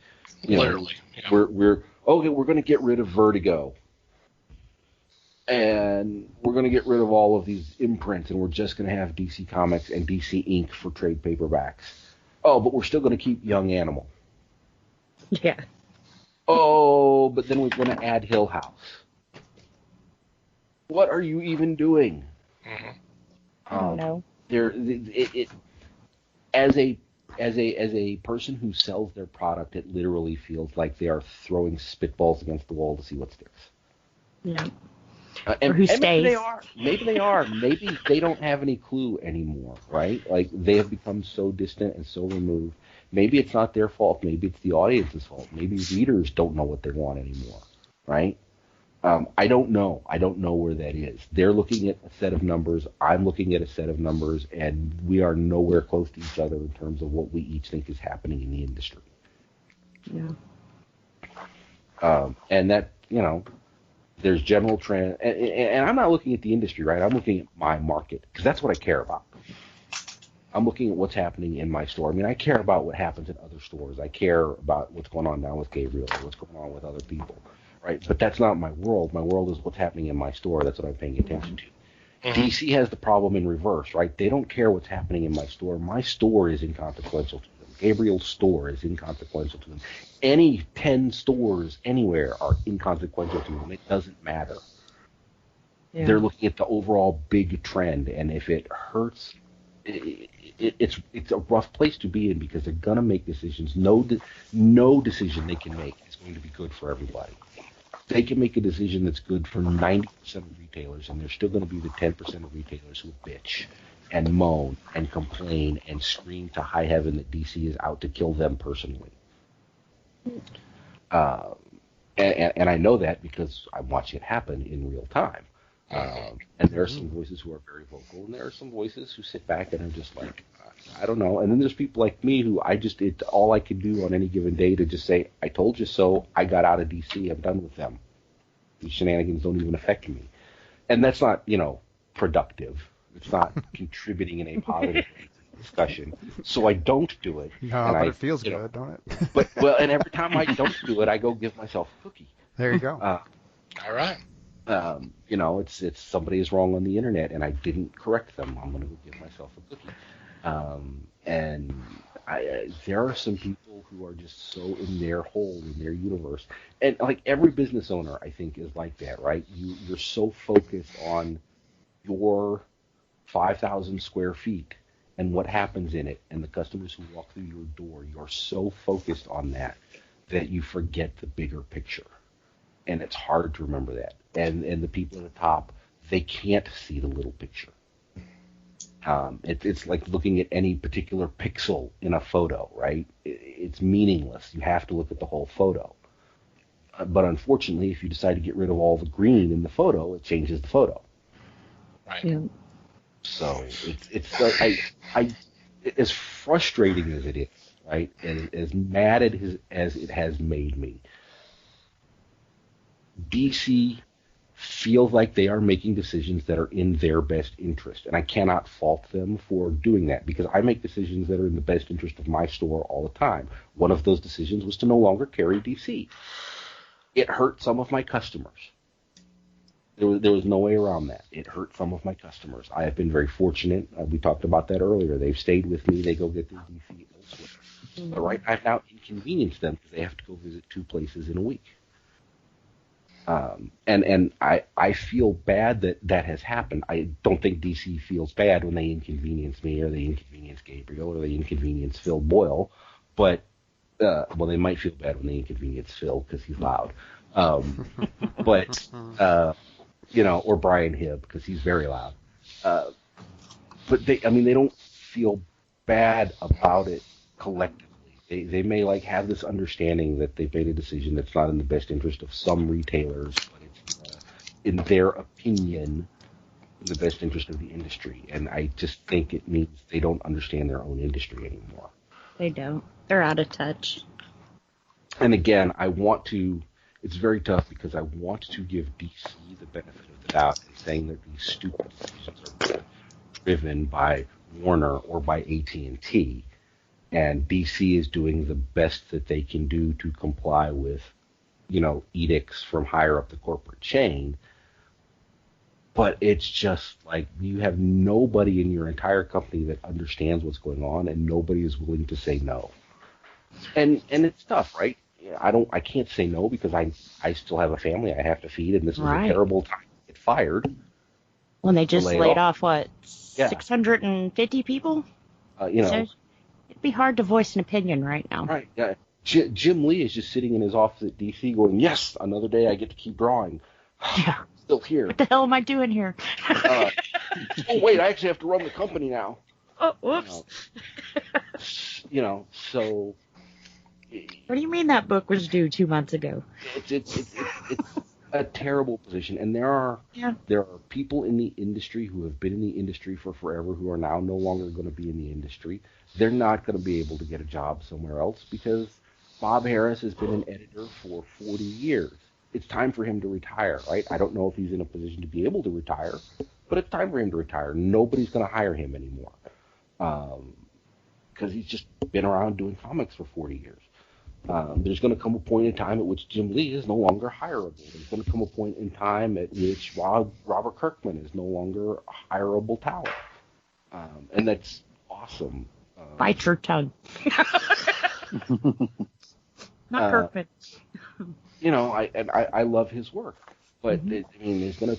Literally. Yeah. We're going to get rid of Vertigo. And we're going to get rid of all of these imprints, and we're just going to have DC Comics and DC Inc. for trade paperbacks. Oh, but we're still going to keep Young Animal. Yeah. Oh, but then we're going to add Hill House. What are you even doing? Mm-hmm. I don't know. as a person who sells their product, it literally feels like they are throwing spitballs against the wall to see what sticks. Yeah. And who maybe stays. they are. Maybe they don't have any clue anymore, right? Like, they have become so distant and so removed. Maybe it's not their fault. Maybe it's the audience's fault. Maybe readers don't know what they want anymore, right? I don't know. I don't know where that is. They're looking at a set of numbers. I'm looking at a set of numbers, and we are nowhere close to each other in terms of what we each think is happening in the industry. Yeah. And that, there's general trend, and I'm not looking at the industry, right? I'm looking at my market, because that's what I care about. I'm looking at what's happening in my store. I mean, I care about what happens in other stores. I care about what's going on down with Gabriel, or what's going on with other people, right? But that's not my world. My world is what's happening in my store. That's what I'm paying attention to. Mm-hmm. DC has the problem in reverse, right? They don't care what's happening in my store. My store is inconsequential to them. Gabriel's store is inconsequential to them. Any 10 stores anywhere are inconsequential to them. It doesn't matter. Yeah. They're looking at the overall big trend, and if it hurts, it's a rough place to be in, because they're gonna make decisions. No decision they can make is going to be good for everybody. They can make a decision that's good for 90% of retailers, and there's still going to be the 10% of retailers who bitch and moan and complain and scream to high heaven that DC is out to kill them personally. And I know that because I'm watching it happen in real time. And there are some voices who are very vocal, and there are some voices who sit back and are just like, I don't know. And then there's people like me who it's all I can do on any given day to just say, I told you so. I got out of DC. I'm done with them. These shenanigans don't even affect me. And that's not, productive. It's not contributing in a positive discussion. So I don't do it. No, but it feels good, don't it? And every time I don't do it, I go give myself a cookie. There you go. All right. It's somebody is wrong on the internet and I didn't correct them. I'm going to go give myself a cookie. And there are some people who are just so in their hole, in their universe. And like every business owner, I think, is like that, right? You're so focused on your 5,000 square feet and what happens in it and the customers who walk through your door. You're so focused on that you forget the bigger picture. And it's hard to remember that. And the people at the top, they can't see the little picture. It's like looking at any particular pixel in a photo, right? It's meaningless. You have to look at the whole photo. But unfortunately, if you decide to get rid of all the green in the photo, it changes the photo. Right. Yeah. So it's as frustrating as it is, right? As mad as it has made me. DC feels like they are making decisions that are in their best interest, and I cannot fault them for doing that, because I make decisions that are in the best interest of my store all the time. One of those decisions was to no longer carry DC. It hurt some of my customers. There was no way around that. It hurt some of my customers. I have been very fortunate. We talked about that earlier. They've stayed with me. They go get their DC elsewhere. But right, I've now inconvenienced them because they have to go visit 2 places in a week. And I feel bad that has happened. I don't think DC feels bad when they inconvenience me, or they inconvenience Gabriel, or they inconvenience Phil Boyle. But they might feel bad when they inconvenience Phil because he's loud. Or Brian Hibb because he's very loud. But they don't feel bad about it collectively. They may have this understanding that they've made a decision that's not in the best interest of some retailers, but it's in their opinion in the best interest of the industry. And I just think it means they don't understand their own industry anymore. They don't. They're out of touch. And again, it's very tough because I want to give DC the benefit of the doubt in saying that these stupid decisions are driven by Warner or by AT&T. And DC is doing the best that they can do to comply with, edicts from higher up the corporate chain. But it's just like you have nobody in your entire company that understands what's going on, and nobody is willing to say no. And it's tough, right? I can't say no because I still have a family I have to feed, and this is a terrible time to get fired. When they just laid off 650 people? It'd be hard to voice an opinion right now. Right. Yeah. Jim Lee is just sitting in his office at DC going, yes, another day I get to keep drawing. Yeah. Still here. What the hell am I doing here? Oh, wait, I actually have to run the company now. Oh, whoops. So. What do you mean that book was due 2 months ago? It's a terrible position, and there are people in the industry who have been in the industry for forever who are now no longer going to be in the industry. They're not going to be able to get a job somewhere else because Bob Harris has been an editor for 40 years. It's time for him to retire, right? I don't know if he's in a position to be able to retire, but it's time for him to retire. Nobody's going to hire him anymore because he's just been around doing comics for 40 years. There's going to come a point in time at which Jim Lee is no longer hireable. There's going to come a point in time at which Robert Kirkman is no longer a hireable talent. And that's awesome. Bite your tongue. Not Kirkman. I love his work, but there's going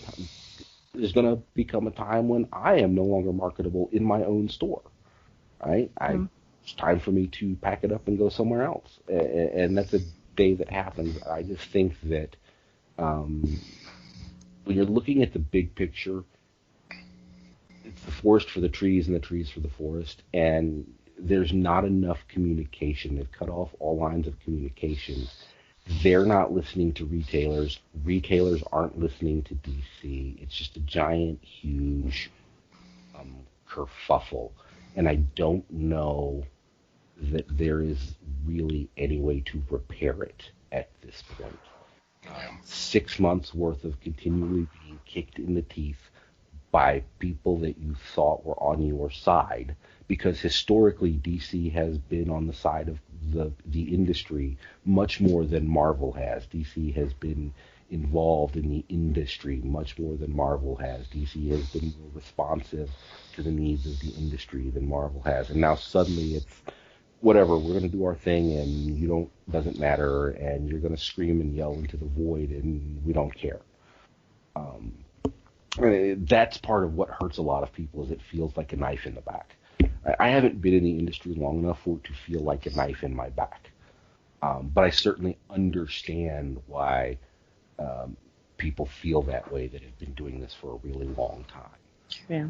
to become a time when I am no longer marketable in my own store, right? It's time for me to pack it up and go somewhere else, and that's a day that happens. I just think that when you're looking at the big picture, it's the forest for the trees and the trees for the forest, and there's not enough communication. They've cut off all lines of communication. They're not listening to retailers. Retailers aren't listening to DC. It's just a giant, huge kerfuffle, and I don't know that there is really any way to repair it at this point. 6 months worth of continually being kicked in the teeth by people that you thought were on your side, because historically DC has been on the side of the industry much more than Marvel has. DC has been involved in the industry much more than Marvel has. DC has been more responsive to the needs of the industry than Marvel has. And now suddenly it's whatever, we're going to do our thing and doesn't matter, and you're going to scream and yell into the void and we don't care. That's part of what hurts a lot of people, is it feels like a knife in the back. I haven't been in the industry long enough for it to feel like a knife in my back. But I certainly understand why people feel that way that have been doing this for a really long time. Yeah.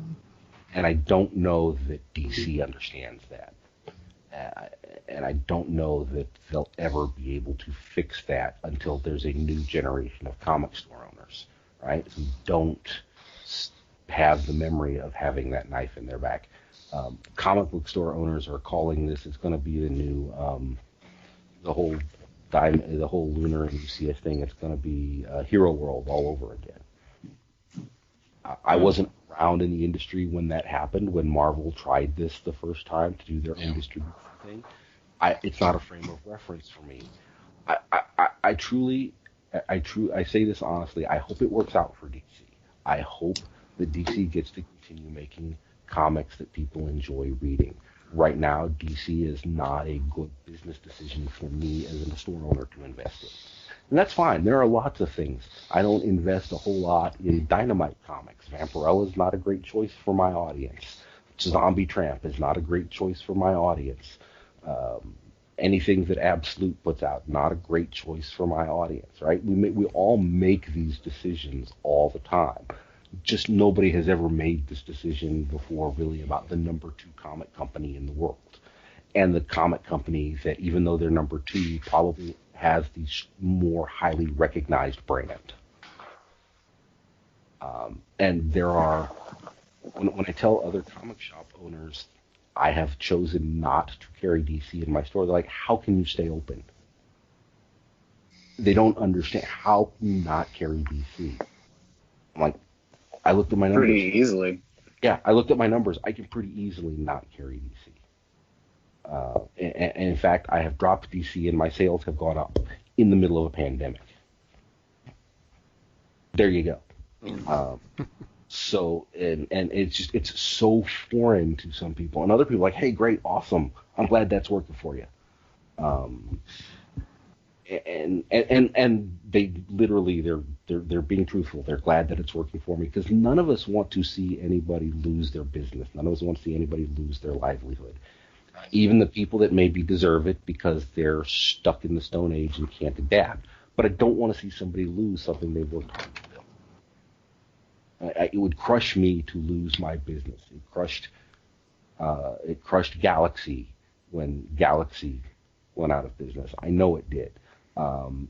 And I don't know that DC understands that. And I don't know that they'll ever be able to fix that until there's a new generation of comic store owners, right, who don't have the memory of having that knife in their back. Comic book store owners are calling this, it's going to be the new, the whole Lunar and UCS thing, it's going to be Hero World all over again. I wasn't around in the industry when that happened, when Marvel tried this the first time to do their own distribution thing. It's not a frame of reference for me. I say this honestly, I hope it works out for DC. I hope that DC gets to continue making comics that people enjoy reading. Right now, DC is not a good business decision for me as a store owner to invest in. And that's fine. There are lots of things. I don't invest a whole lot in Dynamite comics. Vampirella is not a great choice for my audience. Zombie Tramp is not a great choice for my audience. Anything that Absolute puts out, not a great choice for my audience, right? We all make these decisions all the time. Just nobody has ever made this decision before really about the number 2 comic company in the world. And the comic company that, even though they're number 2, probably has the more highly recognized brand. And there are, when I tell other comic shop owners I have chosen not to carry DC in my store, they're like, how can you stay open? They don't understand. How can you not carry DC? I'm like, I looked at my numbers. Pretty easily. Yeah, I looked at my numbers. I can pretty easily not carry DC. And in fact, I have dropped DC and my sales have gone up in the middle of a pandemic. There you go. So, and it's so foreign to some people. And other people are like, hey, great, awesome. I'm glad that's working for you. And they literally, they're being truthful. They're glad that it's working for me, because none of us want to see anybody lose their business. None of us want to see anybody lose their livelihood. Even the people that maybe deserve it because they're stuck in the Stone Age and can't adapt. But I don't want to see somebody lose something they worked hard to build. It would crush me to lose my business. It crushed Galaxy when Galaxy went out of business. I know it did.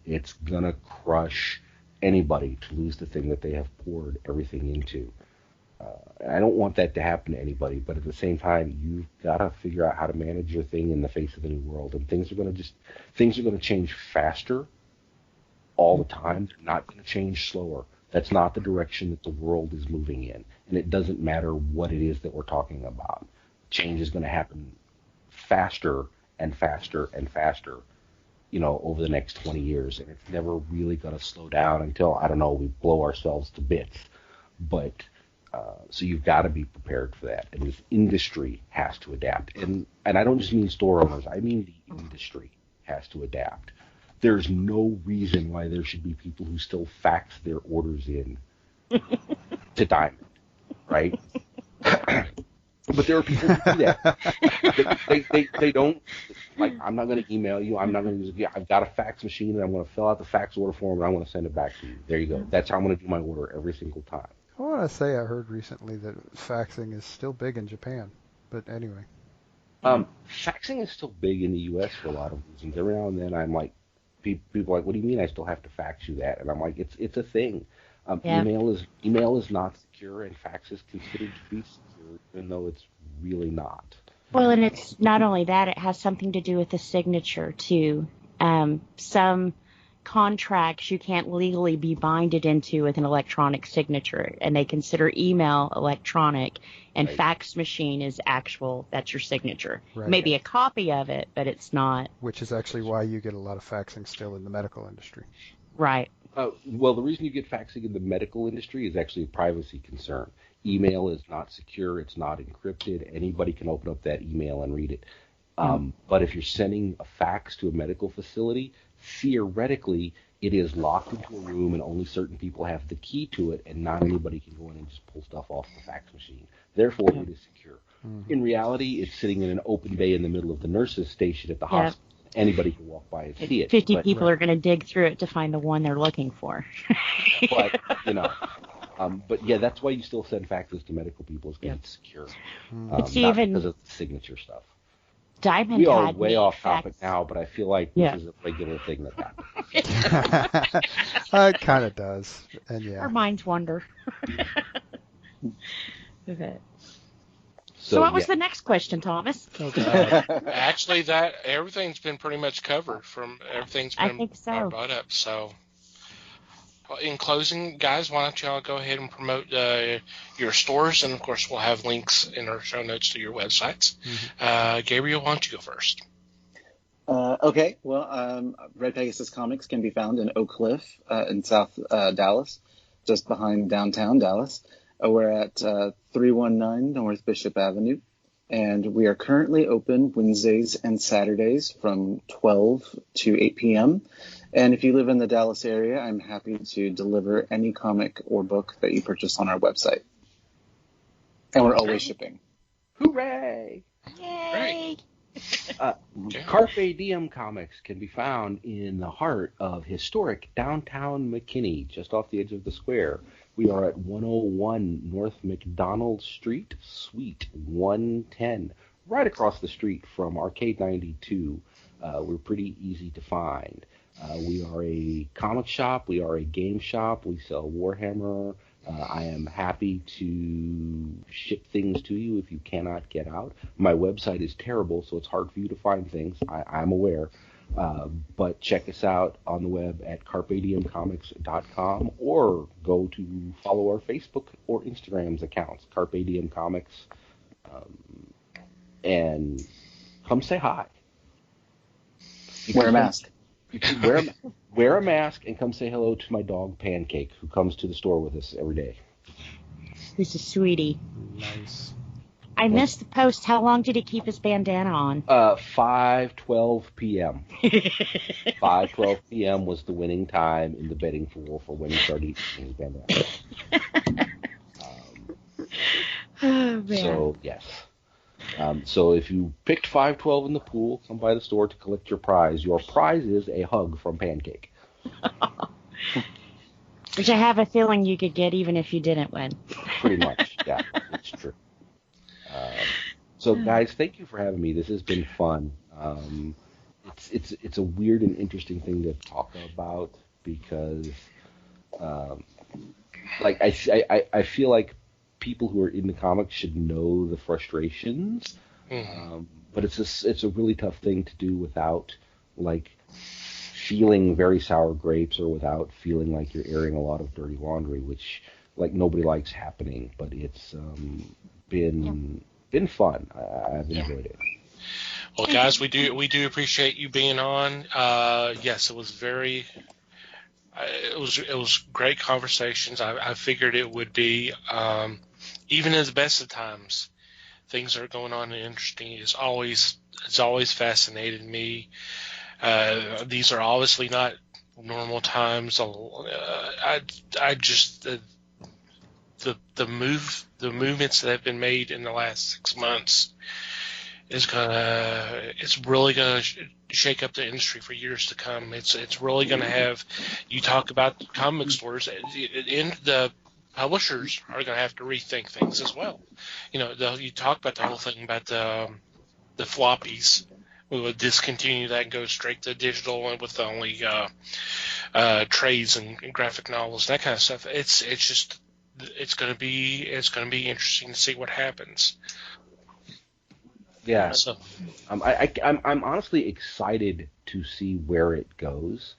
It's gonna crush anybody to lose the thing that they have poured everything into. I don't want that to happen to anybody, but at the same time, you've got to figure out how to manage your thing in the face of the new world. And things are going to change faster all the time. They're not going to change slower. That's not the direction that the world is moving in. And it doesn't matter what it is that we're talking about. Change is going to happen faster and faster and faster, over the next 20 years. And it's never really going to slow down until, I don't know, we blow ourselves to bits. But so you've got to be prepared for that. And this industry has to adapt. And I don't just mean store owners. I mean the industry has to adapt. There's no reason why there should be people who still fax their orders in to Diamond, right? But there are people who do that. They don't, like, I'm not going to email you. I'm not going to use it. I've got a fax machine, and I'm going to fill out the fax order form, and I'm going to send it back to you. There you go. That's how I'm going to do my order every single time. I want to say I heard recently that faxing is still big in Japan, but anyway. Faxing is still big in the U.S. for a lot of reasons. Every now and then I'm like, people are like, what do you mean I still have to fax you that? And I'm like, it's a thing. Email is not secure, and fax is considered to be secure, even though it's really not. Well, and it's not only that, it has something to do with the signature, too. Some contracts you can't legally be binded into with an electronic signature, and they consider email electronic, and fax machine is actual. That's your signature. Right. Maybe a copy of it, but it's not. Which is actually why you get a lot of faxing still in the medical industry. Right. Well, the reason you get faxing in the medical industry is actually a privacy concern. Email is not secure. It's not encrypted. Anybody can open up that email and read it. But if you're sending a fax to a medical facility, theoretically, it is locked into a room and only certain people have the key to it, and not anybody can go in and just pull stuff off the fax machine. Therefore, it is secure. In reality, it's sitting in an open bay in the middle of the nurse's station at the hospital. Anybody can walk by and see it. 50 people are going to dig through it to find the one they're looking for. But, but yeah, that's why you still send faxes to medical people, is because it's secure. It's not even because of the signature stuff. Diamond We are had way me off topic fax. now, but I feel like this is a regular thing that happens. It kind of does. And yeah. Our minds wander. Okay. So what was the next question, Thomas? Actually, that everything's been pretty much covered from everything's been I think so. brought up. So, in closing, guys, why don't y'all go ahead and promote your stores, and of course we'll have links in our show notes to your websites. Gabriel, why don't you go first? Okay. Well, Red Pegasus Comics can be found in Oak Cliff in South Dallas, just behind downtown Dallas. We're at 319 North Bishop Avenue, and we are currently open Wednesdays and Saturdays from 12 to 8 p.m. And if you live in the Dallas area, I'm happy to deliver any comic or book that you purchase on our website. And we're always shipping. Hooray! Yay! Carpe Diem Comics can be found in the heart of historic downtown McKinney, just off the edge of the square. We are at 101 North McDonald Street, Suite 110, right across the street from Arcade 92. We're pretty easy to find. We are a comic shop. We are a game shop. We sell Warhammer. I am happy to ship things to you if you cannot get out. My website is terrible, so it's hard for you to find things. I'm aware. But check us out on the web at carpediemcomics.com, or go to follow our Facebook or Instagram's accounts, Carpe Diem Comics, and come say hi. Wear a mask. Wear a mask and come say hello to my dog Pancake, who comes to the store with us every day. Who's a sweetie. Nice. I missed the post. How long did he keep his bandana on? 5:12 p.m. 5:12 p.m. was the winning time in the betting pool for when he started eating his bandana. Oh, man. So, yes. So if you picked 512 in the pool, come by the store to collect your prize. Your prize is a hug from Pancake. Which I have a feeling you could get even if you didn't win. Pretty much, yeah, it's true. So guys, thank you for having me. This has been fun. It's a weird and interesting thing to talk about because, like I feel like people who are into comics should know the frustrations, but it's a really tough thing to do without like feeling very sour grapes or without feeling like you're airing a lot of dirty laundry, which like nobody likes happening. But it's been fun. I've enjoyed it. Well, guys, we do appreciate you being on. Yes, it was it was great conversations. I figured it would be. Even in the best of times, things are going on and interesting. It's always fascinated me. These are obviously not normal times. I just the movements that have been made in the last 6 months it's really gonna shake up the industry for years to come. It's really gonna have. You talk about comic stores, the publishers are going to have to rethink things as well. You know, you talk about the whole thing about the floppies. We would discontinue that and go straight to digital and with only trades and graphic novels, that kind of stuff. It's going to be interesting to see what happens. Yeah. So, I'm honestly excited to see where it goes.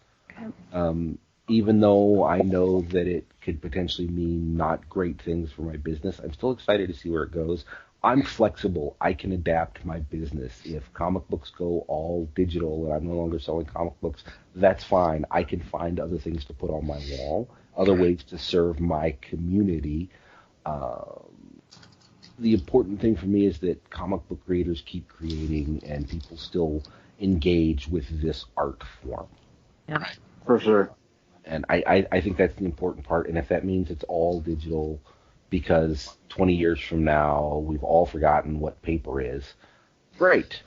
Even though I know that it could potentially mean not great things for my business, I'm still excited to see where it goes. I'm flexible. I can adapt my business. If comic books go all digital and I'm no longer selling comic books, that's fine. I can find other things to put on my wall, other ways to serve my community. The important thing for me is that comic book creators keep creating and people still engage with this art form. Yeah. right. For sure. And I think that's the important part. And if that means it's all digital because 20 years from now we've all forgotten what paper is, great.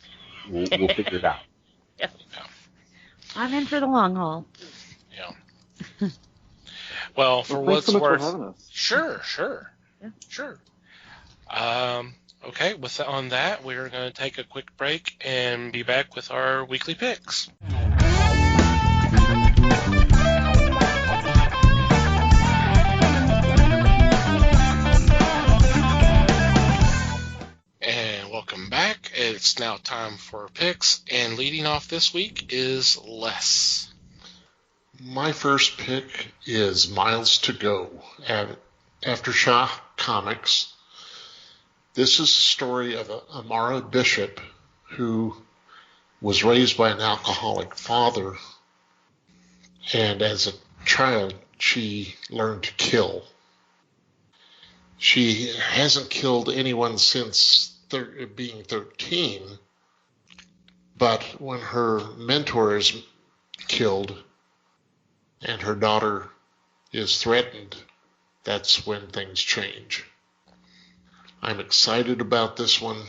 We'll figure it out. Yeah. I'm in for the long haul. Yeah. Well, for Thanks what's so much for worth, having us. sure. Yeah. Sure. Okay, on that, we're going to take a quick break and be back with our weekly picks. And welcome back. It's now time for our picks, and leading off this week is Les. My first pick is Miles to Go at Aftershock Comics. This is the story of Amara Bishop, who was raised by an alcoholic father, and as a child, she learned to kill. She hasn't killed anyone since being 13, but when her mentor is killed and her daughter is threatened, that's when things change. I'm excited about this one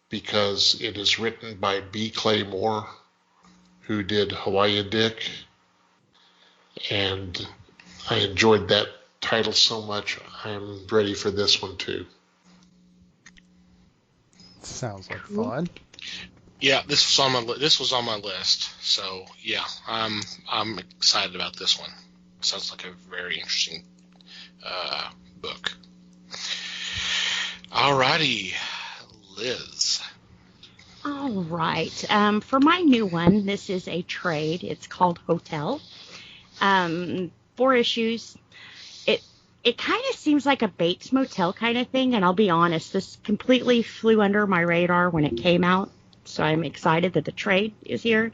because it is written by B. Clay Moore, who did Hawaii Dick, and I enjoyed that title so much. I'm ready for this one too. Sounds like fun. Yeah, this was on my list. So yeah, I'm excited about this one. Sounds like a very interesting book. Alrighty, Liz. All right. For my new one, this is a trade. It's called Hotel. 4 issues. It kind of seems like a Bates Motel kind of thing, and I'll be honest, this completely flew under my radar when it came out, so I'm excited that the trade is here.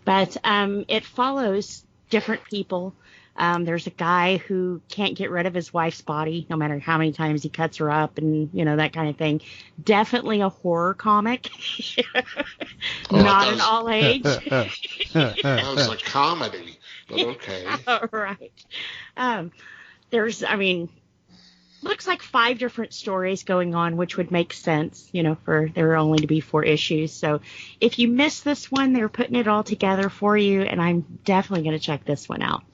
But it follows different people. There's a guy who can't get rid of his wife's body, no matter how many times he cuts her up, and that kind of thing. Definitely a horror comic, not an all age. That was a comedy, but okay. All right. looks like 5 different stories going on, which would make sense, for there only to be 4 issues. So if you missed this one, they're putting it all together for you, and I'm definitely going to check this one out.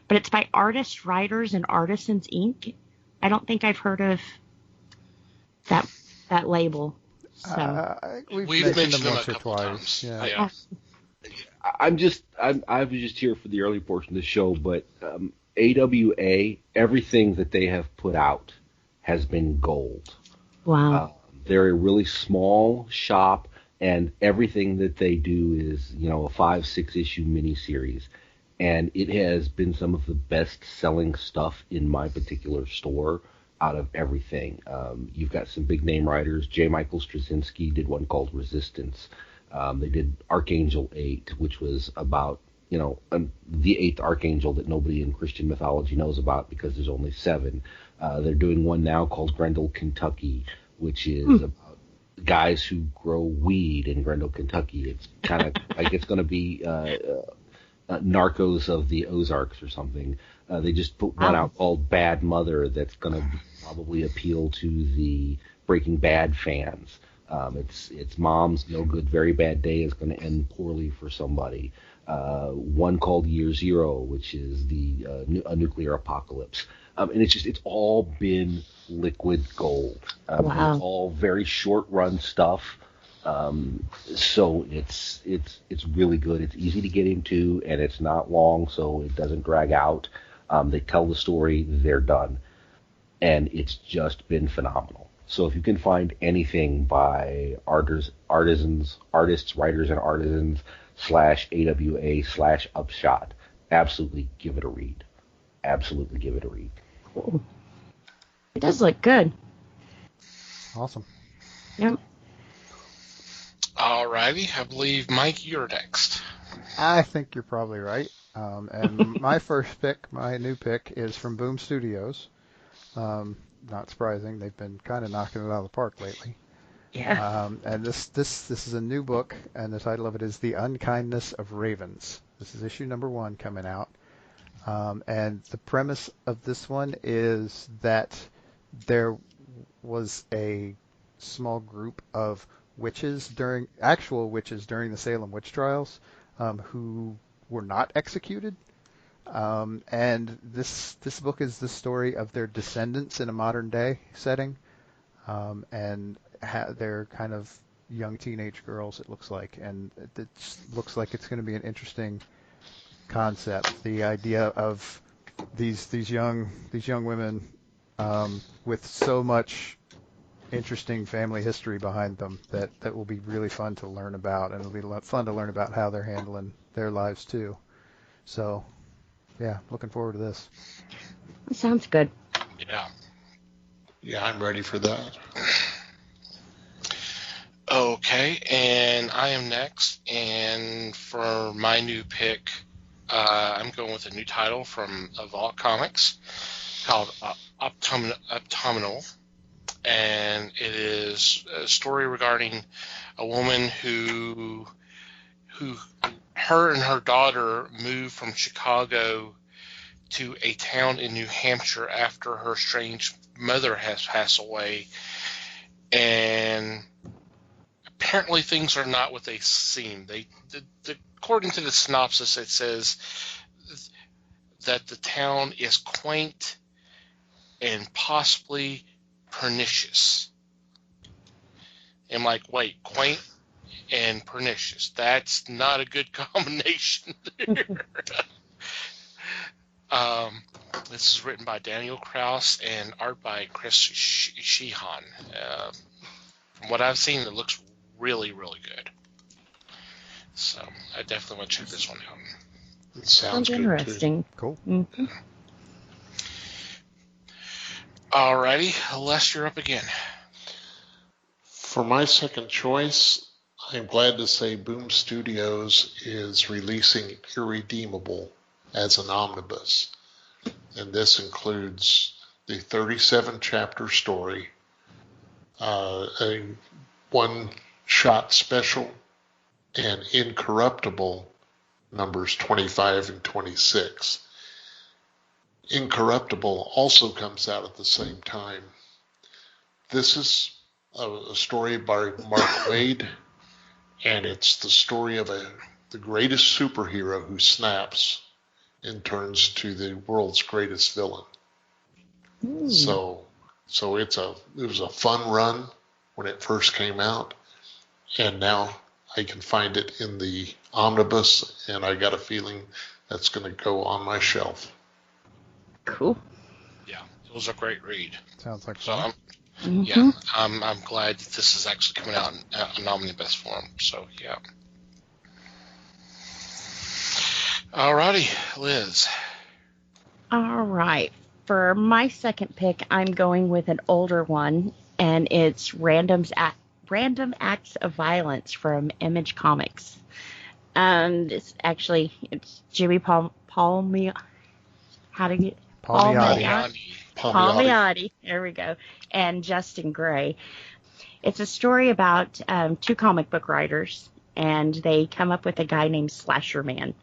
But it's by Artists, Writers, and Artisans, Inc. I don't think I've heard of that label. So We've mentioned them once or twice. Yeah. I was just here for the early portion of the show, but AWA, everything that they have put out has been gold. Wow. They're a really small shop, and everything that they do is, a 5-6 issue miniseries. And it has been some of the best selling stuff in my particular store out of everything. You've got some big name writers. J. Michael Straczynski did one called Resistance. They did Archangel 8, which was about, the 8th Archangel that nobody in Christian mythology knows about because there's only 7. They're doing one now called Grendel, Kentucky, which is about guys who grow weed in Grendel, Kentucky. It's kind of like it's going to be Narcos of the Ozarks or something. They just put one out called Bad Mother that's going to probably appeal to the Breaking Bad fans. It's mom's no good, very bad day is going to end poorly for somebody. One called Year Zero, which is a nuclear apocalypse. And it's all been liquid gold. Wow. It's all very short run stuff. So it's really good. It's easy to get into, and it's not long, so it doesn't drag out. They tell the story, they're done, and it's just been phenomenal. So if you can find anything by artists, writers, and artisans /AWA/Upshot, absolutely give it a read. Absolutely give it a read. Cool. It does look good. Awesome. Yep. Alrighty, I believe, Mike, you're next. I think you're probably right. And my my new pick, is from Boom Studios. Not surprising, they've been kind of knocking it out of the park lately. Yeah. And this is a new book, and the title of it is The Unkindness of Ravens. This is issue number 1 coming out. And the premise of this one is that there was a small group of actual witches during the Salem witch trials, who were not executed. And this book is the story of their descendants in a modern day setting. And they're kind of young teenage girls, it looks like. And it looks like it's going to be an interesting concept. The idea of these young women with so much interesting family history behind them that will be really fun to learn about, and it'll be fun to learn about how they're handling their lives too. So, yeah, looking forward to this. That sounds good. Yeah. Yeah, I'm ready for that. Okay, and I am next, and for my new pick, I'm going with a new title from Vault Comics called Autumnal. And it is a story regarding a woman who her and her daughter moved from Chicago to a town in New Hampshire after her estranged mother has passed away. And apparently things are not what they seem. According to the synopsis, it says that the town is quaint and possibly pernicious. I'm like, wait, quaint and pernicious. That's not a good combination there. This is written by Daniel Kraus and art by Chris Sheehan. From what I've seen, it looks really, really good. So I definitely want to check this one out. It sounds good interesting. too. Cool. Mm-hmm. Alrighty, Les, you're up again. For my second choice, I'm glad to say Boom Studios is releasing Irredeemable as an omnibus. And this includes the 37-chapter story, a one-shot special, and Incorruptible numbers 25 and 26. Incorruptible also comes out at the same time. This is a story by Mark Waid, and it's the story of the greatest superhero who snaps and turns to the world's greatest villain. So it was a fun run when it first came out, and now I can find it in the omnibus, and I got a feeling that's going to go on my shelf. Cool. Yeah, it was a great read. Sounds like So fun. I'm glad that this is actually coming out in an omnibus form. So yeah. Alrighty, Liz. All right. For my second pick, I'm going with an older one, and it's Random Acts of Violence from Image Comics. And it's Jimmy Palmiotti. There we go. And Justin Gray. It's a story about two comic book writers, and they come up with a guy named Slasher Man.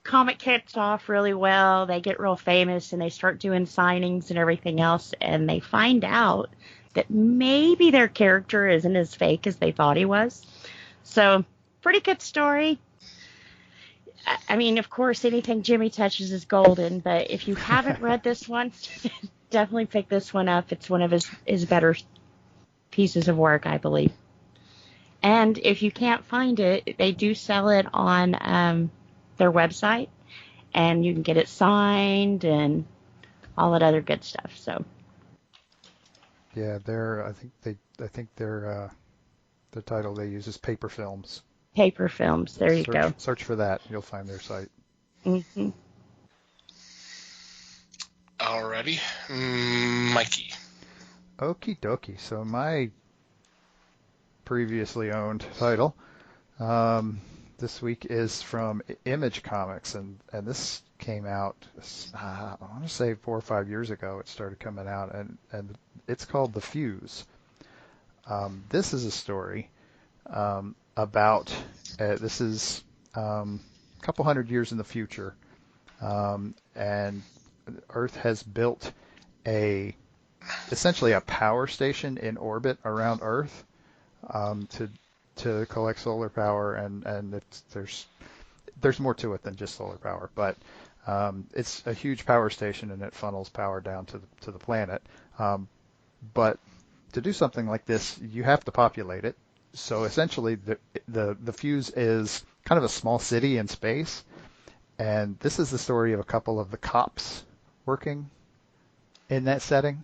Comic kicks off really well. They get real famous, and they start doing signings and everything else, and they find out that maybe their character isn't as fake as they thought he was. So, pretty good story. I mean, of course, anything Jimmy touches is golden, but if you haven't read this one, definitely pick this one up. It's one of his better pieces of work, I believe. And if you can't find it, they do sell it on their website, and you can get it signed and all that other good stuff. So, yeah, I think their title they use is Paper Films. Paper Films. There you go. Search for that. You'll find their site. Mm-hmm. Alrighty, Mikey. Okie dokie. So my previously owned title this week is from Image Comics, and this came out, I want to say 4 or 5 years ago. It started coming out, and it's called The Fuse. This is a story about this is a couple hundred years in the future, and Earth has built essentially a power station in orbit around Earth to collect solar power, and there's more to it than just solar power, but it's a huge power station, and it funnels power down to the planet. But to do something like this, you have to populate it. So essentially, the Fuse is kind of a small city in space, and this is the story of a couple of the cops working in that setting.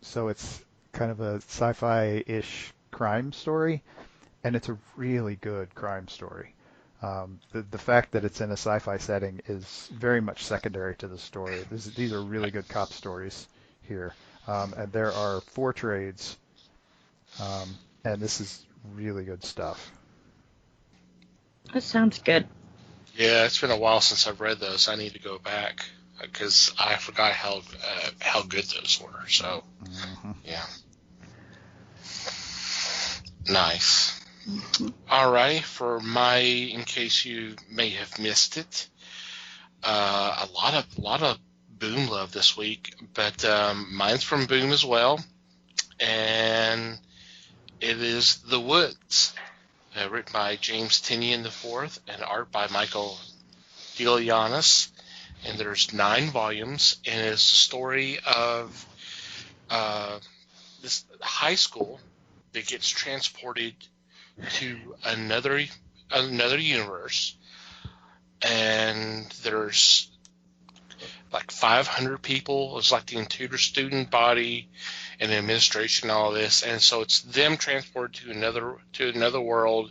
So it's kind of a sci-fi-ish crime story, and it's a really good crime story. The fact that it's in a sci-fi setting is very much secondary to the story. These are really good cop stories here, and there are 4 trades, and this is really good stuff. That sounds good. Yeah, it's been a while since I've read those. I need to go back because I forgot how good those were. So, yeah. Nice. All right, for in case you may have missed it, a lot of Boom love this week, but mine's from Boom as well, and it is The Woods, written by James Tynion IV and art by Michael Dilianis, and there's 9 volumes, and it's the story of this high school that gets transported to another universe, and there's like 500 people. It's like the entire student body and administration, and all this, and so it's them transported to another world,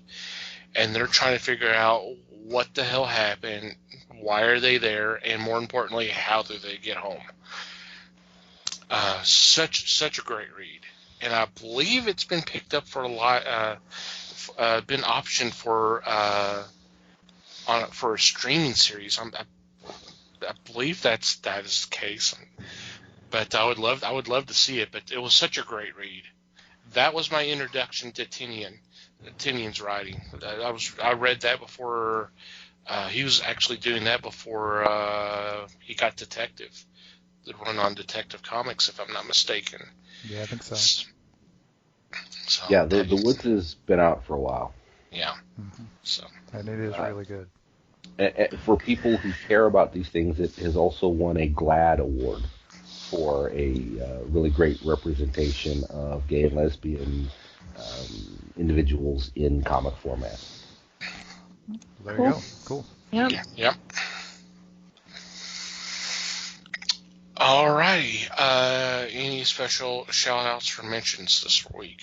and they're trying to figure out what the hell happened, why are they there, and more importantly, how do they get home. Such a great read, and I believe it's been picked up for a lot. Been optioned for a streaming series. I believe that is the case, but I would love to see it. But it was such a great read. That was my introduction to Tynion's writing. I read that before He was actually doing that before he got Detective, the run on Detective Comics, if I'm not mistaken. Yeah, I think so. So Yeah, the Woods has been out for a while. Yeah. Mm-hmm. So. And it is really good. For people who care about these things, it has also won a GLAAD award for a really great representation of gay and lesbian individuals in comic format. There you go. Cool. Yep. Yep. Alrighty. Any special shout-outs or mentions this week?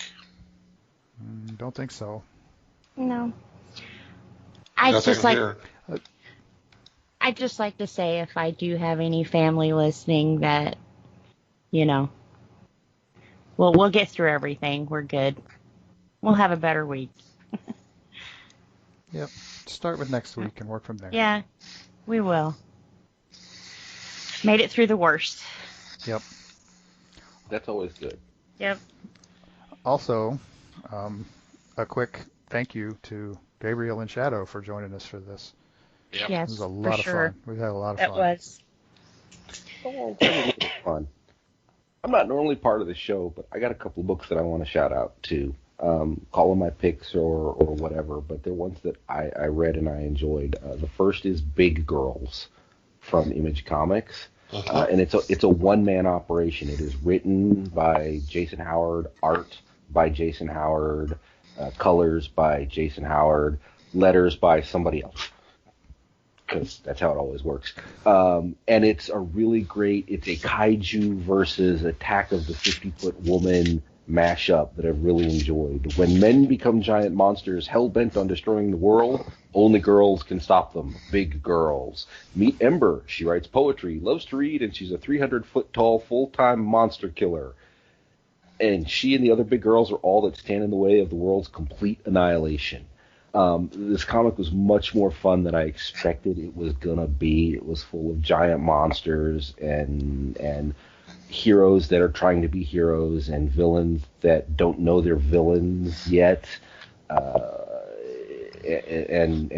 Don't think so. No. I'd just like to say, if I do have any family listening, that, we'll get through everything. We're good. We'll have a better week. Yep. Start with next week and work from there. Yeah, we will. Made it through the worst. Yep. That's always good. Yep. Also, a quick thank you to Gabriel and Shadow for joining us for this. Yep. Yes, It was a lot of fun. We've had a lot of fun. It was. Fun. I'm not normally part of the show, but I got a couple of books that I want to shout out to. Call them my picks or whatever, but they're ones that I read and I enjoyed. The first is Big Girls from Image Comics. And it's a one-man operation. It is written by Jason Howard, art by Jason Howard, colors by Jason Howard, letters by somebody else, because that's how it always works. And it's a really great, it's a kaiju versus Attack of the 50-Foot Woman mashup that I've really enjoyed. When men become giant monsters hell-bent on destroying the world, only girls can stop them. Big Girls. Meet Ember. She writes poetry, loves to read, and she's a 300-foot-tall full-time monster killer. And she and the other big girls are all that stand in the way of the world's complete annihilation. This comic was much more fun than I expected it was gonna be. It was full of giant monsters and heroes that are trying to be heroes and villains that don't know they're villains yet, and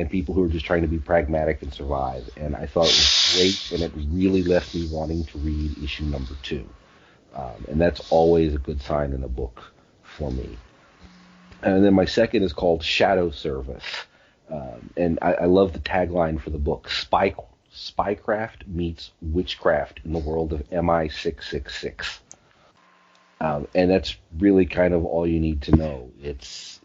people who are just trying to be pragmatic and survive. And I thought it was great, and it really left me wanting to read issue number 2. And that's always a good sign in a book for me. And then my second is called Shadow Service. And I love the tagline for the book, Spycraft meets witchcraft in the world of MI666. And that's really kind of all you need to know. It's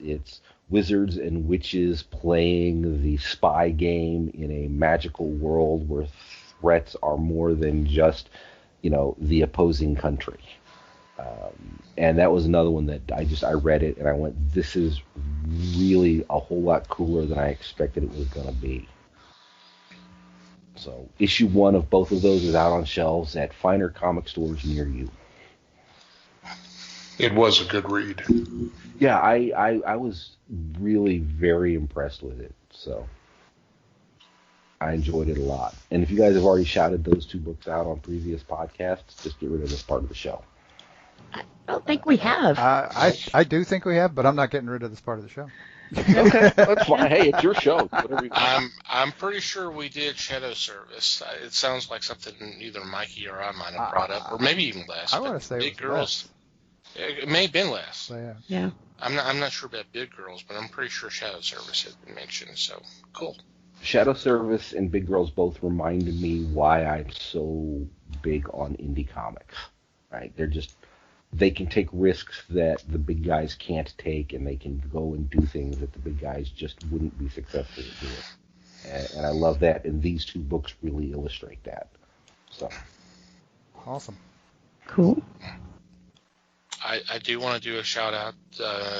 wizards and witches playing the spy game in a magical world where threats are more than just, the opposing country. And that was another one that I read it and I went, this is really a whole lot cooler than I expected it was going to be. So issue 1 of both of those is out on shelves at finer comic stores near you. It was a good read. Yeah, I was really very impressed with it. So I enjoyed it a lot. And if you guys have already shouted those 2 books out on previous podcasts, just get rid of this part of the show. I don't think we have. I do think we have, but I'm not getting rid of this part of the show. Okay, that's fine. Hey, it's your show. Whatever you want. I'm pretty sure we did Shadow Service. It sounds like something either Mikey or I might have brought up, or maybe even Les. I want to say Big it was Girls. It may have been Les. So, Yeah. I'm not sure about Big Girls, but I'm pretty sure Shadow Service had been mentioned. So cool. Shadow Service and Big Girls both reminded me why I'm so big on indie comics. Right? They can take risks that the big guys can't take, and they can go and do things that the big guys just wouldn't be successful at doing. And I love that, and these 2 books really illustrate that. So awesome. Cool. I do want to do a shout out,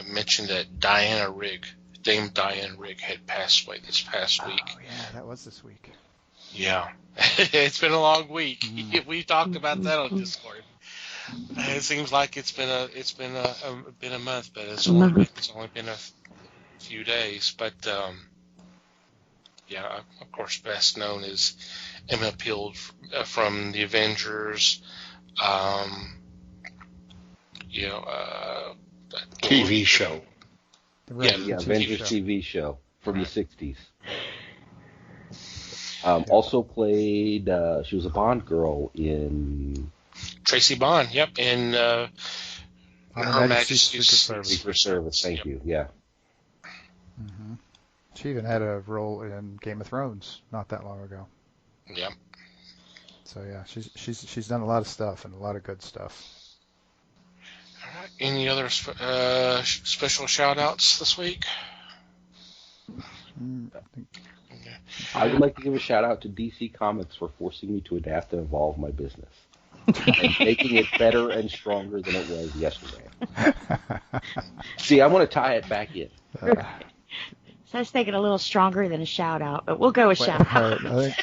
mention that Dame Diana Rigg had passed away this past week. Oh yeah, that was this week. Yeah. It's been a long week. We talked about that on Discord. It seems like it's been a month, but it's only been a few days. But yeah, of course, best known as Emma Peel from the Avengers. TV show. Yeah, Avengers TV show from the 60s. Also played, she was a Bond girl in... Tracy Bond, yep, in Her Majesty's Secret Service, thank you, yeah. Mm-hmm. She even had a role in Game of Thrones not that long ago. Yep. So yeah, she's done a lot of stuff and a lot of good stuff. All right. Any other special shout-outs this week? I would like to give a shout-out to DC Comics for forcing me to adapt and evolve my business. And making it better and stronger than it was yesterday. See, I want to tie it back in. So I was thinking a little stronger than a shout-out, but we'll go with shout-out. I think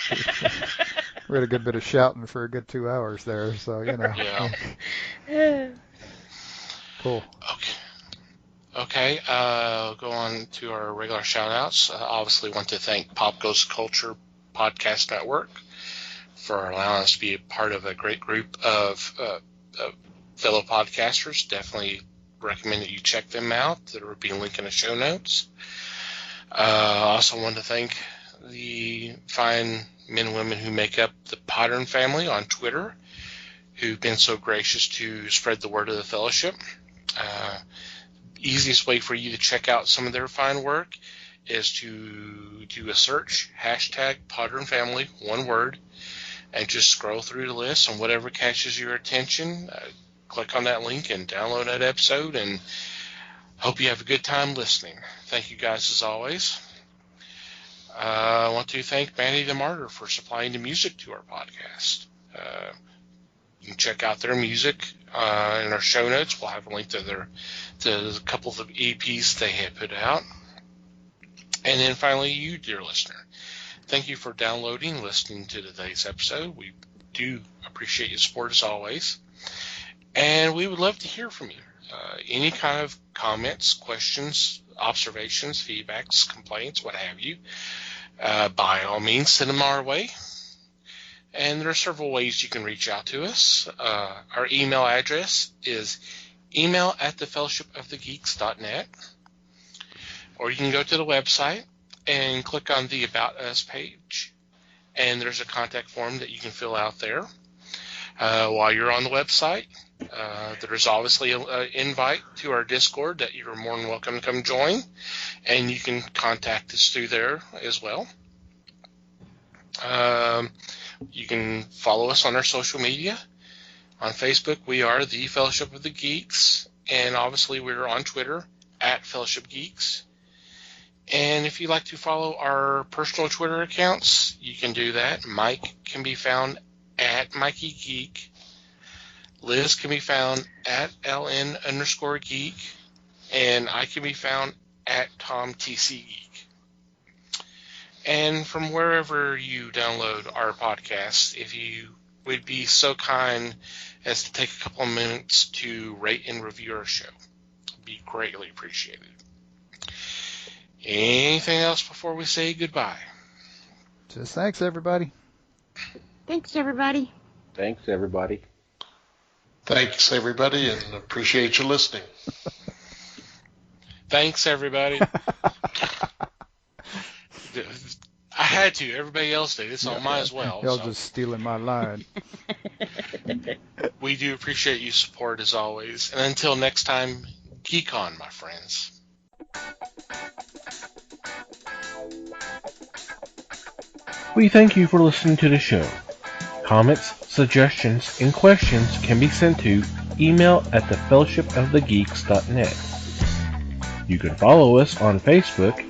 we had a good bit of shouting for a good 2 hours there, so, you know. Yeah. Cool. Okay, go on to our regular shout-outs. Obviously want to thank Pop Goes Culture Podcast Network for allowing us to be a part of a great group of fellow podcasters. Definitely recommend that you check them out. There will be a link in the show notes. Also want to thank the fine men and women who make up the Podern family on Twitter, who've been so gracious to spread the word of the fellowship. Easiest way for you to check out some of their fine work is to do a search, #PodernFamily, one word, and just scroll through the list, and whatever catches your attention, click on that link and download that episode, and hope you have a good time listening. Thank you guys as always. I want to thank Manny the Martyr for supplying the music to our podcast. You can check out their music in our show notes. We'll have a link to a couple of EPs they had put out. And then finally, you, dear listener, thank you for downloading and listening to today's episode. We do appreciate your support as always. And we would love to hear from you. Any kind of comments, questions, observations, feedbacks, complaints, what have you, by all means, send them our way. And there are several ways you can reach out to us. Our email address is email@thefellowshipofthegeeks.net. Or you can go to the website and click on the About Us page. And there's a contact form that you can fill out there. While you're on the website, there's obviously an invite to our Discord that you're more than welcome to come join. And you can contact us through there as well. You can follow us on our social media. On Facebook, we are the Fellowship of the Geeks. And obviously, we're on Twitter @FellowshipGeeks. And if you'd like to follow our personal Twitter accounts, you can do that. Mike can be found @MikeyGeek. Liz can be found @LN_geek. And I can be found @TomTCGeek. And from wherever you download our podcast, if you would be so kind as to take a couple of minutes to rate and review our show, it'd be greatly appreciated. Anything else before we say goodbye? Just thanks, everybody. Thanks, everybody. Thanks, everybody. Thanks, everybody, and appreciate you listening. Thanks, everybody. I had to. Everybody else did. So I might as well. Y'all just stealing my line. We do appreciate your support as always. And until next time, geek on, my friends. We thank you for listening to the show. Comments, suggestions, and questions can be sent to email@thefellowshipofthegeeks.net. You can follow us on Facebook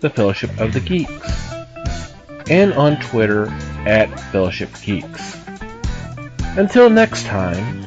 @The Fellowship of the Geeks and on Twitter @Fellowship Geeks. Until next time,